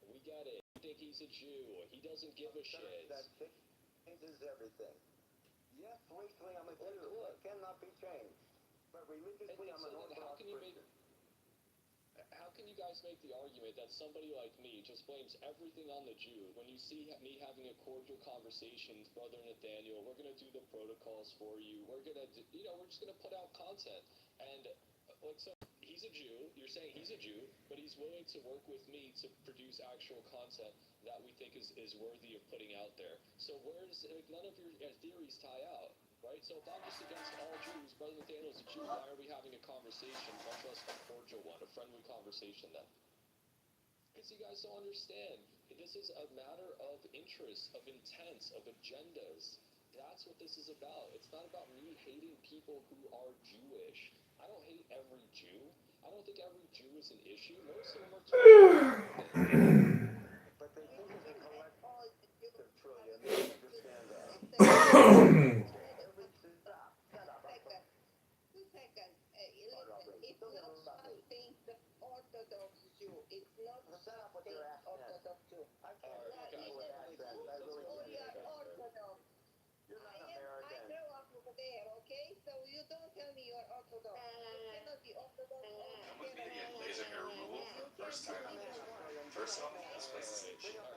We get it. You think he's a Jew. He doesn't give a shit. That changes everything. Yes, racially I'm a Jew. That cannot be changed. But religiously I'm an Orthodox Christian. How can you guys make the argument that somebody like me just blames everything on the Jew when you see me having a cordial conversation with Brother Nathaniel? We're going to do the protocols for you. We're going to, we're just going to put out content. And, so he's a Jew. You're saying he's a Jew, but he's willing to work with me to produce actual content that we think is worthy of putting out there. So none of your theories tie out. Right? So if I'm just against all Jews, Brother Nathaniel's a Jew, why are we having a conversation, much less a cordial one, a friendly conversation then? Because you guys don't understand. This is a matter of interest, of intent, of agendas. That's what this is about. It's not about me hating people who are Jewish. I don't hate every Jew. I don't think every Jew is an issue. Most of them are totally But they think it's a collective trillion. They understand that. some, this place is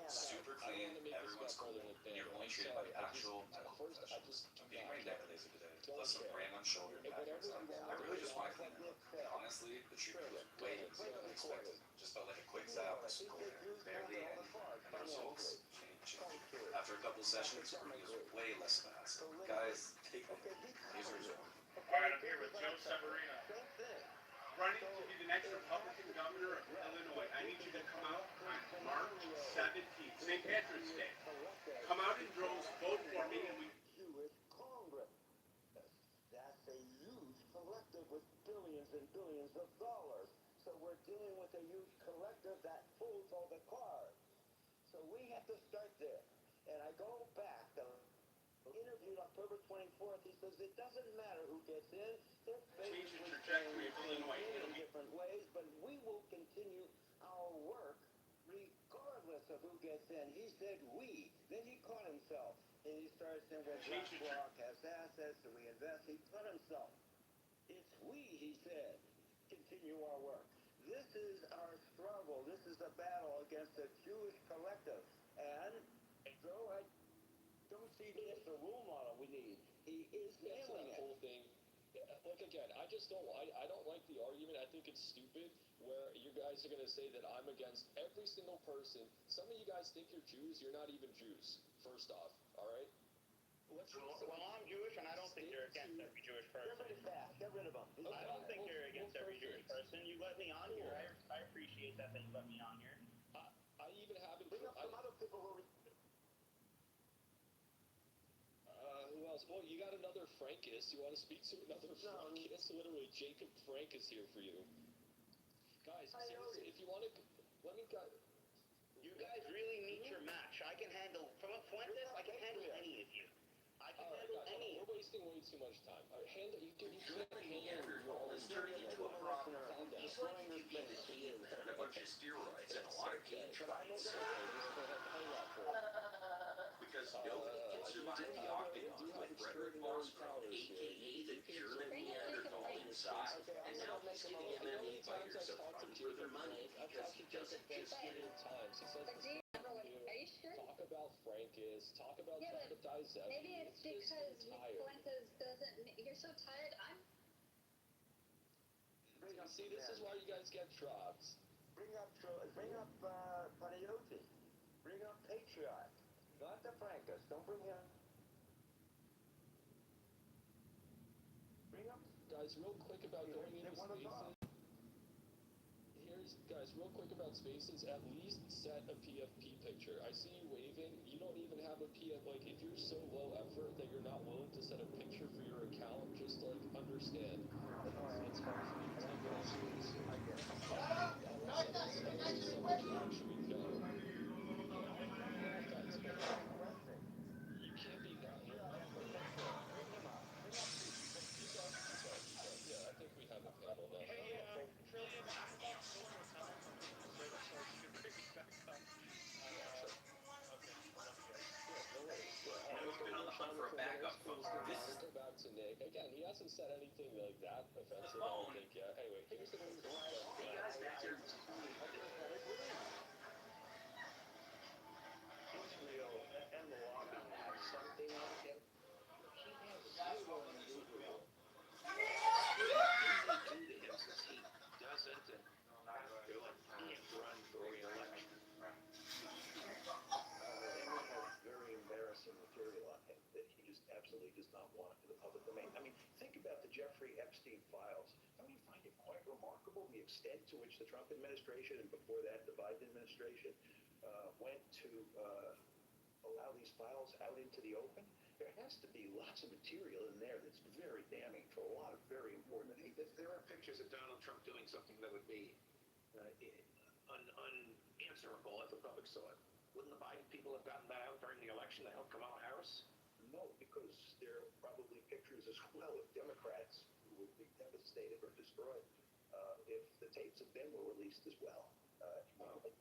super clean, everyone's cool, and you're only treated like actual medical professionals. I'm getting my neck laser today, plus some random shoulder and back stuff. I really just want to clean it up. And honestly, the treatment was way easier than expected. Just felt like a quick zap of school there, barely any, and the results changed. After a couple sessions, it was way less of a hassle. Guys, take me. Lasers are Alright, I'm here with Joe Severino, running to be the next Republican governor of Illinois. I need you to come out on March 17th, St. Patrick's Day. Come out in droves, vote for me, and we... Jewish Congress. That's a huge collective with billions and billions of dollars. So we're dealing with a huge collective that pulls all the cards. So we have to start there. And I go back, the interviewed October 24th, he says it doesn't matter who gets in, they're change the trajectory of Illinois in different ways, but we will continue our work regardless of who gets in. He said we, then he caught himself, and he started saying, well, BlackRock has assets, and we invest. He caught himself. It's we, he said, continue our work. This is our struggle. This is a battle against the Jewish collective. And though I don't see this the role model we need, he is nailing it. Whole thing. Like again, I don't like the argument. I think it's stupid where you guys are going to say that I'm against every single person. Some of you guys think you're Jews. You're not even Jews. First off, all right. Well, I'm Jewish, and I don't think you're against every Jewish person. Get rid of them. I don't think you're against every Jewish person. You let me on here. I appreciate that you let me on here. I even haven't. Bring up some other people who. Who else? Well, you got another Frankus. You want to speak to another Frankus? Literally, Jacob Frank is here for you. Guys, seriously, if you want to, let me go. You guys really meet your match. I can handle, from a Fuentes, I can handle any of you. I can handle any. We're wasting way too much time. You can't handle your own. It's turning into a problem. He's like you being a kid and a bunch of steroids and a lot of cage fights. Because nobody can survive the octagon with Frederick Mossberg, a.k.a. the German Neanderthal inside. And now he's giving MMA fighters a run for their money because he doesn't just get it. Are you sure? Talk about Frankus. Talk about Zakatizep. Maybe it's because Fuentes doesn't. You're so tired. See, this is why you guys get dropped. Bring up Panayoti. Bring up Patriot. Not the Frankus. Don't bring him. Bring up. Guys, real quick about going into spaces. Guys, real quick about spaces. At least set a PFP picture. I see you waving. You don't even have a PF. Like, if you're so low effort that you're not willing to set a picture for your account, just like understand. It's hard for me to take those things. I get it. Actually go. You can't be that low. Yeah, I think we have a panel now. For a backup phone. This is back to Nick. Again, he hasn't said anything like that offensive, I don't think yet. Anyway, here's the thing. You guys back here. Israel and the lobby have something on him. He has zero unusual. He doesn't and can't run for re-election. Amy has very embarrassing material on him that he just absolutely does not want in the public domain. I mean, think about the Jeffrey Epstein files. Don't you find it quite remarkable the extent to which the Trump administration and before that the Biden administration went to allow these files out into the open? There has to be lots of material in there that's very damning to a lot of very important things. If there are pictures of Donald Trump doing something that would be unanswerable if the public saw it, wouldn't the Biden people have gotten that out during the election to help Kamala Harris? No, because there are probably pictures as well of Democrats who would be devastated or destroyed if the tapes of them were released as well.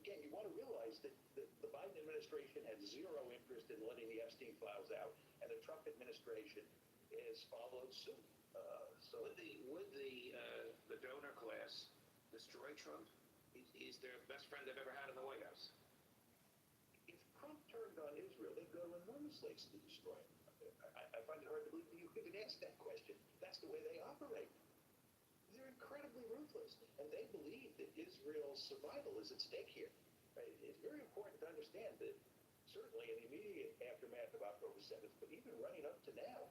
Again, you want to realize that the Biden administration had zero interest in letting the Epstein files out, and the Trump administration has followed suit. So would the donor class destroy Trump? He he's the best friend they've ever had in the White House. If Trump turned on Israel, they'd go to enormous lengths to destroy him. I find it hard to believe that you even ask that question. That's the way they operate. They're incredibly ruthless, and they believe that Israel's survival is at stake here. Right? It's very important to understand that certainly in the immediate aftermath of October 7th, but even running up to now,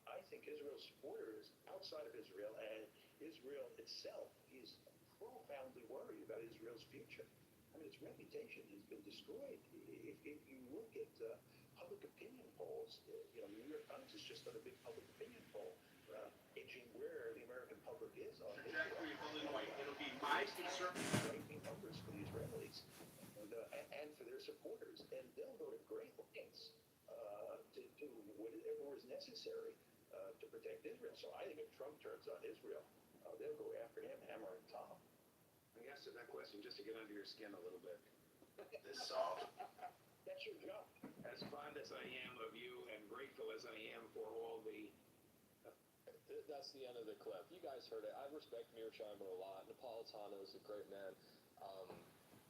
I think Israel's supporters outside of Israel and Israel itself is profoundly worried about Israel's future. I mean, its reputation has been destroyed. If you look at public opinion polls, New York Times has just done a big public opinion poll gauging where the American public is on Trajectory of Illinois. It'll be my conservative ranking numbers for the Israelis and for their supporters, and they'll go to great lengths to do whatever is necessary to protect Israel. So I think if Trump turns on Israel, they'll go after him, hammer and tongs. Let me answer that question just to get under your skin a little bit. This solved. That's your job. As fond as I am of you and grateful as I am for all the... That's the end of the clip. You guys heard it. I respect Mearsheimer a lot. Napolitano is a great man.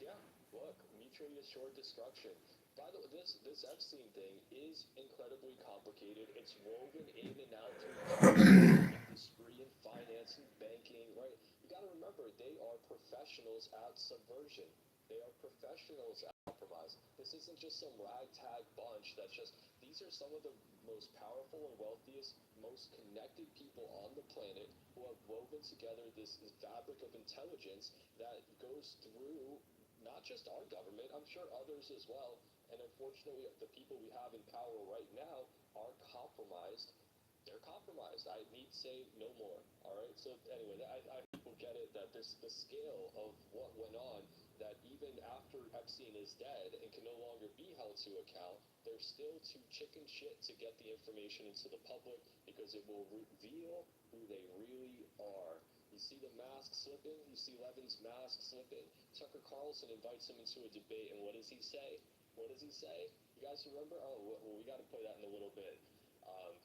Yeah, look, mutually assured destruction. By the way, this Epstein thing is incredibly complicated. It's woven in and out through industry and finance and banking, right? You got to remember, they are professionals at subversion. They are professionals at compromise. This isn't just some ragtag bunch that's just, these are some of the most powerful and wealthiest, most connected people on the planet who have woven together this fabric of intelligence that goes through not just our government, I'm sure others as well. And unfortunately, the people we have in power right now are compromised. They're compromised. I need say no more. All right. So anyway, I people get it that the scale of what went on, that even after Epstein is dead and can no longer be held to account, they're still too chicken shit to get the information into the public because it will reveal who they really are. You see the mask slipping. You see Levin's mask slipping. Tucker Carlson invites him into a debate, and what does he say? What does he say? You guys remember? Oh, well, we got to play that in a little bit.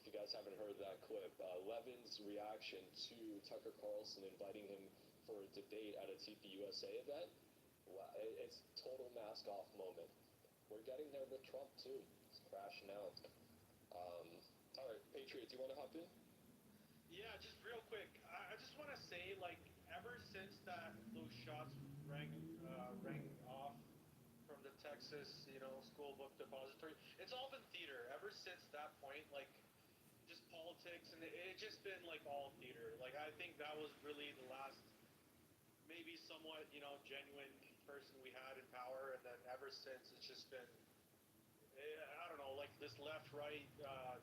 If you guys haven't heard that clip, Levin's reaction to Tucker Carlson inviting him for a debate at a TPUSA event, wow, it's total mask off moment. We're getting there with Trump too. It's crashing out. All right, Patriot, do you want to hop in? Yeah, just real quick. I just want to say, like, ever since those shots rang off from the Texas, school book depository, it's all been theater. Ever since that point, like, just politics, and it's just been like all theater. Like, I think that was really the last, maybe somewhat, genuine person we had in power, and then ever since it's just been, I don't know, like this left, right,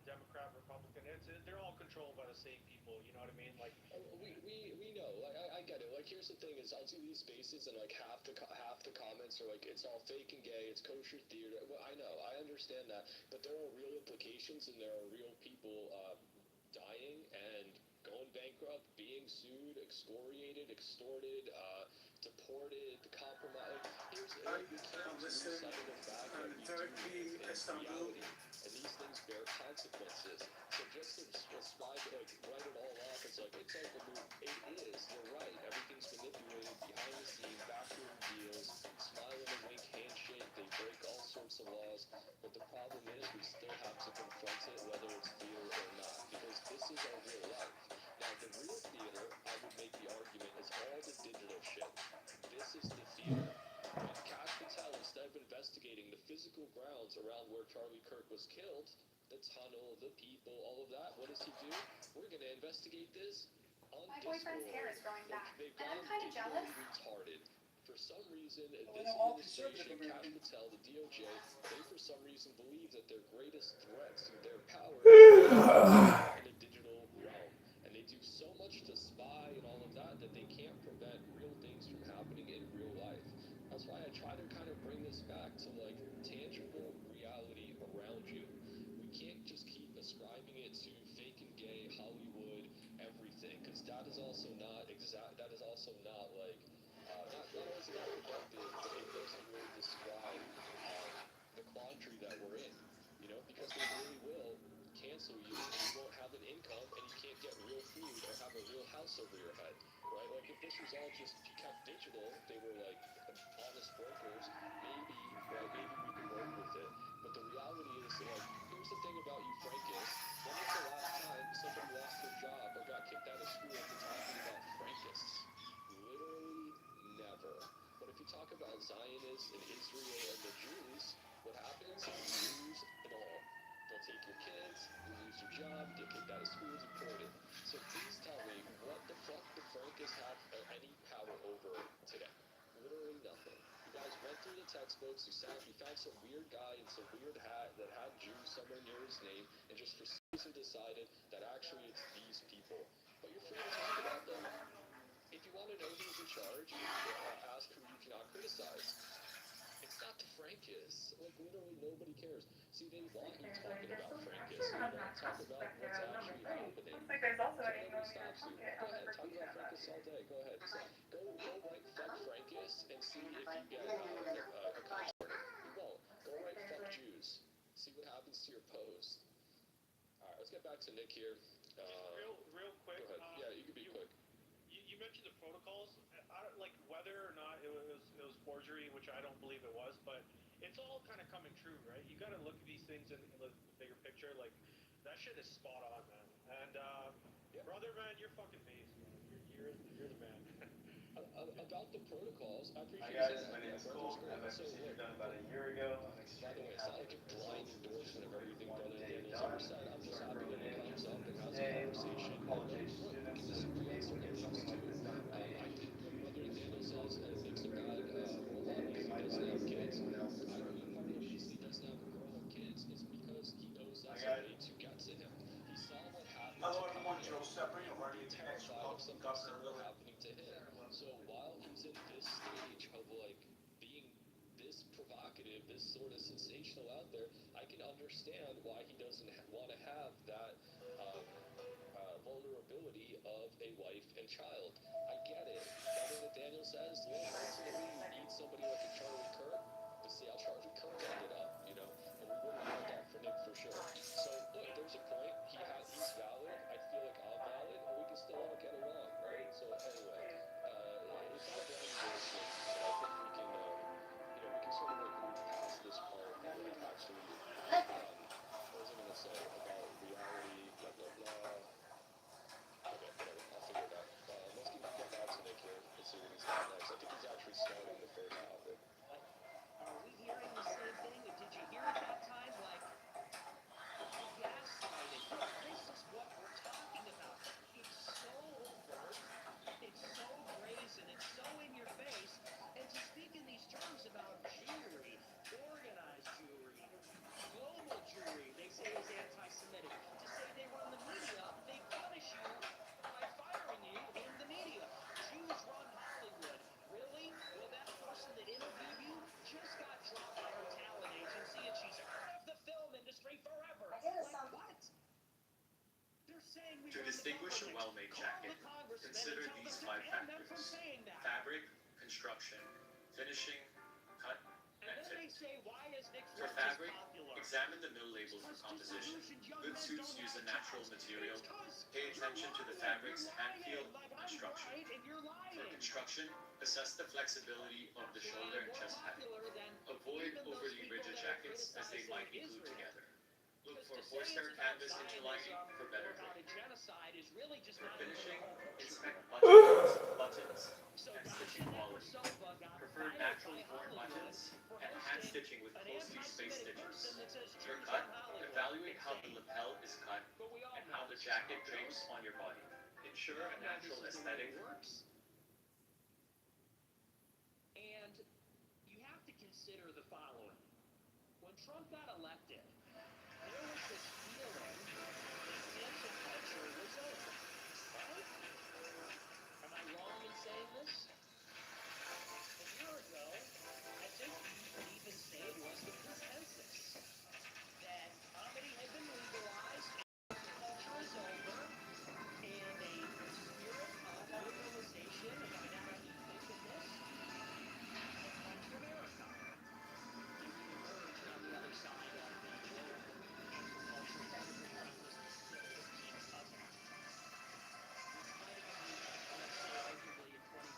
Democrat, Republican. They're all controlled by the same people. You know what I mean? Like we know. Like I get it. Like here's the thing: is I'll do these spaces and like half the comments are like it's all fake and gay. It's kosher theater. Well, I know. I understand that, but there are real implications and there are real people dying and going bankrupt, being sued, excoriated, extorted, deported, compromised. We can't lose sight of the fact that we do live in reality, and these things bear consequences. So just to ascribe, like, write it all off, it's like a move. It is, you're right. Everything's manipulated behind the scenes, backroom deals, smile and a wink handshake, they break all sorts of laws. But the problem is we still have to confront it, whether it's theater or not, because this is our real life. Now, the real theater, I would make the argument, is all the digital shit. This is the theater. Kash Patel, instead of investigating the physical grounds around where Charlie Kirk was killed, the tunnel, the people, all of that, what does he do? We're going to investigate this on My Discord. boyfriend's hair is growing back, They've and I'm gone kind of jealous. retarded. For some reason, this all administration, Kash Patel, the DOJ, they for some reason believe that their greatest threats to their power is in a digital realm. And they do so much to spy and all of that that they can't prevent real things from happening in real life. That's why I try to kind of bring this back to like tangible reality around you. We can't just keep ascribing it to fake and gay Hollywood everything, because that is also not exact. That is also not like not only is it not productive, but it doesn't really describe the quandary that we're in. Because they really will cancel you, and you won't have an income, and you can't get real food or have a real house over your head, right? Like if this was was all just kept digital, they were like honest brokers, maybe, right, maybe we can work with it. But the reality is that, like, here's the thing about you Frankists. When was the last time somebody lost their job or got kicked out of school after talking about Frankists? Literally never. But if you talk about Zionists and Israel and the Jews, what happens? You lose it all. They'll take your kids, you lose your job, you get kicked out of school, deported. So please tell me, what the fuck do Frankists have any power over today? Literally nothing. You guys went through the textbooks, you found some weird guy in some weird hat that had Jew somewhere near his name, and just for some reason decided that actually it's these people. But you're free to talk about them. If you want to know who's in charge, ask who you cannot criticize. It's not the Frankists. Like, literally nobody cares. See, they want you talking about Frankists. They want to talk about what's actually happening. Looks like there's also So an nobody angle stops you. pocket Go on ahead, the talk about Frankists all day. Go ahead. So, go write fuck Frankists and see if you get a concert. You won't. Go write fuck Jews. See what happens to your post. All right, let's get back to Nick here. Real quick. Go ahead. Yeah, you can be quick. You mentioned the protocols. I don't, like whether or not it was forgery, which I don't believe it was, but it's all kind of coming true, right? You got to look at these things in the bigger picture. Like that shit is spot on, man. And brother, man, you're fucking amazing. You're the man. About the protocols, I appreciate Hi guys, you saying my that. name is Brother's Cole. great. I have my So, procedure look, done about a year ago. I'm by the extremely way, it's not happy like a with the blind results. endorsement of everything One Brother day Daniel's done. ever said. I'm just Started happy that he early comes up and has a today on conversation. college And, age look, we students can and disagree on able to certain get things something like too. this done at my I age. think when Brother Daniel says Nick's a bad role model Getting because he my doesn't have buddies and kids, everyone else is I starting mean, to part of the finish. reason he doesn't have a girl and kids is because he knows I that's got way too get to him. He saw what happened Hello to everyone, Kanye, Joe Separino, and running he'd be the next terrified of Republican something governor similar of happening to him. So while he's in this stage of like being this provocative, this sort of sensational out there, I can understand why he doesn't want to have that vulnerability of a wife and child. I get it. Brother Nathaniel says, look, ultimately you need somebody like a Charlie Kirk to see how Charlie Kirk ended up, you know, and we wouldn't want that for Nick for sure. So look, there's a point. He's valid. I feel like I'm valid, and we can still all get along, right? So anyway, it's not a blind endorsement, and I think we can, we can sort of like move past this part and like actually, what was I gonna say about reality, blah blah blah. Okay, whatever. I'll figure it out. Let's get back to Nick here. Let's see what he's got next. I think he's actually starting the first topic. Are we hearing the same thing? Did you hear it that time? Like, gaslighting. This is what we're talking about. It's so overt. It's so brazen. It's so in your face. And to speak in these terms about Jewry, organized Jewry, global Jewry, they say is anti-Semitic. To say they run the media, they punish you by firing you in the media. Jews run Hollywood. Really? Well, that person that interviewed you just got dropped by her talent agency and she's out of the film industry forever. Like what? They're saying we To distinguish a well-made jacket, consider these 5 factors: fabric, construction, finishing, cut, and fit. For fabric, examine the mill labels for composition. Good suits use a natural material. Pay attention to the fabric's hand feel and structure. For construction, assess the flexibility of the shoulder and chest padding. Avoid overly rigid jackets as they might be glued together. Look for horsehair canvas interlining for better grip. For finishing, inspect buttons and stitching quality. Prefer naturally worn buttons and hand stitching with closely spaced stitches. For cut, evaluate how the lapel is cut and how the jacket drapes on your body. Ensure a natural aesthetic. And you have to consider the following. When Trump got elected, there was this feeling that cancel culture was over, right? Am I wrong in saying this? A year ago, I think you could even say it was the consensus that comedy had been legalized, cancel culture is over, and a spirit of liberalization and identity nakedness had come to America. And we emerged on the other side of the cancel culture part of the cousin, which might have been, let's say, arguably in 2016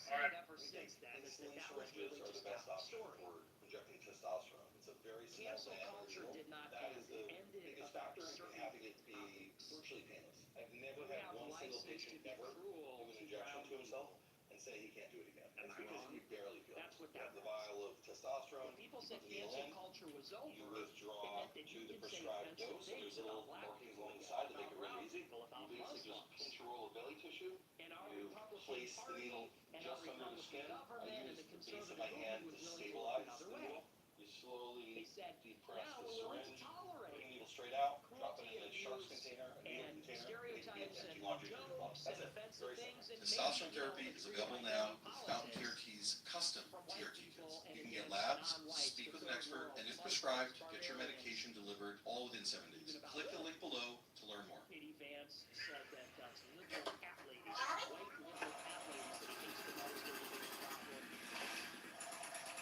seen ever since then is that was really just not the story. Injecting testosterone. It's a very small Cancel culture did not That have is the ended biggest about factor in certain having it be virtually painless. I've never You had have one single license patient to be ever cruel do an to injection brown to himself people. and say he can't do it again. Am It's I because wrong? you barely feel That's it. what You that have the was. vial of testosterone. When people you said put the needle cancel in, culture was you over, withdraw it meant that to you the could say prescribed offensive dose, and things there's little about black markings people, along the side to make about it really brown easy. people, You about basically just Muslims. pinch a roll of belly tissue. And our You Republican place the Party needle and our just under the Republican skin. I government and use the the base of conservative my hand movement to was willing to look stabilize another the way. needle. You slowly They said, depress now the we're willing to syringe, put tolerate the needle straight out, drop it cruelty in and a sharps abuse container, a needle and container, stereotypes empty and laundry for your jokes That's and it. offensive Very things simple. and Testosterone maybe therapy the is true available identity now with Fountain politics TRT's custom from white TRT people kits. and You can get against labs, non-whites, speak the with an third expert, world, and if Muslims, prescribed, get your barbarians. medication delivered all within 7 days. Even about Click the women. link below to learn more. Katie Vance said that liberal cat ladies, white liberal cat ladies that he hates the most are the biggest problem.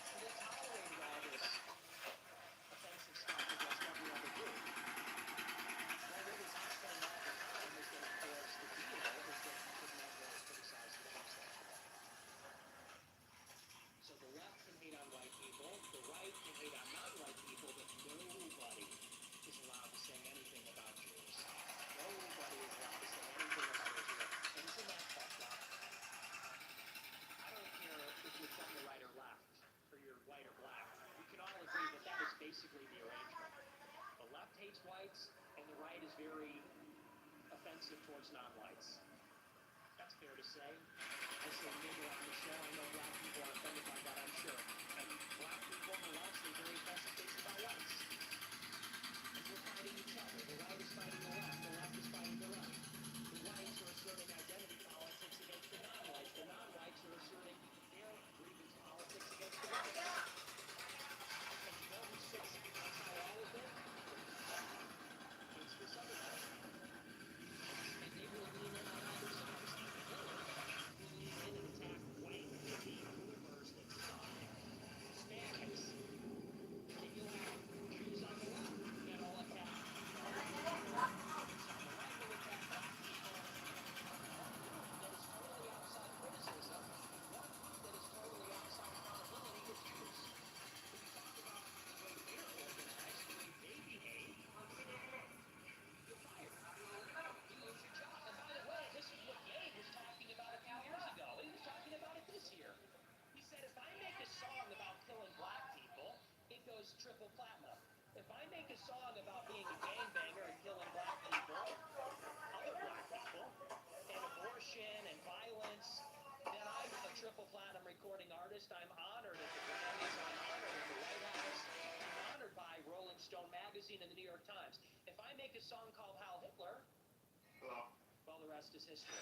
So they tolerated all this offensive stuff against every other group. Well, what was happening all the time is that, of course, the deal is that you could never criticize the homosexual. So the left can hate on white people, the right can hate on non-white people, but nobody is allowed to say anything about Jews. Nobody is allowed to say anything about Israel. And isn't that fucked up? I don't care if you're from the right or left, or you're white or black. We can all agree that that is basically the arrangement. The left hates whites, and the right is very offensive towards non-whites. That's fair to say. I say nigger on the show. I know black people are offended by that, I'm sure. And black people on the left say very offensive things about whites. And we're fighting each other. The right is fighting the left is fighting the right. The whites are asserting identity politics against the non-whites. The non-whites are asserting their grievance politics against the whites. And you know who sits outside all of it? It's this other thing. And they will lean in on either side. Steve Miller will lean in and attack white hippie boomers that suck, Hispanics, and you'll have Jews on the left that'll attack conservatives on the right will attack black people. One group that is totally outside criticism, one group that is totally outside accountability is Jews. When you talk about the way they're organized, the way they behave, you're fired. You lose your job. And by the way, this is what Gabe was talking about a few years ago. He was talking about it this year. He said, if I make a song about killing black people, it goes triple platinum. If I make a song about being a gangbanger and killing black people, other black people, and abortion and violence, then I'm a triple platinum recording artist. I'm honored at the Grammys. I'm honored at the White House. I'm honored by Rolling Stone magazine and the New York Times. If I make a song called Heil Hitler, well, the rest is history.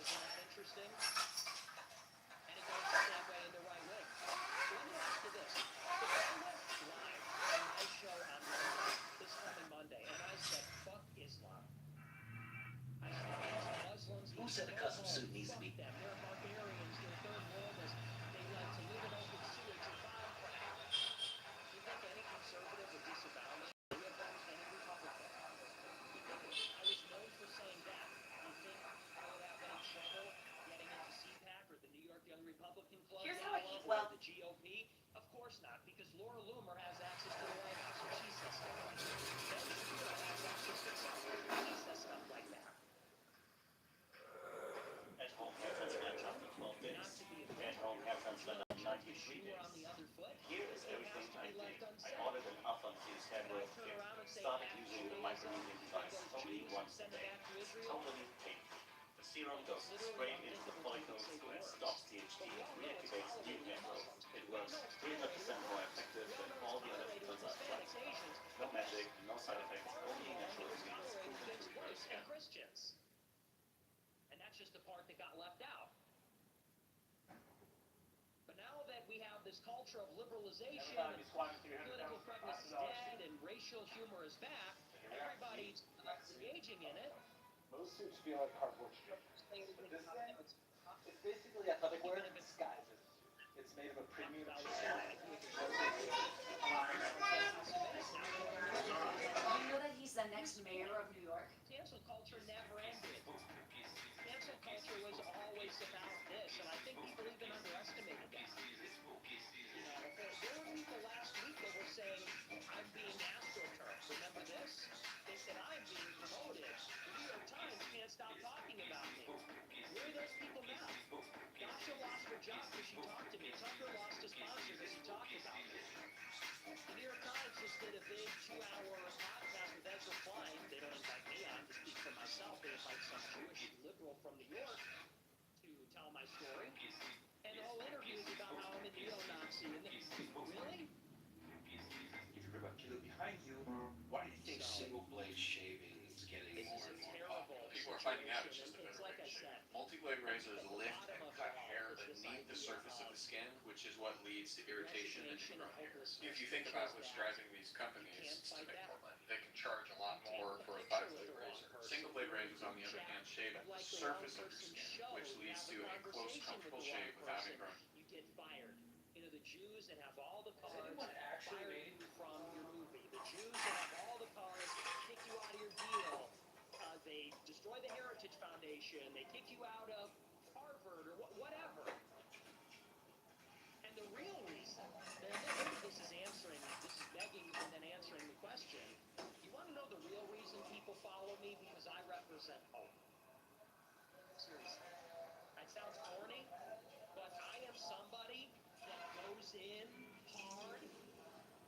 Isn't that interesting? And it goes the same way in the right wing. So let me ask you this. If I went live on my show on Monday, this coming Monday, and I said, fuck Islam. I said, these Muslims, Who said a custom suit needs to be? them. They're barbarians. They're third worlders. They like to live in open sewage and bomb crap. Do you think any conservative would disavow me? Any of them? Any Republican? Do you think I was known for saying that? Do you think I would have any trouble getting into CPAC or the New York Young Republican Club? Here's how I eat or well. the GOP? Of course not, because Laura Loomer has access to the White House, and she says stuff like that. Ben Shapiro has access to the Senate, and he says stuff like that. At home, have transplant after 12 days. Not to be a At home, have transplant after 93 shoe on the days. other foot. Here is It everything has to I be left did. I unsaid. ordered an Atlantis hair And I growth turn kit. around and say, Started half using the Judaism, microneedling device and those only Jews, once a send it day. back to Israel. Totally pain. The serum goes straight into the follicles where it stops THT and reactivates new hair growth. It works 300% more effective than all the other transplant. No magic, no side effects, only natural ingredients proven to reverse hair. Christians. And that's just the part that got left out. But now that we have this culture of liberalization, and political correctness is dead, and racial humor is back, everybody's engaging in it. Most suits feel like cardboard strips. This thing, it's basically athletic wear disguises. It's made of a premium You know that he's the next mayor of New York? Cancel culture never ended. Cancel culture was always about this. this, and I think people even underestimated that. You know, there were people last week that were saying, I'm being astroturfed. Remember this? They said, I'm being promoted. The New York Times can't stop talking about me. Where are those people now? Dasha lost her job because she talked to me. Tucker lost a sponsor because he talked about me. The New York Times just did a big 2-hour podcast with Ezra Klein. They don't invite me on to speak for myself. They invite some Jewish liberal from New York to tell my story. And the whole interview is about how I'm a neo-Nazi. And really? Behind you, why do you think single blade shaving is getting more and more popular? People are finding out it's just a better way to shave. Multi-blade razors lift and cut hair beneath the surface of the skin, which is what leads to irritation and ingrown hairs. If you think about what's driving these companies to make more money, they can charge a lot more for a 5-blade razor. Single blade razors, on the other hand, shave at the surface of your skin, which leads to a close, comfortable shave without ingrown. You get fired. You know, the Jews that have all the cards fire you from your movie. The Jews that have all the cards kick you out of your deal. They destroy the Heritage Foundation. They kick you out of Harvard or whatever. And the real reason, maybe this is begging and then answering the question. You want to know the real reason people follow me? Because I represent hope. Seriously. That sounds corny, but I am somebody that goes in hard.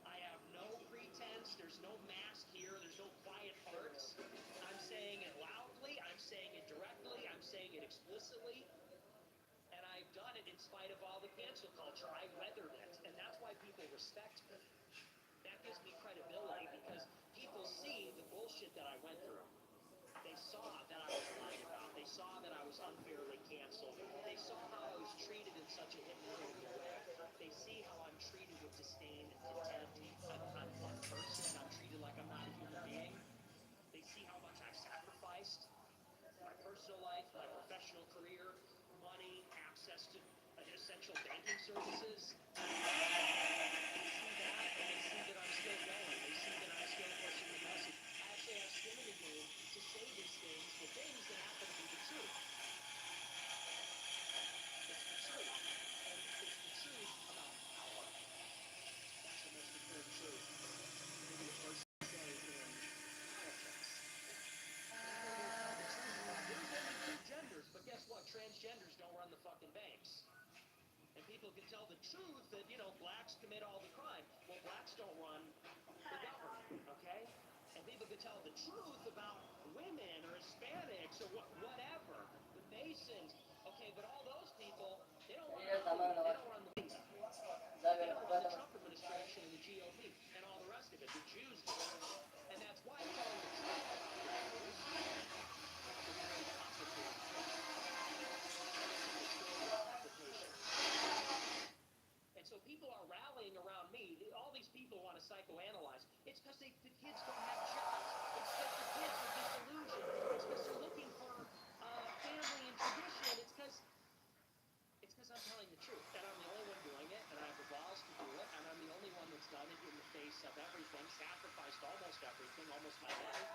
I have no pretense. There's no mask here. There's no quiet parts. I'm saying it loudly. I'm saying it directly. I'm saying it explicitly. And I've done it in spite of all the cancel culture. I weathered it. And that's why people respect me. That gives me credibility because people see the bullshit that I went through. They saw that I was lied about. They saw that I was unfairly canceled. They saw how I was treated in such a humiliating way. They see how I'm treated with disdain and contempt. I'm unperson. I'm treated like I'm not a human being. They see how much I've sacrificed. My personal life, my professional career, money, access to essential banking services. They see that, and they see that I'm still going. They see that I'm still pushing the message. I actually have skin in the game to say these things, the things that happen to be the truth. It's the truth. And it's the truth about power. That's the most important truth. Maybe a person say in politics. There's only 2 genders, but guess what? Transgenders don't run the fucking banks. And people can tell the truth that, you know, blacks commit all the crime. Well, blacks don't run the government, okay? And people can tell the truth about women or Hispanics or whatever. The Masons, okay, but all those people, they don't run the government. They don't run the media. They don't run the Trump administration and the GOP and all the rest of it. The Jews do. And that's why telling the truth about the Jews is very complicated. And so people are rallying around me. All these people want to psychoanalyze. It's because the kids don't have jobs. It's because the kids are disillusioned. It's because they're looking for family and tradition. It's because I'm telling the truth. And I'm the only one doing it, and I have the balls to do it, and I'm the only one that's done it in the face of everything, sacrificed almost everything, almost my life.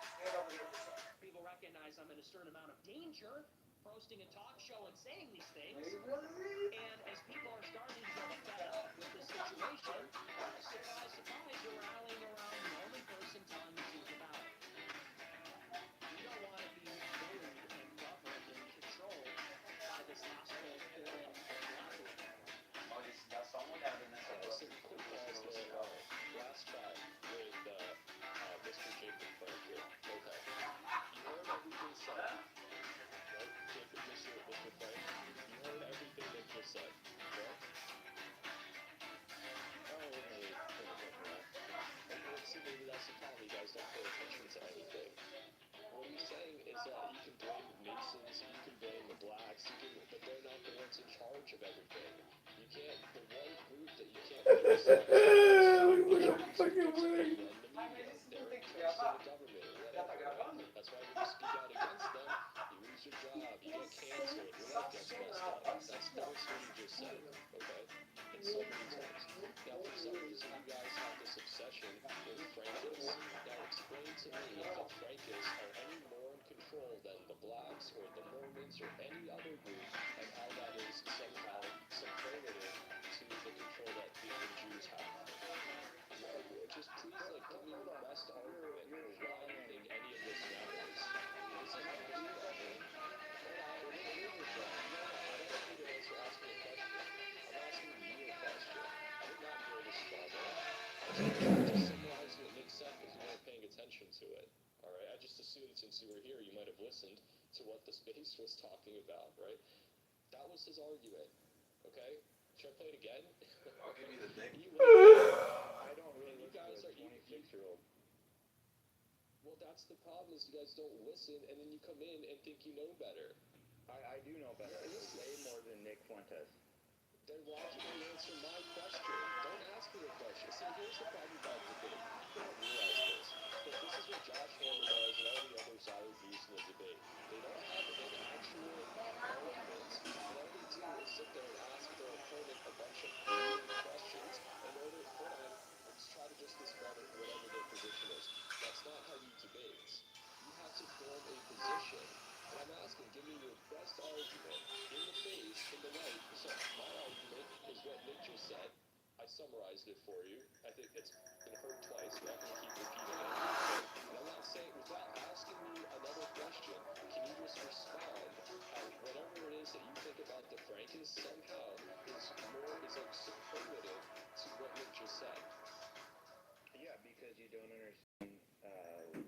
People recognize I'm in a certain amount of danger hosting a talk show and saying these things. And as people are starting to get fed up with this situation, surprise, surprise, you're rallying around the only person telling the truth about it. We don't want to be bullied and governed and controlled by this hostile foreign collaborator. Some quick calls there. Last chat with Mr. Jacob Frank here. Okay. You heard everything said. Right? Jacob, Mr. Frank. You heard everything they just said. Right? Oh, okay. And see, maybe that's the problem. You guys don't pay attention to anything. What he's saying is that you can blame the Masons, you can blame the blacks, but they're not the ones in charge of everything. You can't, the one group that you can't criticize they're entrenched in the government or whatever. That's why when you speak out against them, you lose your job, you get canceled, your life gets messed up. That's what he just said, okay? In so many terms. Now, for some reason, you guys have this obsession with Frankists. Now, explain to me how Frankists are any more in control than the blacks or the Mormons or any other group, and how that is somehow superlative to the control that the Jews have. Just please, like, give me your best argument for why you think any of this matters. This is not a problem. I don't want you to answer asking a question. I'm asking you a question. I did not hear this problem. Just summarize what Nick said if you weren't paying attention to it. All right. I just assumed since you were here, you might have listened to what the space was talking about, right? That was his argument. Okay. Should I play it again? I'll give you the thing. I don't really listen to a 26-year-old. Well, that's the problem is you guys don't listen, and then you come in and think you know better. I do know better. Way more than Nick Fuentes. Then why can't you answer my question? Don't ask me a question. See, here's the problem about debate. People don't realize this, but this is what Josh Hammer does and all the other Zayed Boost in the debate. They don't have an actual argument. And all they do is sit there and ask their opponent a bunch of questions in order to try to just discredit whatever their position is. That's not how you debate. You have to form a position. And I'm asking, give me your best argument in the face, in the light. So my argument is what Nick just said. I summarized it for you. I think it's been heard twice. We're not going to keep repeating it. And I'm not saying, without asking me another question, can you just respond how whatever it is that you think about the Frankists somehow is like superlative to what Nick just said? Yeah, because you don't understand.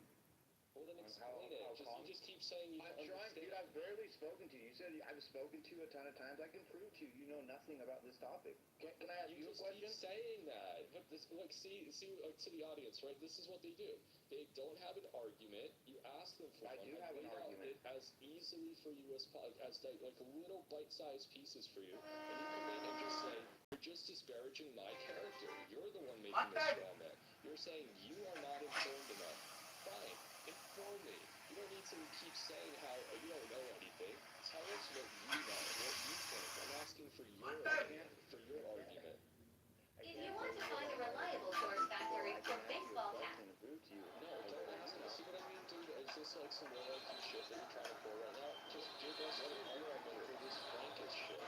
Well, then explain it. You just keep saying you don't understand. Dude, I've barely spoken to you. You said I've spoken to you a ton of times. I can prove to you you know nothing about this topic. Can I ask you a question? You just keep saying that. But this, like, see, to the audience, right? This is what they do. They don't have an argument. You ask them for one. I do have an argument. It as easily for you as like little bite-sized pieces for you, and you come in and just say you're just disparaging my character. You're the one making this straw man. You're saying you are not informed enough. Fine, inform me. You don't need to keep saying how you don't know anything. Tell us what you know, what you think. I'm asking for your opinion, for your argument. If you want to find a reliable source factory for baseball hats. No, don't ask me. See what I mean, dude? Is this like some low IQ shit that you're trying to pull right now? Just give us an argument for this Frankist shit.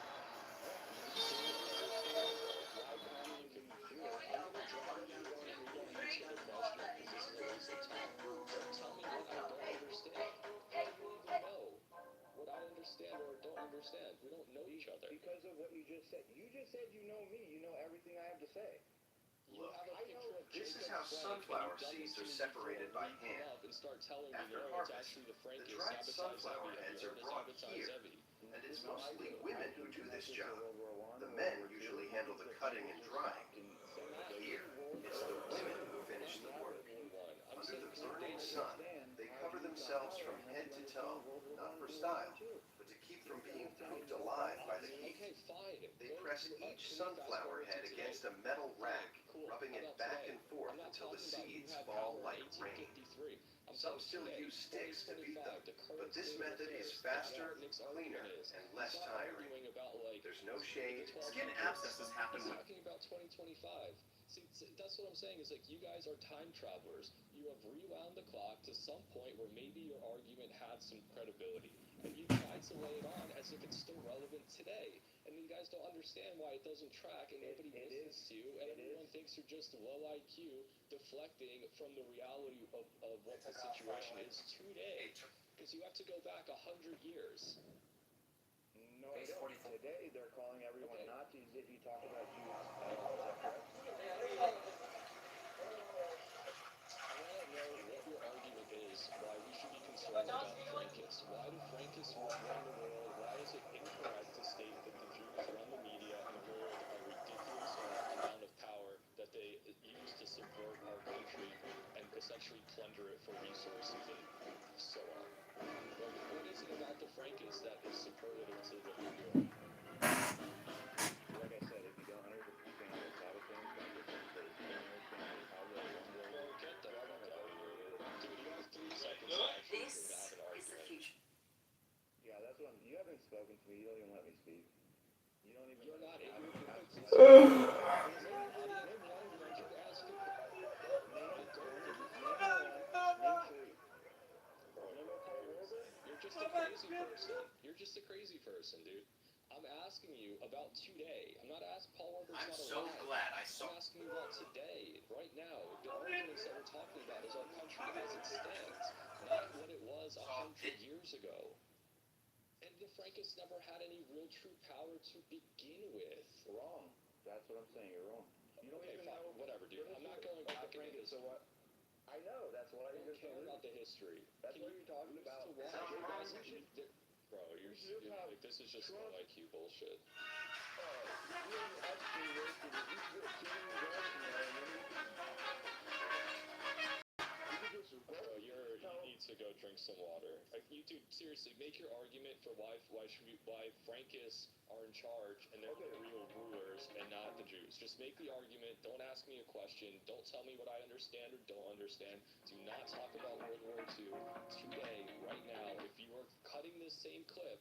Tell me what I don't understand. How do you even know what I understand or don't understand? We don't know each other. Because of what you just said. You just said you know me. You know everything I have to say. Look, this is how sunflower seeds are separated by hand. After harvest, the dried sunflower heads are brought here, and it's mostly women who do this job. The men usually handle the cutting and drying. Here, it's the women who finish the work. Under the burning sun, they cover themselves from head to toe, not for style, but to keep from being cooked alive by the heat. They press each sunflower head against a metal rack, rubbing it back and forth until the seeds fall like rain. Some still use sticks to beat them, but this method is faster, cleaner, and less tiring. There's no shade. Skin abscesses happen when... Talking about 2025. See, that's what I'm saying is like you guys are time travelers. You have rewound the clock to some point where maybe your argument had some credibility. And you try to lay it on as if it's still relevant today. And you guys don't understand why it doesn't track and nobody listens to you. And everyone thinks you're just low IQ deflecting from the reality of what the situation is today. Because you have to go back 100 years. No, I don't. Today they're calling everyone Nazis if you talk about Jews. Is that correct? I want to know what your argument is why we should be concerned about Frankists. Why do Frankists run the world? Why is it incorrect to state that the Jews run the media and hold a ridiculous amount of power that they use to subvert our country and essentially plunder it for resources and so on? What is it about the Frankists that is superlative to what you're doing? Like I said, if you don't understand a lot of things, like this is the general thing, how the one world... Dude, you have 3 seconds to actually have an argument. Yeah, that's what you haven't spoken to me. You don't even let me speak. You don't even... You're not able to... You're just a crazy person. You're just a crazy person, dude. I'm asking you about today. I'm not asking Paul Walker's I'm not so alive. glad I saw. I'm asking you about today, right now. The arguments that we're talking about is our country as it stands, not what it was 100 years ago. And the Frankists never had any real true power to begin with. Wrong. That's what I'm saying. You're wrong. You don't Okay, even fine. know. Whatever, dude. I'm not going back into Frankie, so history. what? I know. That's what I don't care about the history. That's what you're talking about. Bro, you're like, this is just low IQ bullshit. Bro, you need to go drink some water. Like, you dude, seriously, make your argument for why Frankists are in charge and they're the real rulers and not the Jews. Just make the argument. Don't ask me a question. Don't tell me what I understand or don't understand. Do not talk about World War II today, right now. If you are cutting this same clip,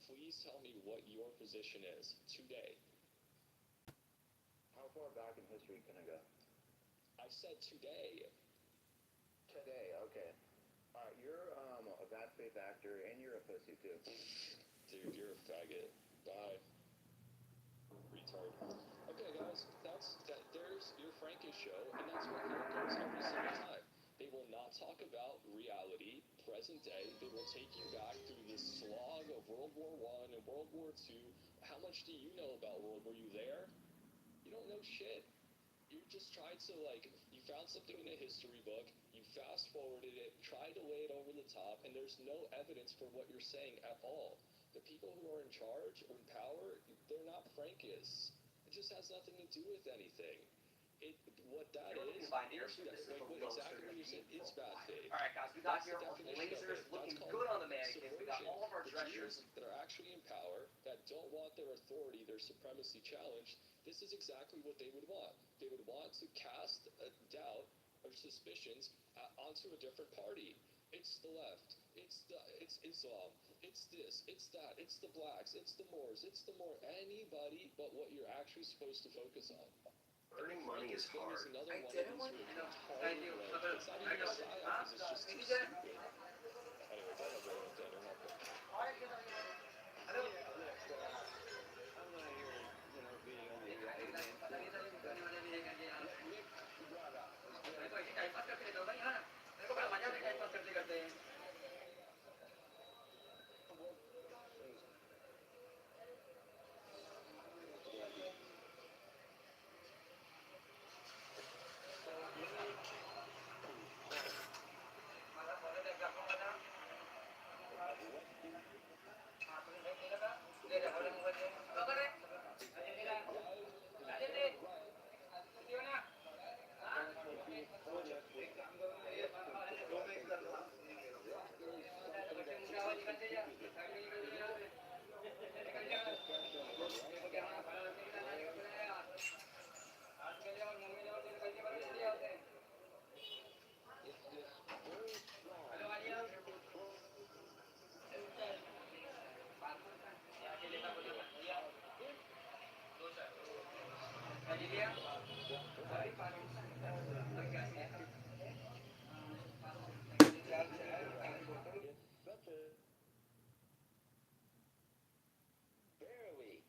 please tell me what your position is today. How far back in history can I go? I said today. Today, okay. Alright, you're a bad faith actor and you're a pussy too. Dude, you're a faggot. Bye. Retard. Okay, guys, there's your Frankish show, and that's how it goes every single time. They will not talk about reality, present day. They will take you back through this slog of World War I and World War II. How much do you know about World War? Were you there? You don't know shit. You just tried to, like, you found something in a history book, you fast-forwarded it, tried to lay it over the top, and there's no evidence for what you're saying at all. The people who are in charge or in power, they're not Frankists. It just has nothing to do with anything. What that is exactly what you said, it's bad faith. Alright guys, we got here our blazers looking good on the mannequins. We got all of our dress shirts. That are actually in power, that don't want their authority, their supremacy challenged, this is exactly what they would want. They would want to cast a doubt or suspicions onto a different party. It's the left. It's Islam. It's this. It's that. It's the blacks. It's the Moors. It's the more anybody but what you're actually supposed to focus on. Earning money is hard. I didn't want to know. Thank you. It's not even a psyop, it's just too stupid. Anyways, I don't know what to interrupt. Barely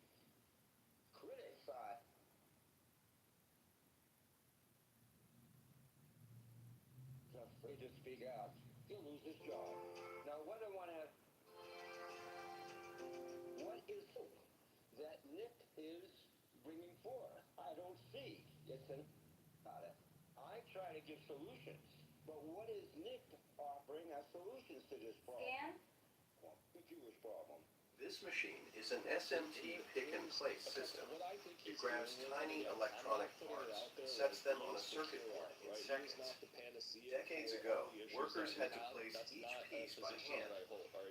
criticize. Afraid to speak out. He'll lose his job. Now, what I want to ask, what is hope that Nick is bringing forth? I don't see. Listen about it. I try to give solutions, but what is Nick offering as solutions to this problem? Dan? Well, the Jewish problem. This machine is an SMT pick-and-place system. It grabs tiny electronic parts and sets them on a circuit board in seconds. Decades ago, workers had to place each piece by hand.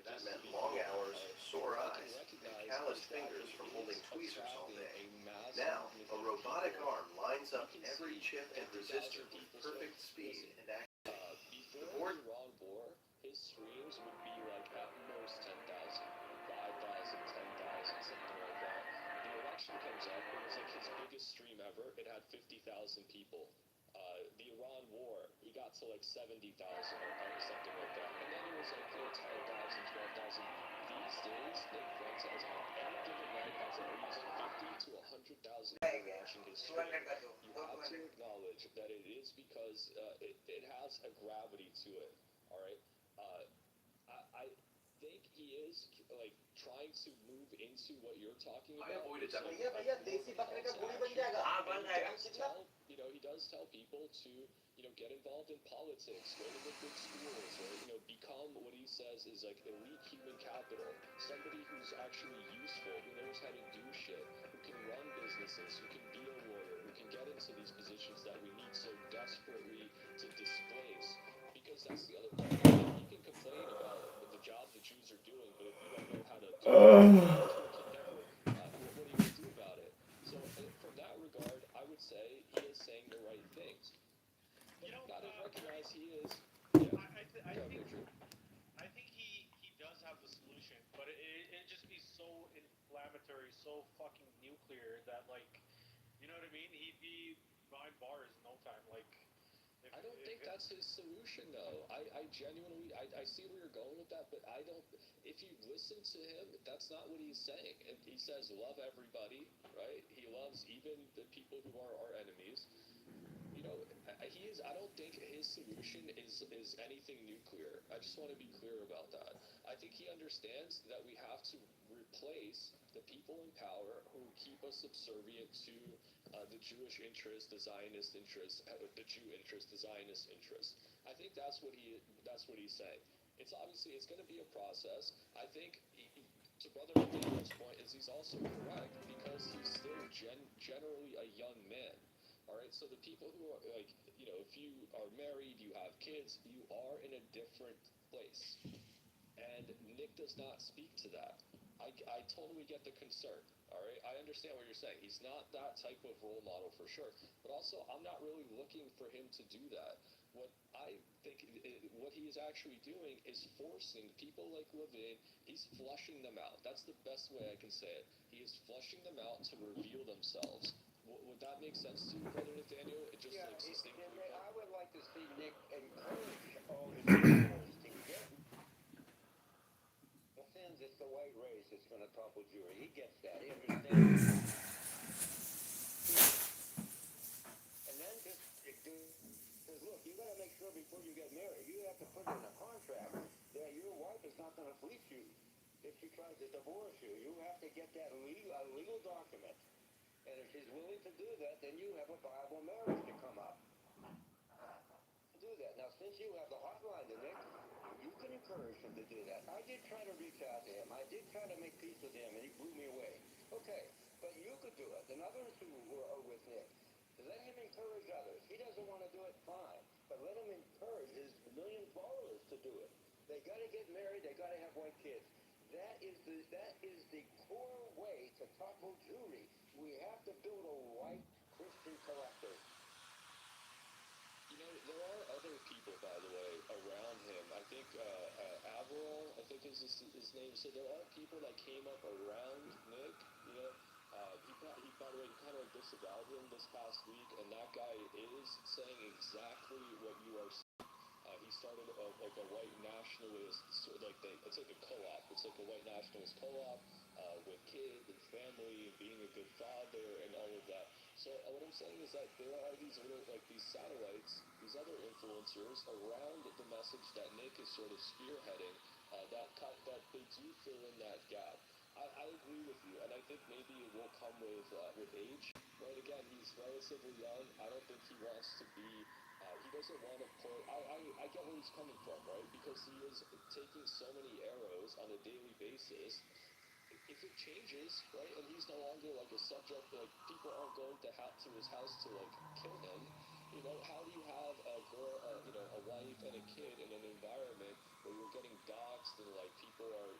That meant long hours, sore eyes, and calloused fingers from holding tweezers all day. Now, a robotic arm lines up every chip and resistor with perfect speed and accuracy. The board Ron Bohr, his streams would be like at most 10,000, 5,000, 10,000, something like that. The election comes up, it was like his biggest stream ever. It had 50,000 people. The Iran war, he got to like 70,000 or something like that. And then it was like 10,000, 12,000 You have to acknowledge that it is because it has a gravity to it. All right. I think he is like trying to move into what you're talking about. I avoided that. He does tell people to, get involved in politics, go to the good schools, or, become what he says is like elite human capital. Somebody who's actually useful, who knows how to do shit, who can run businesses, who can be a lawyer, who can get into these positions that we need so desperately to displace. Because that's the other part. You can complain about the job the Jews are doing, but if you don't know how to do it, what are you going to do about it? So from that regard, I would say he is saying the right things. Gotta recognize he is. I think he does have the solution, but it just be so inflammatory, so fucking nuclear that you know what I mean? He'd be behind bars in no time. I don't think that's his solution, though. I genuinely, I see where you're going with that, but I don't. If you listen to him, that's not what he's saying. And he says love everybody, right? He loves even the people who are our enemies. I don't think his solution is anything nuclear. I just want to be clear about that. I think he understands that we have to replace the people in power who keep us subservient to the Jewish interest, the Zionist interest, the Jew interest, the Zionist interest. I think that's what he's saying. It's going to be a process. I think to Brother Daniel's point is he's also correct because he's still generally a young man. All right, so the people who are if you are married, you have kids, you are in a different place. And Nick does not speak to that. I totally get the concern, all right? I understand what you're saying. He's not that type of role model for sure. But also, I'm not really looking for him to do that. What I think what he is actually doing is forcing people like Levin, he's flushing them out. That's the best way I can say it. He is flushing them out to reveal themselves. Would that make sense to you, Brother Nathaniel? It just succinctly. I would like to see Nick encourage all the Negroes to get. Since it's the white race that's going to topple Jewry, he gets that. He understands. And then just says, look, you got to make sure before you get married, you have to put in a contract that your wife is not going to fleece you if she tries to divorce you. You have to get that legal document. And if she's willing to do that, then you have a viable marriage to come up. Do that. Now, since you have the hotline to Nick, you can encourage him to do that. I did try to reach out to him. I did try to make peace with him, and he blew me away. Okay, but you could do it. And others who are with Nick, let him encourage others. He doesn't want to do it, fine. But let him encourage his million followers to do it. They got to get married. They got to have white kids. That is the core way to topple Jewry. We have to build a white Christian collective. There are other people, by the way, around him. I think Avril, I think is his name. So there are people that came up around Nick. He by the way, kind of disavowed him this past week, and that guy is saying exactly what you are saying. He started a white nationalist, it's like a co-op. It's like a white nationalist co-op with kids and family and being a good father and all of that. So what I'm saying is that there are these these satellites, these other influencers around the message that Nick is sort of spearheading that they do fill in that gap. I agree with you, and I think maybe it will come with age. Right? Again, he's relatively young. I don't think he wants to be. He doesn't want to put. I get where he's coming from, right? Because he is taking so many arrows on a daily basis. If it changes, right, and he's no longer a subject, people aren't going to his house to kill him. How do you have a girl, a wife and a kid in an environment where you're getting doxxed and people are,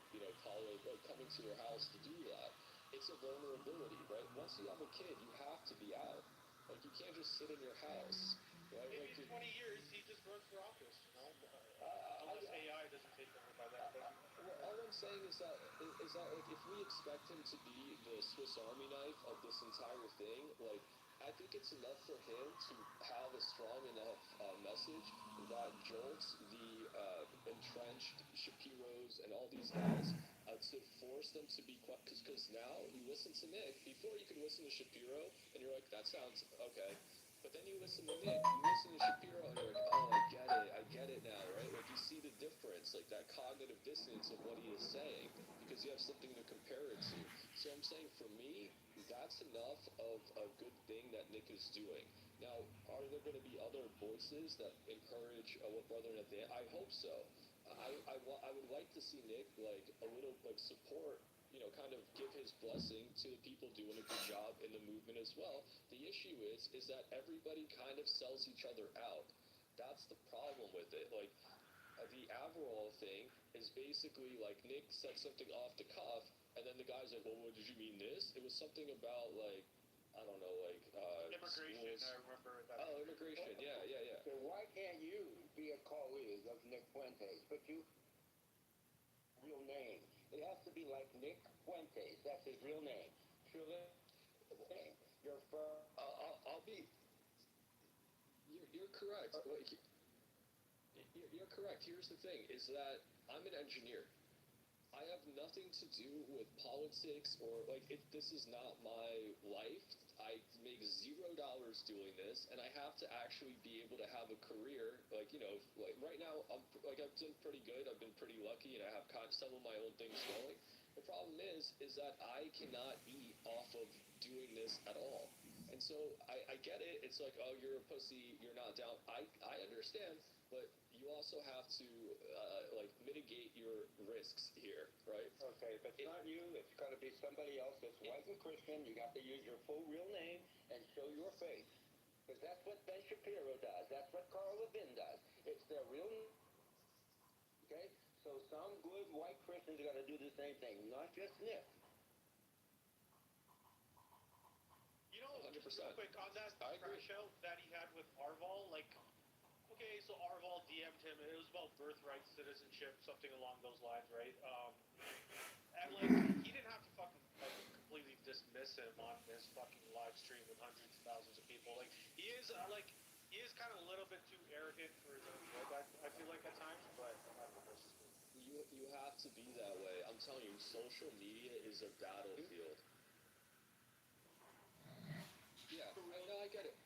coming to your house to do that? It's a vulnerability, right? Once you have a kid, you have to be out. You can't just sit in your house, right? Maybe in 20 years he just runs for office, unless AI doesn't take over by then. All I'm saying is that if we expect him to be the Swiss Army knife of this entire thing, I think it's enough for him to have a strong enough message that jolts the entrenched Shapiros and all these guys to force them to be quiet, because now you listen to Nick. Before you could listen to Shapiro, and you're like, that sounds okay. But then you listen to Nick, you listen to Shapiro, and you're like, oh, I get it now, right? Like you see the difference, like that cognitive dissonance of what he is saying, because you have something to compare it to. So I'm saying, for me, that's enough of a good thing that Nick is doing. Now, are there going to be other voices that encourage what Brother Nathan? I hope so. I would like to see Nick, like, a little, like, support, kind of give his blessing to the people doing a good job in the movement as well. The issue is that everybody kind of sells each other out. That's the problem with it. Like, the Averall thing is basically like Nick said something off the cuff, and then the guy's like, well, what, did you mean this? It was something about, like, I don't know, like, Immigration, schools. I remember that. Oh, immigration, yeah. So why can't you be a colleague of Nick Fuentes, but you real name? It has to be like Nick Fuentes. That's his real name. You're from. I'll be. You're correct. Like, you're correct. Here's the thing: is that I'm an engineer. I have nothing to do with politics or, like, this is not my life. I make $0 doing this, and I have to actually be able to have a career. Like, like right now, I've done pretty good. I've been pretty lucky, and I have some of my own things going. The problem is that I cannot eat off of doing this at all. And so I get it. It's like, oh, you're a pussy. You're not down. I understand, but you also have to like mitigate your risks here, right? Okay, if it's not you, it's got to be somebody else that's white and Christian. You got to use your full real name and show your face, because that's what Ben Shapiro does. That's what Carl Levin does. It's their real name. Okay, so some good white Christians got to do the same thing, not just Nick. 100%. Real quick, on that crash out that he had with Arval, like, okay, so Arval DM'd him, and it was about birthright citizenship, something along those lines, right? And, like, he didn't have to fucking, like, completely dismiss him on his fucking live stream with hundreds of thousands of people. Like, he is kind of a little bit too arrogant for his own good, I feel like, at times, but I don't know, that's just me. You have to be that way. I'm telling you, social media is a battlefield. Yeah, no, I get it.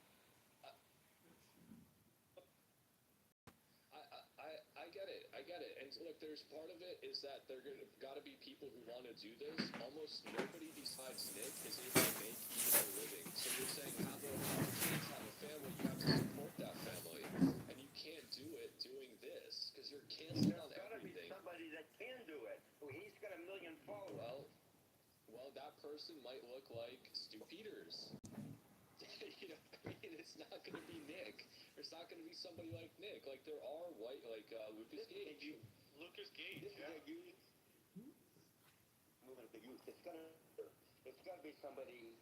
I get it. And look, there's part of it is that there got to be people who want to do this. Almost nobody besides Nick is able to make even a living. So you're saying have kids, have a family, you have to support that family, and you can't do it doing this because you're canceling on everything. There's got to be somebody that can do it. He's got 1 million followers. Well, that person might look like Stu Peters. It's not going to be Nick. There's not going to be somebody like Nick. Like, there are white, like Lucas Gage. Lucas Gage, This is a youth. Moving to the youth. It's got to be somebody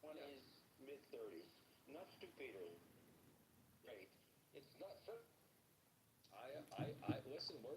20s, mid-30s. Not Stu Peters. Great. It's not so. Listen, we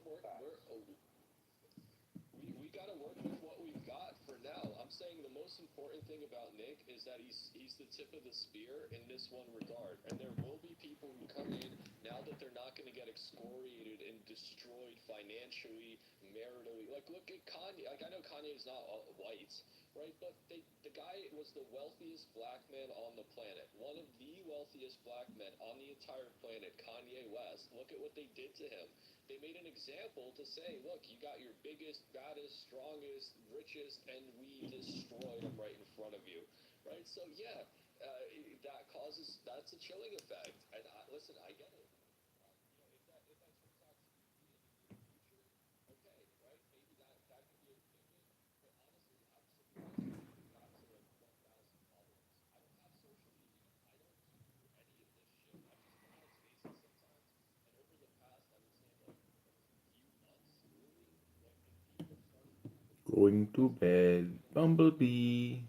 got to work with what we've got for now. I'm saying the most important thing about Nick is that he's the tip of the spear in this one regard. And there will be people who come in now that they're not going to get excoriated and destroyed financially, maritally. Like, look at Kanye. Like, I know Kanye is not white, right? But the guy was the wealthiest black man on the planet. One of the wealthiest black men on the entire planet, Kanye West. Look at what they did to him. They made an example to say, look, you got your biggest, baddest, strongest, richest, and we destroyed him right in front of you, right? So, yeah, that's a chilling effect. And listen, I get it. If that turns out to be in the future, okay, right? Maybe that could be a pivot. But honestly, I'm surprised we got to like 1,000 followers. I don't have social media. I don't do any of this shit. I just come on spaces sometimes. And over the past, I would say, like, few months, really, like, when people started Going to bed, Bumblebee.